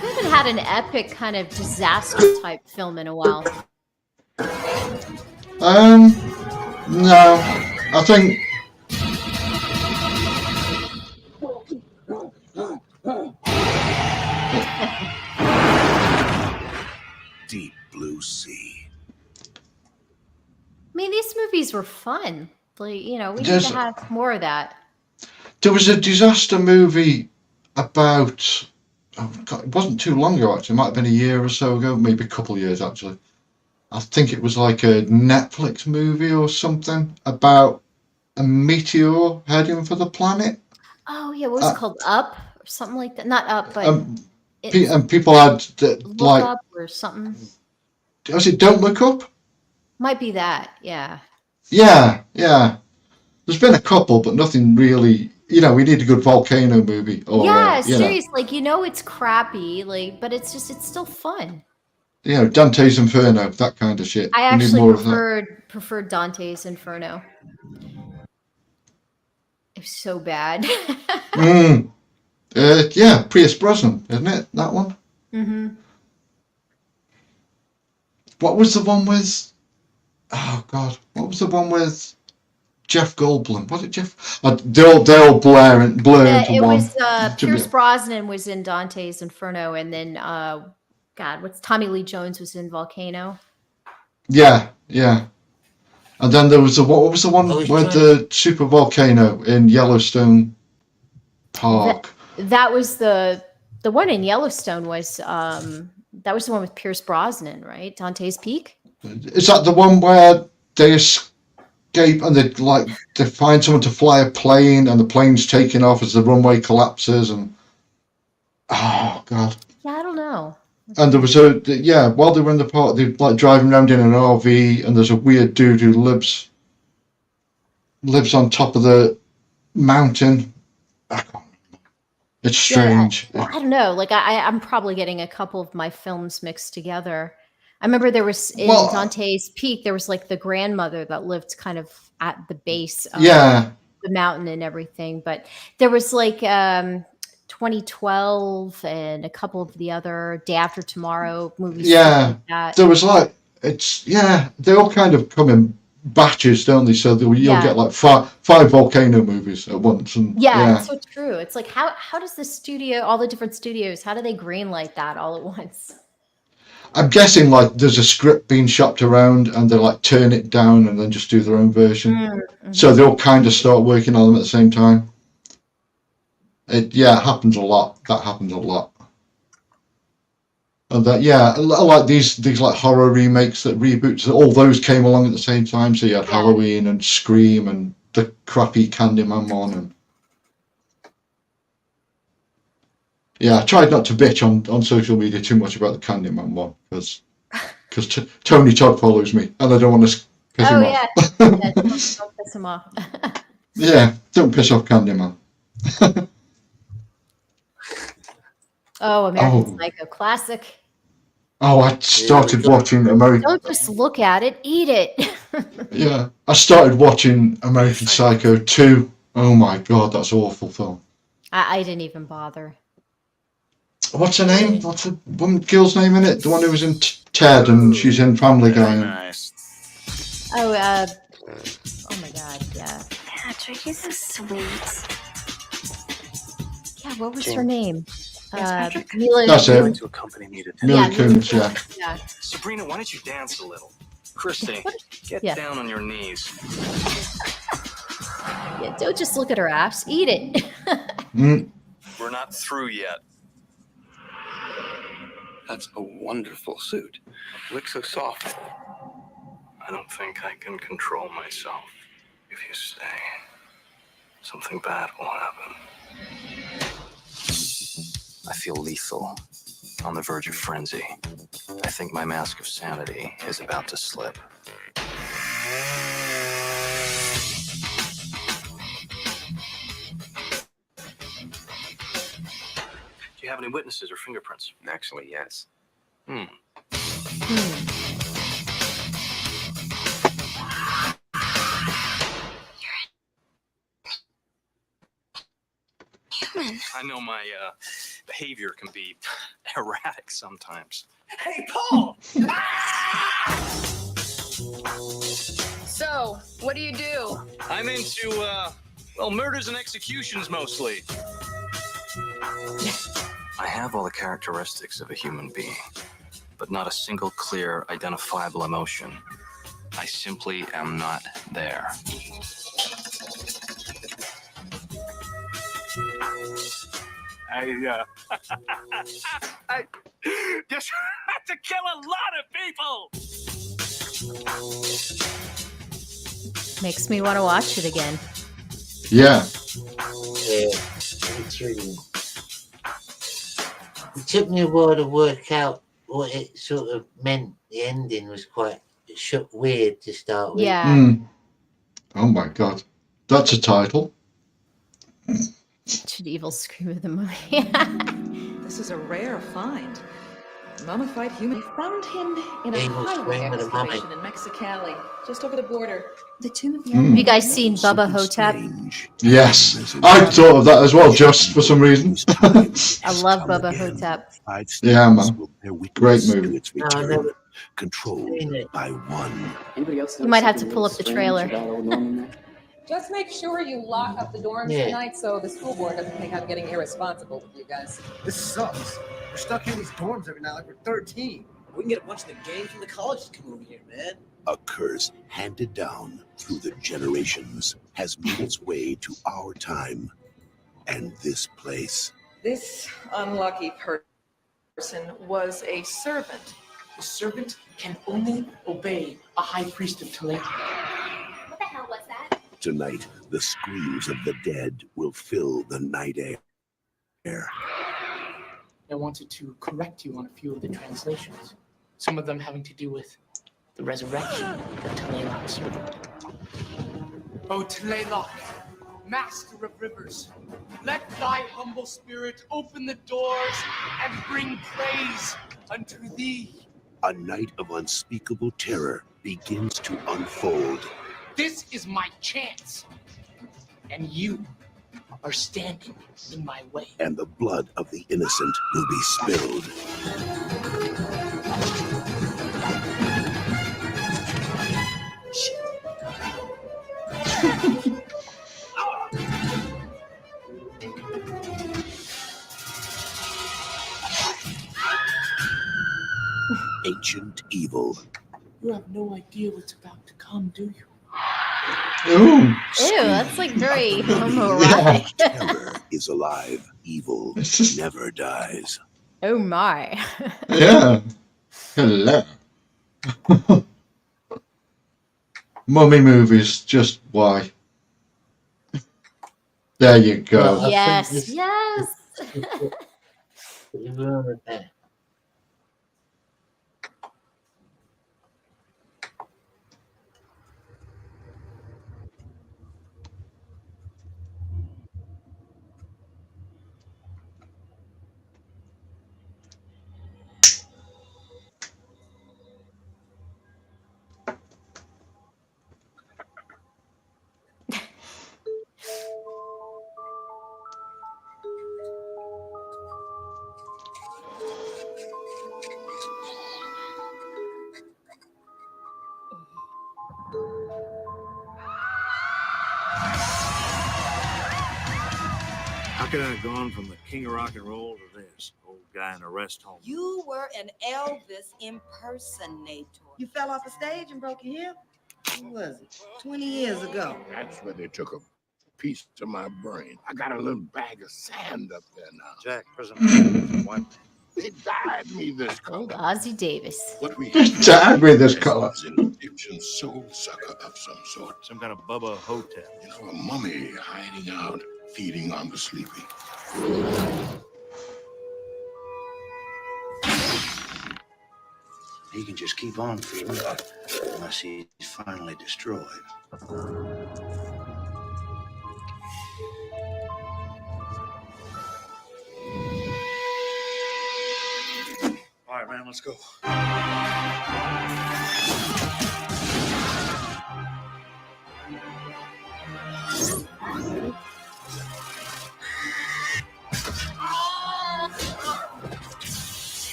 We haven't had an epic kind of disaster type film in a while. No, I think. Deep Blue Sea. I mean, these movies were fun. Like, you know, we need There's- to have more of that. There was a disaster movie about. Oh God, it wasn't too long ago, actually. It might have been a year or so ago, maybe a couple of years, actually. I think it was like a Netflix movie or something about a meteor heading for the planet. Oh, yeah. What was it called? Up? Or something like that? Not Up, but And people had Look like, Up or something. was it Don't Look Up? Might be that. Yeah. Yeah. There's been a couple, but nothing really you know, we need a good volcano movie. Or, Yeah, you know, seriously, like, you know, it's crappy, like, but it's still fun. you know, Dante's Inferno, that kind of shit. I We need actually more of that. preferred Dante's Inferno. It's so bad. Yeah, Pierce Brosnan, isn't it? That one. Mm-hmm. What was the one with? Oh God, what was the one with Jeff Goldblum? Was it Jeff? They're all blur into It one. was Pierce Brosnan was in Dante's Inferno, and then God, what's Tommy Lee Jones was in Volcano. Yeah, yeah. And then there was what was the one with the super volcano in Yellowstone Park? That was the one in Yellowstone was that was the one with Pierce Brosnan, right? Dante's Peak. Is that the one where they escape and they find someone to fly a plane and the plane's taking off as the runway collapses and oh God. Yeah, I don't know. And there was while they were in the park, they like driving around in an RV and there's a weird dude who lives on top of the mountain. It's strange. Yeah, I don't know. Like I'm probably getting a couple of my films mixed together. I remember there was in Dante's Peak, there was like the grandmother that lived kind of at the base of the mountain and everything. But there was like 2012 and a couple of the other Day After Tomorrow movies. Yeah, like that. there was like they all kind of come in batches, don't they? So you'll get like five volcano movies at once. And it's so true. It's like how does the studio, all the different studios, how do they greenlight that all at once? I'm guessing like there's a script being shopped around and they like turn it down and then just do their own version. Mm-hmm. So they all kind of start working on them at the same time. It happens a lot. That happens a lot. And that like these like horror remakes that reboots, all those came along at the same time. So you had Halloween and Scream and the crappy Candyman one and I tried not to bitch on social media too much about the Candyman one because Tony Todd follows me and I don't want to piss him off. Don't piss him off. Don't piss off Candyman. American Psycho classic. I started watching American. Don't just look at it, eat it. I started watching American Psycho 2. Oh my God, that's an awful film. I didn't even bother. What's her name? What's the girl's name in it? The one who was in Ted and she's in Family Guy. Nice. Oh my God, yeah. Patrick, you're so sweet. Yeah, what was her name? Mila. That's it. To accompany me to Mila Kunis, yeah. Sabrina, why don't you dance a little? Christy, get down on your knees. Yeah, don't just look at her ass. Eat it. We're not through yet. That's a wonderful suit. Looks so soft. I don't think I can control myself. If you stay, something bad will happen. I feel lethal, on the verge of frenzy. I think my mask of sanity is about to slip. Do you have any witnesses or fingerprints? Actually, yes. Human. I know my behavior can be erratic sometimes. Hey, Paul! So, what do you do? I'm into, murders and executions mostly. I have all the characteristics of a human being, but not a single clear, identifiable emotion. I simply am not there. I just had to kill a lot of people! Makes me want to watch it again. Yeah, intriguing. It took me a while to work out what it sort of meant. The ending was quite weird to start with. Yeah. Oh my God, that's a title. Should evil scream of the movie. This is a rare find. Mummified human. We found him in a Evil highway scream of the mummy. excavation in Mexicali, just over the border. The tomb of Have you guys seen Bubba Hotep? Yes, I thought of that as well, just for some reason. I love Bubba Hotep. Yeah, man. Great movie. Controlled by one. You might have to pull up the trailer. Just make sure you lock up the dorms tonight so the school board doesn't think I'm getting irresponsible with you guys. This sucks. We're stuck in these dorms every night like we're 13. We can get a bunch of the gangs from the colleges to come over here, man. A curse handed down through the generations has made its way to our time and this place. This unlucky person was a servant. The servant can only obey a high priest of Toledo. What the hell was that? Tonight, the screams of the dead will fill the night air. I wanted to correct you on a few of the translations. Some of them having to do with the resurrection of Tlaloc servant. O Tlaloc, master of rivers, let thy humble spirit open the doors and bring praise unto thee. A night of unspeakable terror begins to unfold. This is my chance, and you are standing in my way. And the blood of the innocent will be spilled. Ancient evil. You have no idea what's about to come, do you? Ooh. Ew, that's like very homoerotic. Terror is alive. Evil never dies. Oh my. Yeah. Hello. Mummy movies, just why? There you go. Yes, yes. How could I have gone from the king of rock and roll to this old guy in a rest home? You were an Elvis impersonator. You fell off a stage and broke your hip? When was it? 20 years ago. That's where they took a piece of my brain. I got a little bag of sand up there now. Jack, prison. What? They dyed me this color. Ozzie Davis. What we Dyed me this color. An Egyptian soul sucker of some sort. Some kind of Bubba Hotep. You know, a mummy hiding out, feeding on the sleeping. He can just keep on feeding unless he's finally destroyed. All right, man, let's go.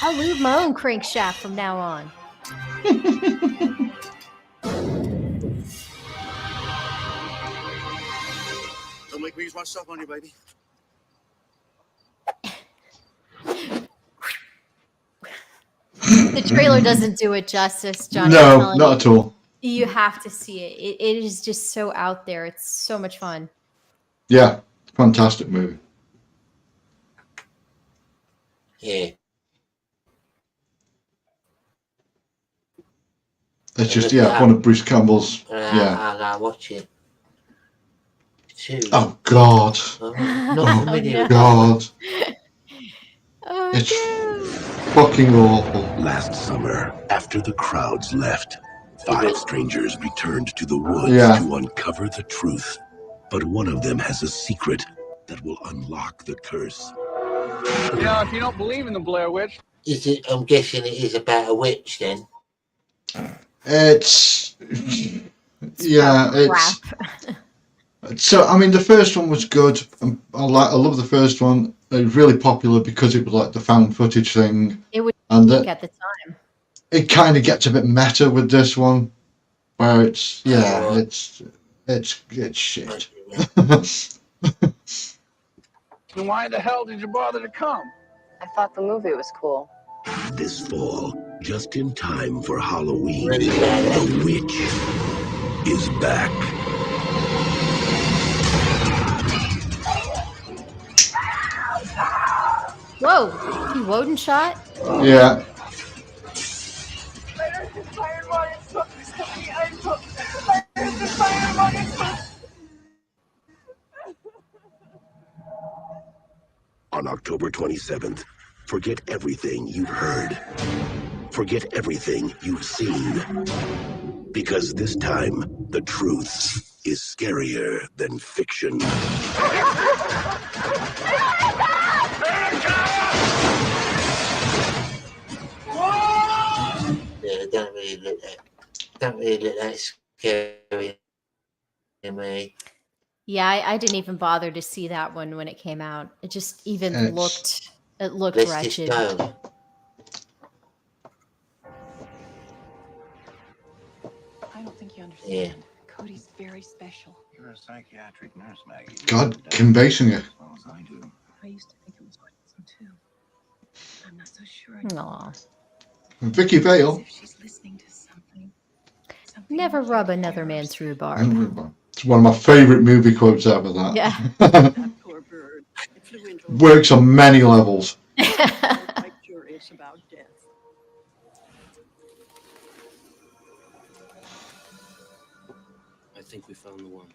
I'll leave my own crankshaft from now on. Don't make me use my stuff on you, baby. The trailer doesn't do it justice, Johnny. No, not at all. You have to see it. It is just so out there. It's so much fun. Yeah, fantastic movie. Yeah. It's just, yeah, one of Bruce Campbell's. Yeah. I'll watch it. Oh, God. No. God. Oh, it's fucking awful. Last summer, after the crowds left, 5 strangers returned to the woods to uncover the truth. But one of them has a secret that will unlock the curse. You know, if you don't believe in the Blair Witch... Is it? I'm guessing it is about a witch then. It's... Yeah, it's... So, I mean, the first one was good. I love the first one. It was really popular because it was like the found footage thing. It was and at the time. It kind of gets a bit meta with this one, where it's shit. Then why the hell did you bother to come? I thought the movie was cool. This fall, just in time for Halloween, the witch is back. Whoa, he Woden shot? Yeah. On October 27th, forget everything you've heard. Forget everything you've seen. Because this time, the truth is scarier than fiction. Yeah, don't really look that scary to me. Yeah, I didn't even bother to see that one when it came out. It just even looked wretched. Just go. I don't think you understand. Yeah. Cody's very special. You're a psychiatric nurse, Maggie. God, Kim Basinger. As well as I do. I used to think it was autism too. I'm not so sure. Aw. Vicky Vale. If she's listening to something. Never rub another man's rhubarb. It's one of my favourite movie quotes ever, that. Yeah. That poor bird. It flew into Works on many levels. I'm curious about death. I think we found the one.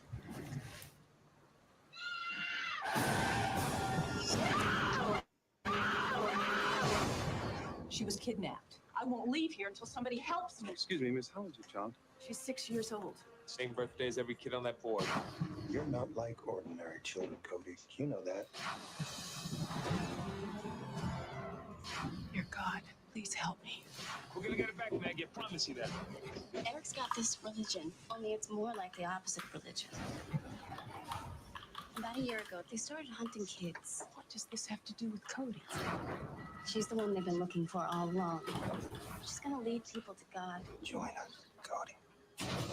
She was kidnapped. I won't leave here until somebody helps me. Excuse me, miss, how old is your child? She's 6 years old. Same birthday as every kid on that board. You're not like ordinary children, Cody. You know that. Dear God, please help me. We're gonna get it back, Maggie. I promise you that. Eric's got this religion, only it's more like the opposite religion. About a year ago, they started hunting kids. What does this have to do with Cody? She's the one they've been looking for all along. She's gonna lead people to God. Join us, Cody.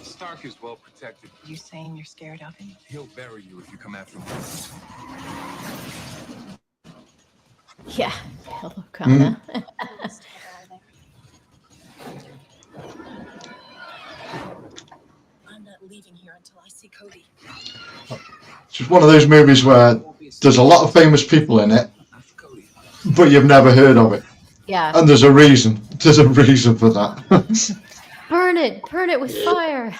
Stark is well protected. You saying you're scared of him? He'll bury you if you come after him. Yeah. Hello, Kana. I'm not leaving here until I see Cody. It's just one of those movies where there's a lot of famous people in it, but you've never heard of it. Yeah. And there's a reason. There's a reason for that. Burn it with fire.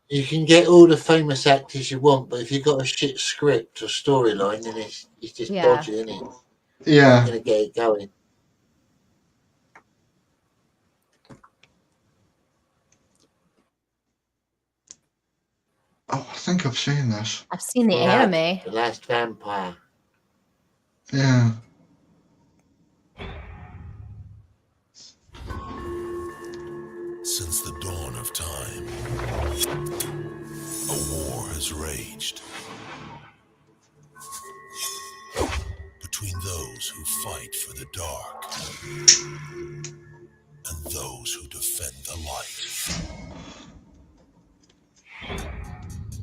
You can get all the famous actors you want, but if you've got a shit script or storyline, then it's just dodgy, isn't it? Yeah. You're gonna get it going. Oh, I think I've seen this. I've seen the anime. The Last Vampire. Yeah. Since the dawn of time, a war has raged between those who fight for the dark and those who defend the light.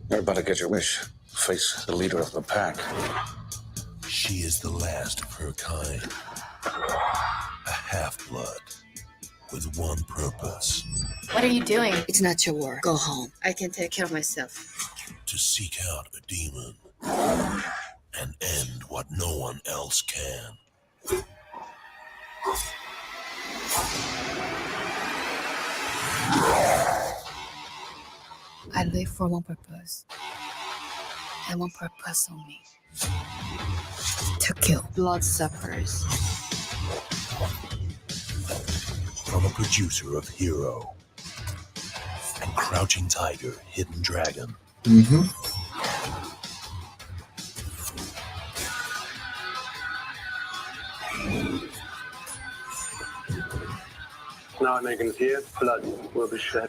You're about to get your wish. Face the leader of the pack. She is the last of her kind, a half-blood with one purpose. What are you doing? It's not your war. Go home. I can take care of myself. To seek out a demon and end what no one else can. I live for one purpose. And one purpose only. To kill bloodsuckers. from a producer of Hero and Crouching Tiger, Hidden Dragon. Mm-hmm. Now I can hear blood will be shed.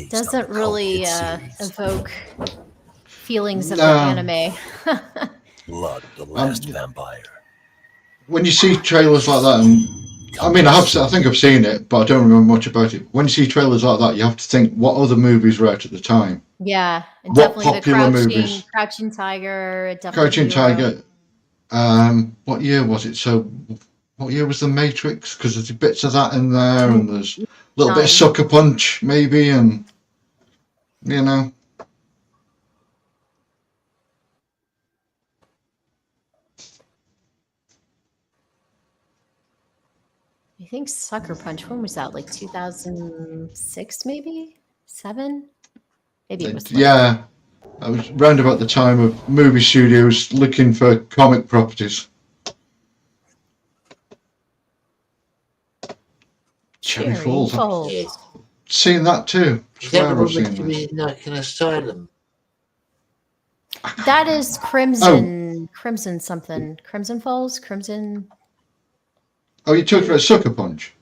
Doesn't really evoke feelings of the anime. Blood, the Last Vampire. When you see trailers like that, and I mean, I think I've seen it, but I don't remember much about it. When you see trailers like that, you have to think what other movies were out at the time. Yeah, and What definitely popular the movies? Crouching Tiger. Definitely Crouching Hero. Tiger. What year was it? So, what year was The Matrix? Because there's bits of that in there, and there's a little bit of Sucker Punch, maybe, and you know. I think Sucker Punch. When was that? Like 2006, maybe 7. Maybe it was. Yeah, I was round about the time of movie studios looking for comic properties. Cherry Falls. Yes. Seen that too. Is that Swear the I've one seen that that. was in like an asylum? That is Crimson. Crimson something. Crimson Falls. Crimson. Oh, you talked about Sucker Punch.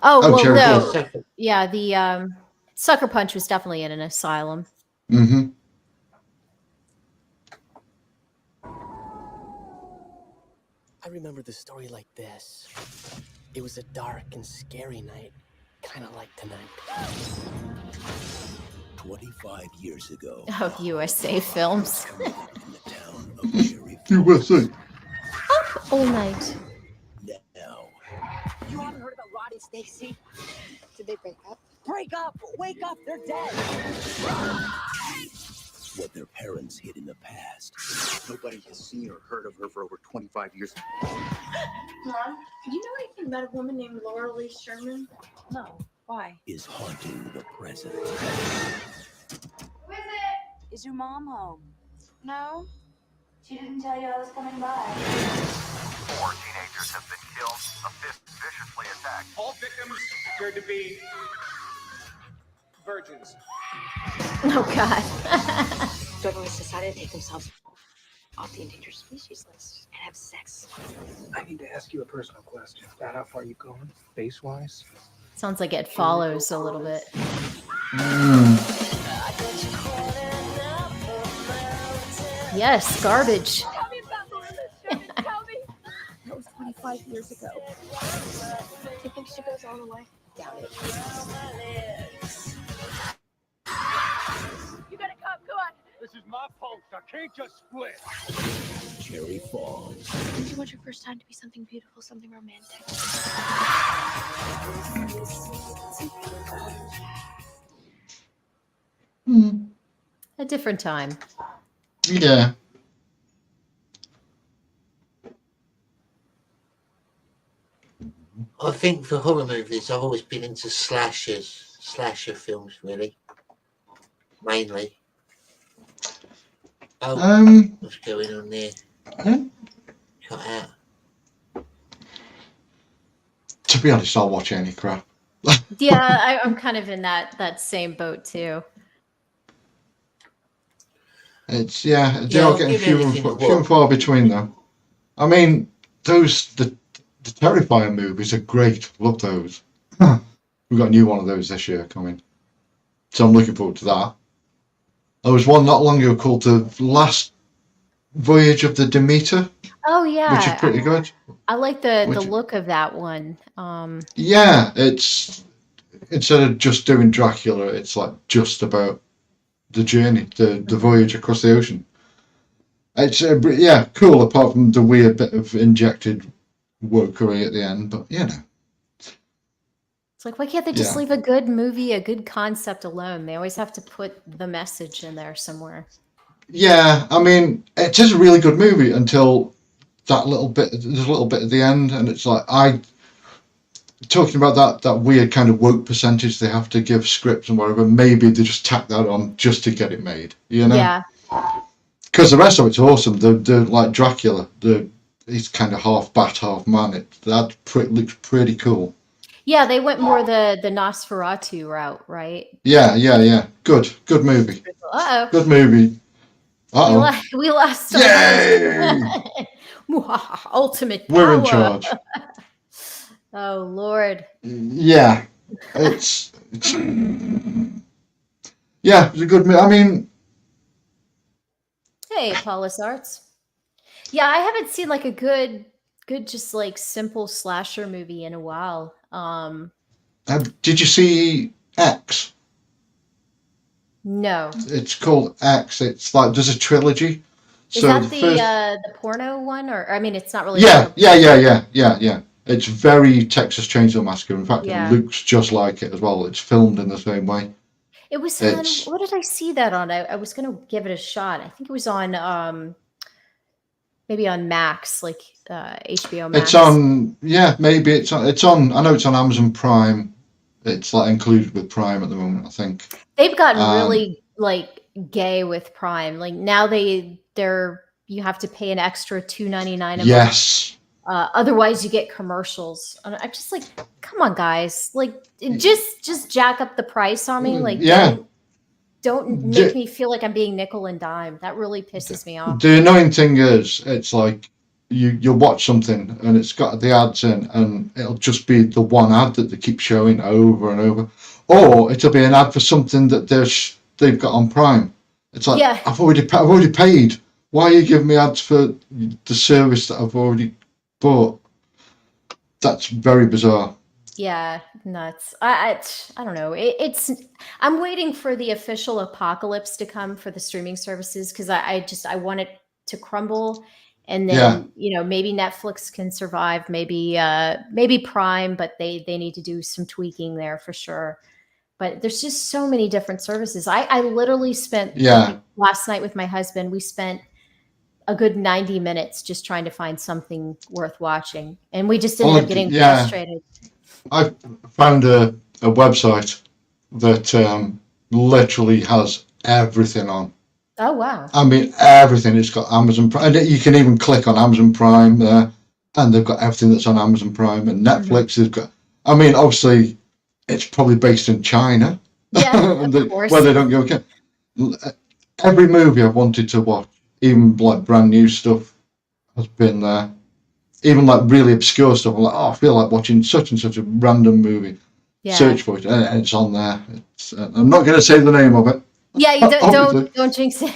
Oh well, Cherry no. Falls. Yeah, the Sucker Punch was definitely in an asylum. Mm-hmm. I remember the story like this. It was a dark and scary night, kind of like tonight. 25 years ago. Of USA Films. USA. Up all night. Now. You haven't heard about Rod and Stacy? Did they break up? Break up! Wake up! They're dead! What their parents hid in the past. Nobody has seen or heard of her for over 25 years. Mom, do you know anything about a woman named Laura Lee Sherman? No. Why? Is haunting the present. Is your mom home? No. She didn't tell you I was coming by. 4 teenagers have been killed, a 5th viciously attacked. All victims appear to be virgins. Oh God. Everyone's decided to take themselves off the endangered species list and have sex. I need to ask you a personal question. About how far you going, base-wise? Sounds like it follows a little bit. Yes, garbage. Tell me about Laura Lee Sherman. Tell me. That was 25 years ago. Do you think she goes all the way? Doubt it. You gotta come. Come on. This is my post. I can't just split. Cherry Falls. Don't you want your first time to be something beautiful, something romantic? A different time. Yeah. I think for horror movies, I've always been into slasher films, really. Mainly. Oh, what's going on there? Cut out. To be honest, I'll watch any crap. Yeah, I'm kind of in that same boat too. It's they are getting few and far between though. I mean, the Terrifying movies are great. Love those. We've got a new one of those this year coming, so I'm looking forward to that. There was one not long ago called The Last Voyage of the Demeter. Oh yeah, which is pretty good. I like the look of that one. Yeah, it's instead of just doing Dracula, it's like just about the journey, the voyage across the ocean. It's cool. Apart from the weird bit of injected wokery at the end, but you know. It's like, why can't they just leave a good movie, a good concept alone? They always have to put the message in there somewhere. Yeah, I mean, it is a really good movie until that little bit. There's a little bit at the end, and it's like talking about that weird kind of woke percentage they have to give scripts and whatever. Maybe they just tack that on just to get it made, you know? Yeah. Because the rest of it's awesome. The like Dracula, the he's kind of half bat, half man. Looks pretty cool. Yeah, they went more the Nosferatu route, right? Yeah. Good movie. Uh-oh. Good movie. Uh-oh. We lost our Yay! ultimate power. We're in charge. Oh, Lord. Yeah. It's yeah, it's a good movie. I mean, hey, Paulus Arts. Yeah, I haven't seen like a good just like simple slasher movie in a while. did you see X? No. It's called X. It's like there's a trilogy. Is that the porno one, or I mean, it's not really. Yeah. It's very Texas Chainsaw Massacre. In fact, it looks just like it as well. It's filmed in the same way. It was on. What did I see that on? I was gonna give it a shot. I think it was on maybe on Max, like HBO Max. It's on. Yeah, maybe it's on. I know it's on Amazon Prime. It's like included with Prime at the moment, I think. They've gotten really like gay with Prime. Like now they're you have to pay an extra $2.99 a month. Otherwise you get commercials. And I'm just like, come on, guys. Like just jack up the price on me. Like don't make me feel like I'm being nickel and dime. That really pisses me off. The annoying thing is, it's like you'll watch something and it's got the ads in, and it'll just be the one ad that they keep showing over and over, or it'll be an ad for something that they've got on Prime. It's like, I've already paid. Why are you giving me ads for the service that I've already bought? That's very bizarre. Yeah, nuts. I don't know. I'm waiting for the official apocalypse to come for the streaming services, because I want it to crumble, and then maybe Netflix can survive, maybe Prime, but they need to do some tweaking there for sure. But there's just so many different services. I literally spent last night with my husband. We spent a good 90 minutes just trying to find something worth watching, and we just ended up getting frustrated. I found a website that literally has everything on. Oh, wow. I mean, everything. It's got Amazon Prime. And you can even click on Amazon Prime there, and they've got everything that's on Amazon Prime. And Netflix has got, I mean, obviously, it's probably based in China. Yeah, of course. Where they don't go, okay. Every movie I've wanted to watch, even like brand new stuff, has been there. Even like really obscure stuff. I'm like, I feel like watching such and such a random movie. Yeah. Search for it, and it's on there. I'm not going to say the name of it. Yeah, you don't jinx it.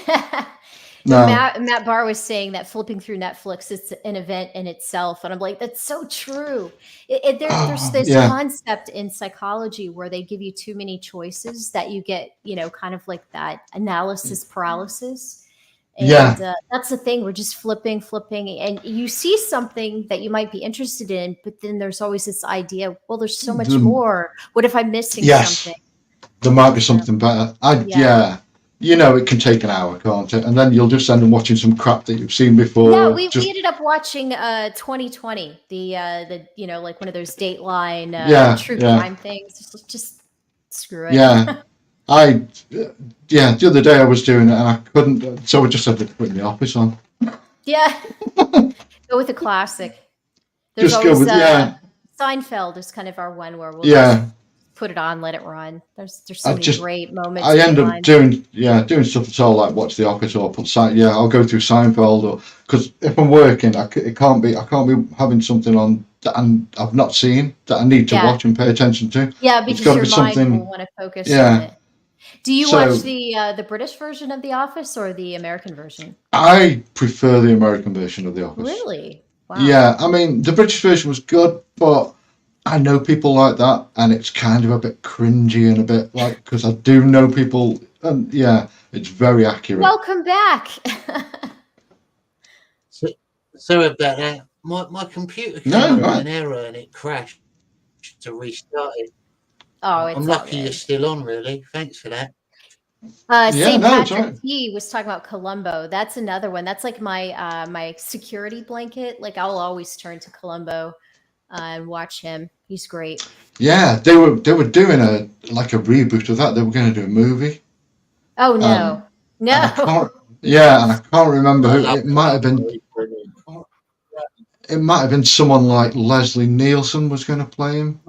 No. Matt Barr was saying that flipping through Netflix is an event in itself, and I'm like, that's so true. There's this concept in psychology where they give you too many choices that you get, kind of like that analysis paralysis. And that's the thing. We're just flipping, and you see something that you might be interested in, but then there's always this idea, well, there's so much more. What if I'm missing something? There might be something better. It can take an hour, can't it? And then you'll just end up watching some crap that you've seen before. Yeah, we ended up watching 2020, the like one of those Dateline true crime things. Just screw it. Yeah. The other day I was doing it and I couldn't, so I just had to put The Office on. Yeah. Go with a classic. There's just always, go with, Seinfeld is kind of our one where we'll just put it on, let it run. There's so many great moments. I end up doing stuff that's all like watch The Office or I'll go through Seinfeld, or because if I'm working, I can't be having something on that I've not seen that I need to watch and pay attention to. Yeah, because your mind will want to focus on it. Do you watch the British version of The Office or the American version? I prefer the American version of The Office. Really? Wow. Yeah, I mean, the British version was good, but I know people like that, and it's kind of a bit cringy and a bit like, because I do know people, and it's very accurate. Welcome back. Sorry about that. My computer came up with an error and it crashed to restart it. Oh, it's I'm lucky you're still on, really. Thanks for that. St. Patrick T was talking about Columbo. That's another one. That's like my my security blanket. Like I'll always turn to Columbo and watch him. He's great. Yeah, they were doing a reboot of that. They were going to do a movie. Oh no, no. And I can't remember who it might have been. it might have been someone like Leslie Nielsen was going to play him,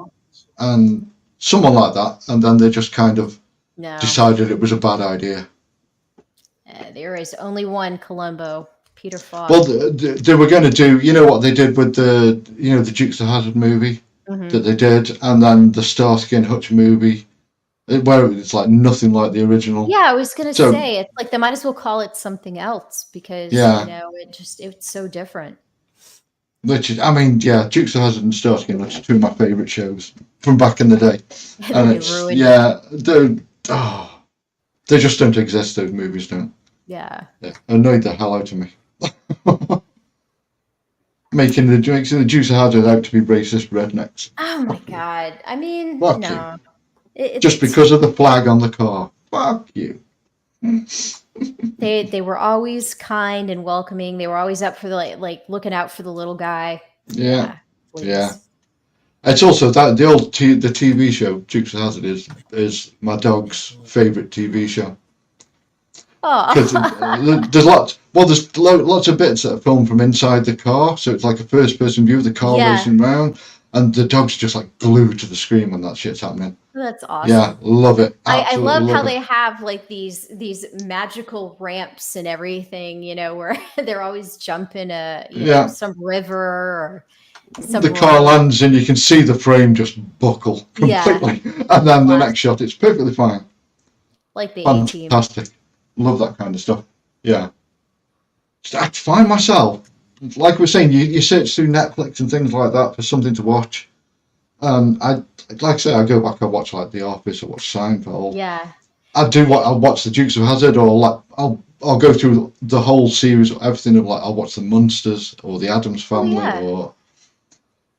and someone like that, and then they just kind of decided it was a bad idea. There is only one Columbo, Peter Falk. Well, they were going to do, you know what they did with the Dukes of Hazzard movie that they did, and then the Starsky and Hutch movie, where it's like nothing like the original. Yeah, I was gonna say it's like they might as well call it something else because it's so different. Which is, I mean, yeah, Dukes of Hazzard and Starsky and Hutch are two of my favourite shows from back in the day, and they just don't exist. Those movies don't. Yeah. Annoyed the hell out of me. Making the Dukes of Hazzard out to be racist rednecks. Oh my god! I mean, Fuck no. Just because of the flag on the car. Fuck you. They were always kind and welcoming. They were always up for the like looking out for the little guy. Yeah. It's also that the TV show Dukes of Hazzard is my dog's favourite TV show. Because there's lots of bits that are filmed from inside the car, so it's like a first-person view of the car racing around, and the dog's just like glued to the screen when that shit's happening. That's awesome. Yeah, love it. I love how they have like these magical ramps and everything, where they're always jumping some river or some the car lands and you can see the frame just buckle completely, and then the next shot it's perfectly fine. Like the A-Team. Fantastic. Love that kind of stuff. Yeah. I find myself, like we're saying, you search through Netflix and things like that for something to watch. I go back, I watch like The Office, I watch Seinfeld. Yeah. I'll watch the Dukes of Hazzard, or like I'll go through the whole series, everything of like I'll watch the Munsters or the Addams Family or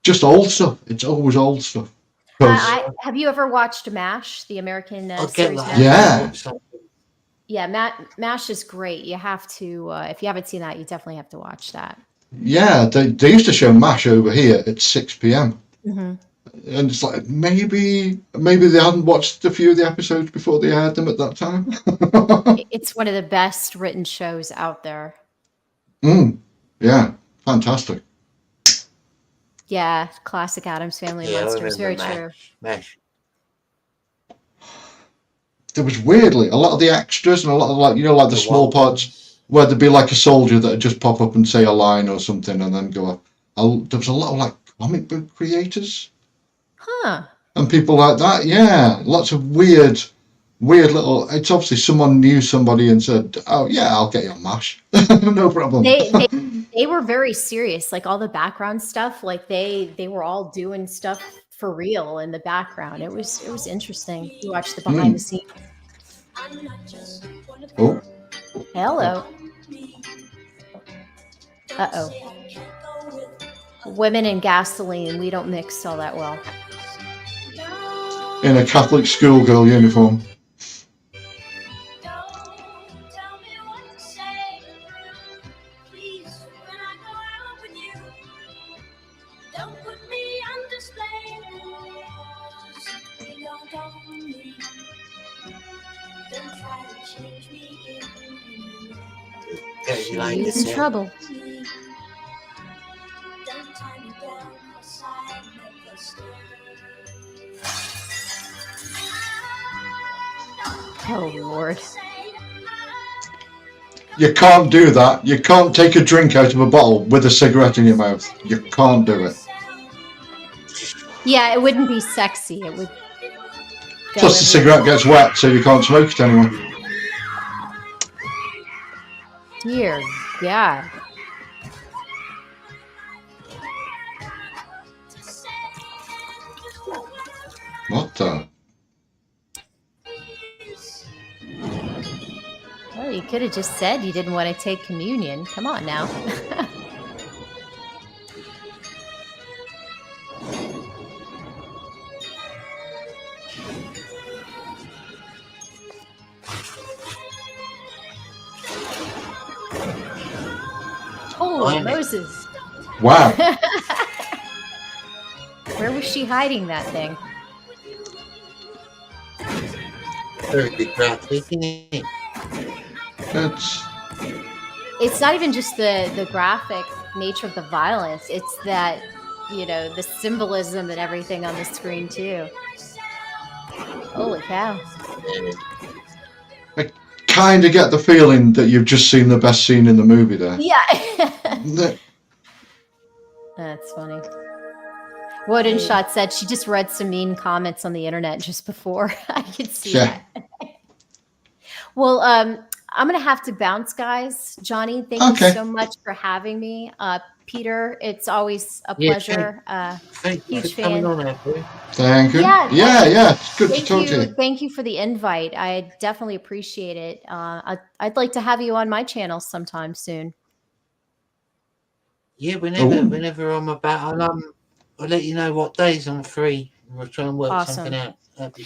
just old stuff. It's always old stuff. Have you ever watched MASH, the American series? Yeah. Yeah, MASH is great. You have to, if you haven't seen that, you definitely have to watch that. Yeah, they used to show MASH over here at 6 p.m. Mm-hmm. And it's like maybe they hadn't watched a few of the episodes before they aired them at that time. It's one of the best written shows out there. Yeah, fantastic. Yeah, classic Addams Family monsters. Very true. MASH. There was weirdly a lot of the extras and a lot of like the small parts where there'd be like a soldier that would just pop up and say a line or something and then go. There was a lot of like comic book creators. Huh. And people like that, yeah. Lots of weird little. It's obviously someone knew somebody and said, "Oh yeah, I'll get you on MASH, no problem." They were very serious, like all the background stuff. Like they were all doing stuff for real in the background. It was interesting. You watch the behind the scenes. Oh. Hello. Uh-oh. Women and gasoline, we don't mix all that well. In a Catholic schoolgirl uniform. She's in trouble. Oh, Lord. You can't do that. You can't take a drink out of a bottle with a cigarette in your mouth. You can't do it. Yeah, it wouldn't be sexy. It would. Plus, the cigarette gets wet, so you can't smoke it anymore. Dear God. What the? Well, you could have just said you didn't want to take communion. Come on now. Oh, Moses. Wow. Where was she hiding that thing? Very graphic, isn't it? It's not even just the graphic. nature of the violence. It's that, you know, the symbolism and everything on the screen too. Holy cow. I kind of get the feeling that you've just seen the best scene in the movie there. Yeah. That's funny. Wooden Shot said she just read some mean comments on the internet just before. I could see that. Well, I'm going to have to bounce, guys. Johnny, thank you so much for having me. Peter, it's always a pleasure. Huge fan. Thank you. Yeah. It's good to talk to you. Thank you for the invite. I definitely appreciate it. I'd like to have you on my channel sometime soon. Yeah, whenever I'm about, I'll let you know what days I'm free. We'll try and work something out.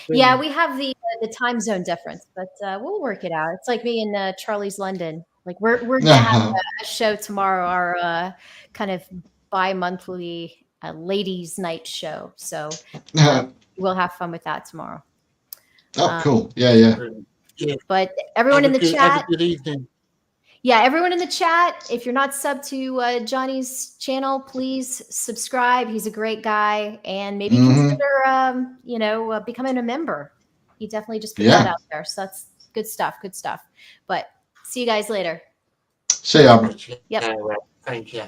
Yeah, we have the time zone difference, but we'll work it out. It's like me and Charlie's London. Like we're gonna have a show tomorrow, our kind of bi-monthly ladies' night show. So we'll have fun with that tomorrow. Oh, cool. Yeah. But everyone in the chat. Have a good evening. Yeah, everyone in the chat, if you're not subbed to Johnny's channel, please subscribe. He's a great guy, and maybe consider, becoming a member. He definitely just put that out there, so that's good stuff. Good stuff. But see you guys later. See you, Abra. Yep. Thank you.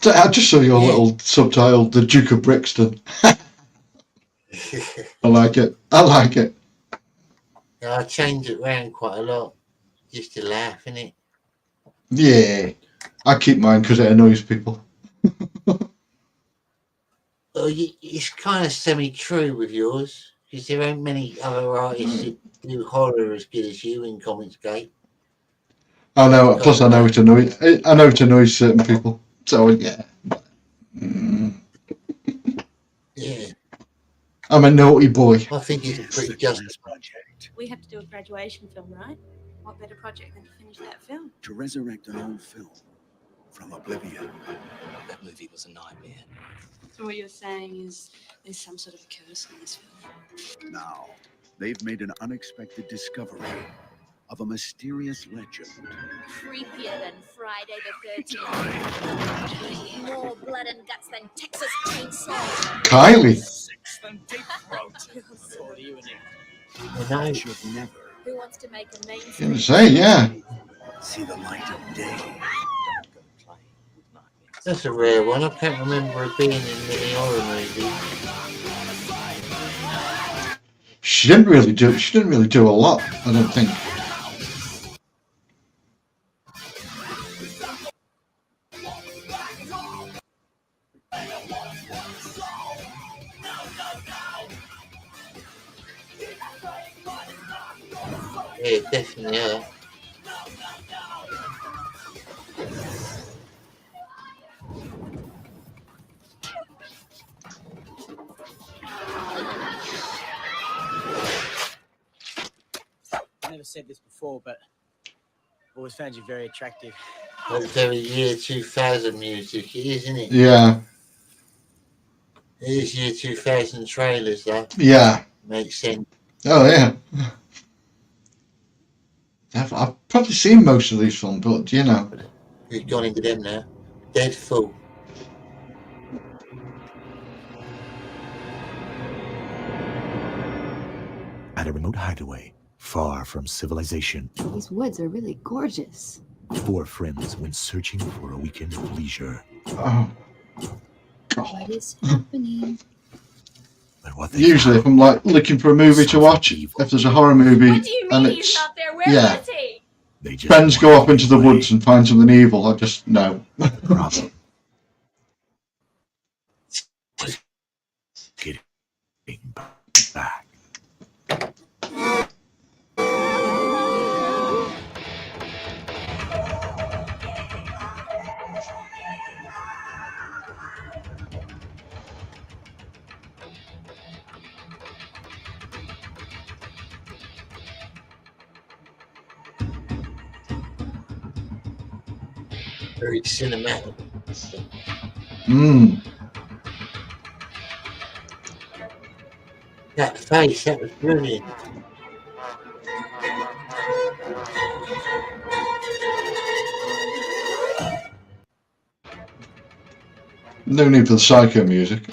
So I just saw your little subtitle, "The Duke of Brixton." I like it. Yeah, I change it around quite a lot. Just to laugh, innit? Yeah. I keep mine because it annoys people. Well, it's kind of semi-true with yours, because there aren't many other artists that do horror as good as you in Comicsgate. I know. Plus, I know it annoys certain people. So yeah. Yeah. I'm a naughty boy. I think it's pretty just. We have to do a graduation film, right? What better project than to finish that film? To resurrect an old film from oblivion. That movie was a nightmare. So what you're saying is there's some sort of curse on this film. Now, they've made an unexpected discovery of a mysterious legend. Creepier than Friday the 13th. More blood and guts than Texas Chainsaw. Kylie. Sex than deep throat. I should never. Who wants to make a mainstream? Gonna say, yeah. See the light of day. That's a rare one. I can't remember it being in many horror movies. She didn't really do a lot, I don't think. Yeah, definitely. Yeah. I never said this before, but I've always found you very attractive. That's very year 2000 music, isn't it? Yeah. It is year 2000 trailers, though. Yeah. Makes sense. Oh, yeah. I've probably seen most of these films, but, you know. We've gone into them now. Dead full. At a remote hideaway, far from civilization, These woods are really gorgeous. 4 friends went searching for a weekend of leisure. Oh. What is happening? But what they Usually, if I'm like looking for a movie to watch, if there's a horror movie and it's friends go off into the woods and find something evil, I just no. problem was getting back. Very cinematic. That face, that was brilliant. No need for the psycho music.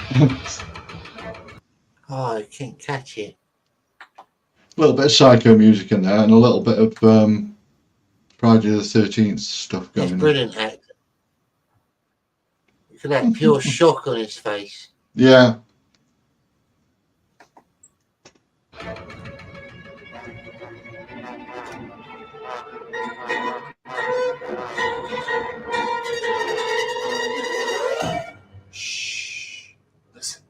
Oh, I can't catch it. A little bit of psycho music in there and a little bit of Friday the 13th stuff going It's on. brilliant acting. Look at that pure shock on his face. Yeah. Shh. Listen.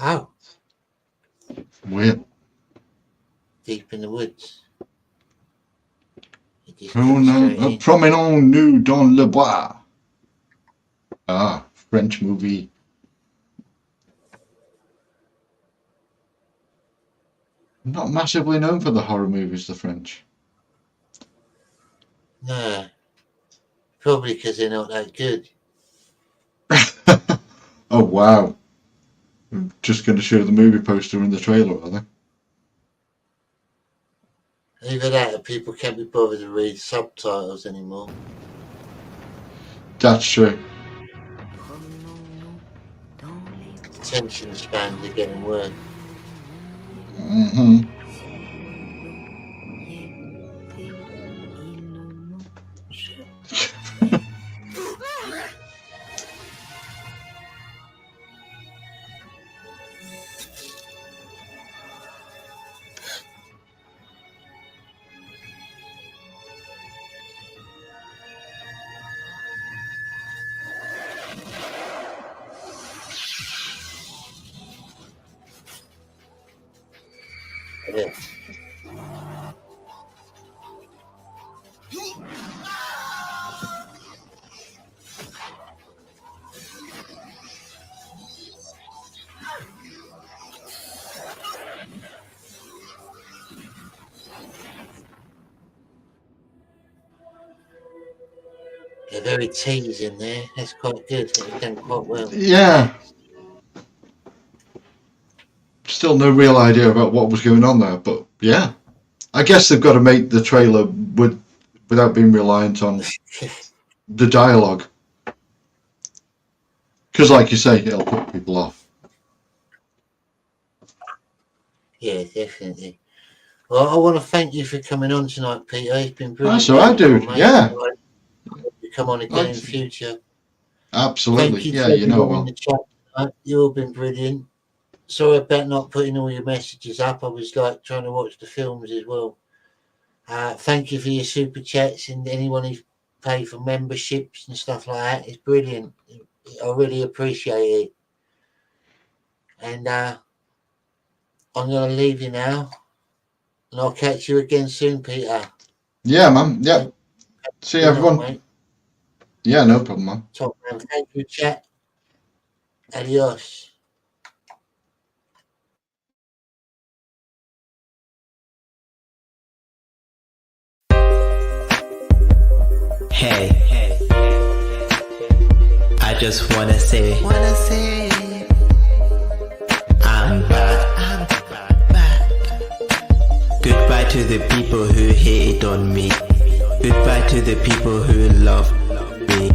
Oh. Weird. Deep in the woods. Promenons nous dans le bois. Ah, French movie. Not massively known for the horror movies, the French. No. Probably because they're not that good. Oh, wow. I'm just going to show the movie poster in the trailer, are they? Either that or people can't be bothered to read subtitles anymore. That's true. Attention spans are getting worse. Mm-hmm. Yeah. They're very teasing there. That's quite good. They've done quite well. Yeah. Still no real idea about what was going on there, but yeah. I guess they've got to make the trailer without being reliant on the dialogue. Because like you say, it'll put people off. Yeah, definitely. Well, I want to thank you for coming on tonight, Peter. It's been brilliant. That's all right, dude. Yeah. You come on again in future. Absolutely. Thank you Yeah, to you know everyone well. in the chat tonight. You've all been brilliant. Sorry about not putting all your messages up. I was like trying to watch the films as well. Thank you for your super chats and anyone who's paid for memberships and stuff like that. It's brilliant. I really appreciate it. And I'm going to leave you now. And I'll catch you again soon, Peter. Yeah, man. Yeah. See you, everyone. Mate. Yeah, no problem, man. Top man. Thank you, chat. Adios. Hey, I just wanna say, I'm back. Goodbye to the people who hated on me. Goodbye to the people who loved me.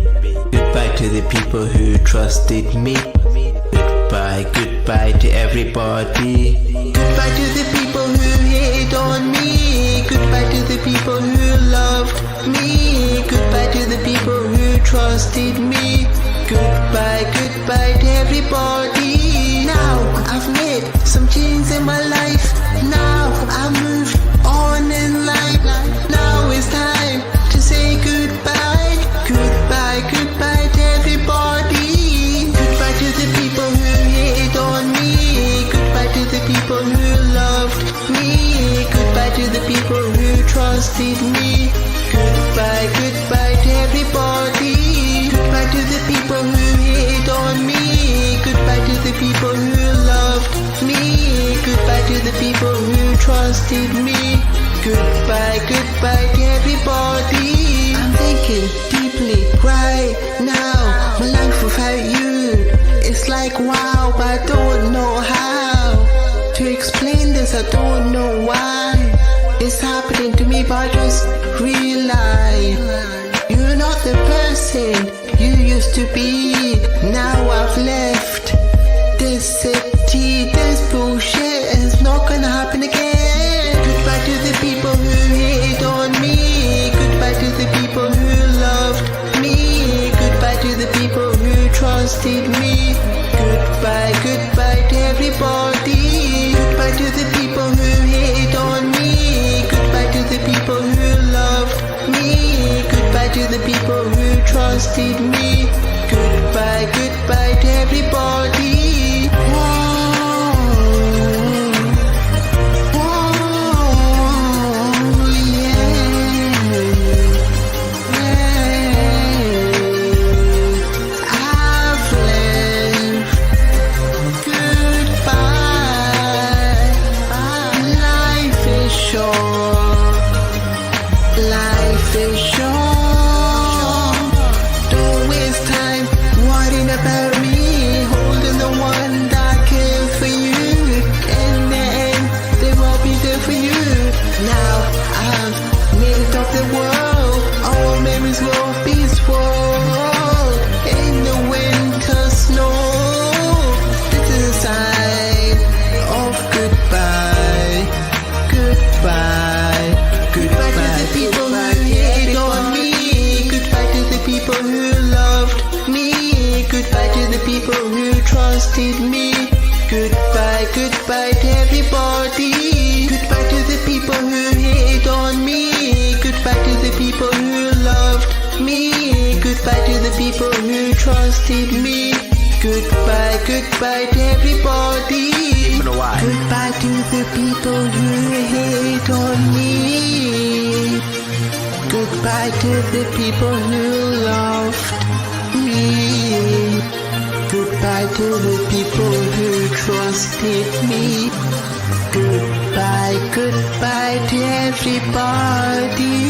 Goodbye to the people who trusted me. Goodbye to everybody. Goodbye to the people who hated on me. Goodbye to the people who loved me. Goodbye to the people who trusted me. Goodbye to everybody. Now I've made some change in my life. Now I've moved on in life. Now it's time to say goodbye. Goodbye to everybody. Goodbye to the people who hated on me. Goodbye to the people who loved me. Goodbye to the people who trusted me. Goodbye to everybody. Goodbye to the people who hated on me. Goodbye to the people who loved me. Goodbye to the people who trusted me. Goodbye to everybody. thinking deeply right now. My life without you, it's like wow, but I don't know how to explain this. I don't know why it's happening to me, but I just realize you're not the person you used to be. Now I've left this city, this bullshit is not gonna happen again. Goodbye to the people who hate on me. Goodbye to the people who loved me. Goodbye to the people who trusted me. Goodbye, goodbye to everybody. Goodbye to the people who hate on me. Goodbye to the people who loved me. Goodbye to the people who trusted me. Goodbye, goodbye to everybody. About me, holding the one that cared for you. In the end, they won't be there for you. Now I've made it of the world. All memories will be swallowed in the winter snow. This is a sign of goodbye. Goodbye. Goodbye to the people who hate on me. Goodbye to the people who loved me. Goodbye to the people who trusted me. Goodbye, goodbye to everybody. Goodbye to the people who hate on me. Goodbye to the people who loved me. Goodbye to the people who trusted me. Goodbye, goodbye to everybody. Goodbye to the people who hate on me. Goodbye to the people who loved me. Goodbye to the people who trusted me. Goodbye, goodbye to everybody.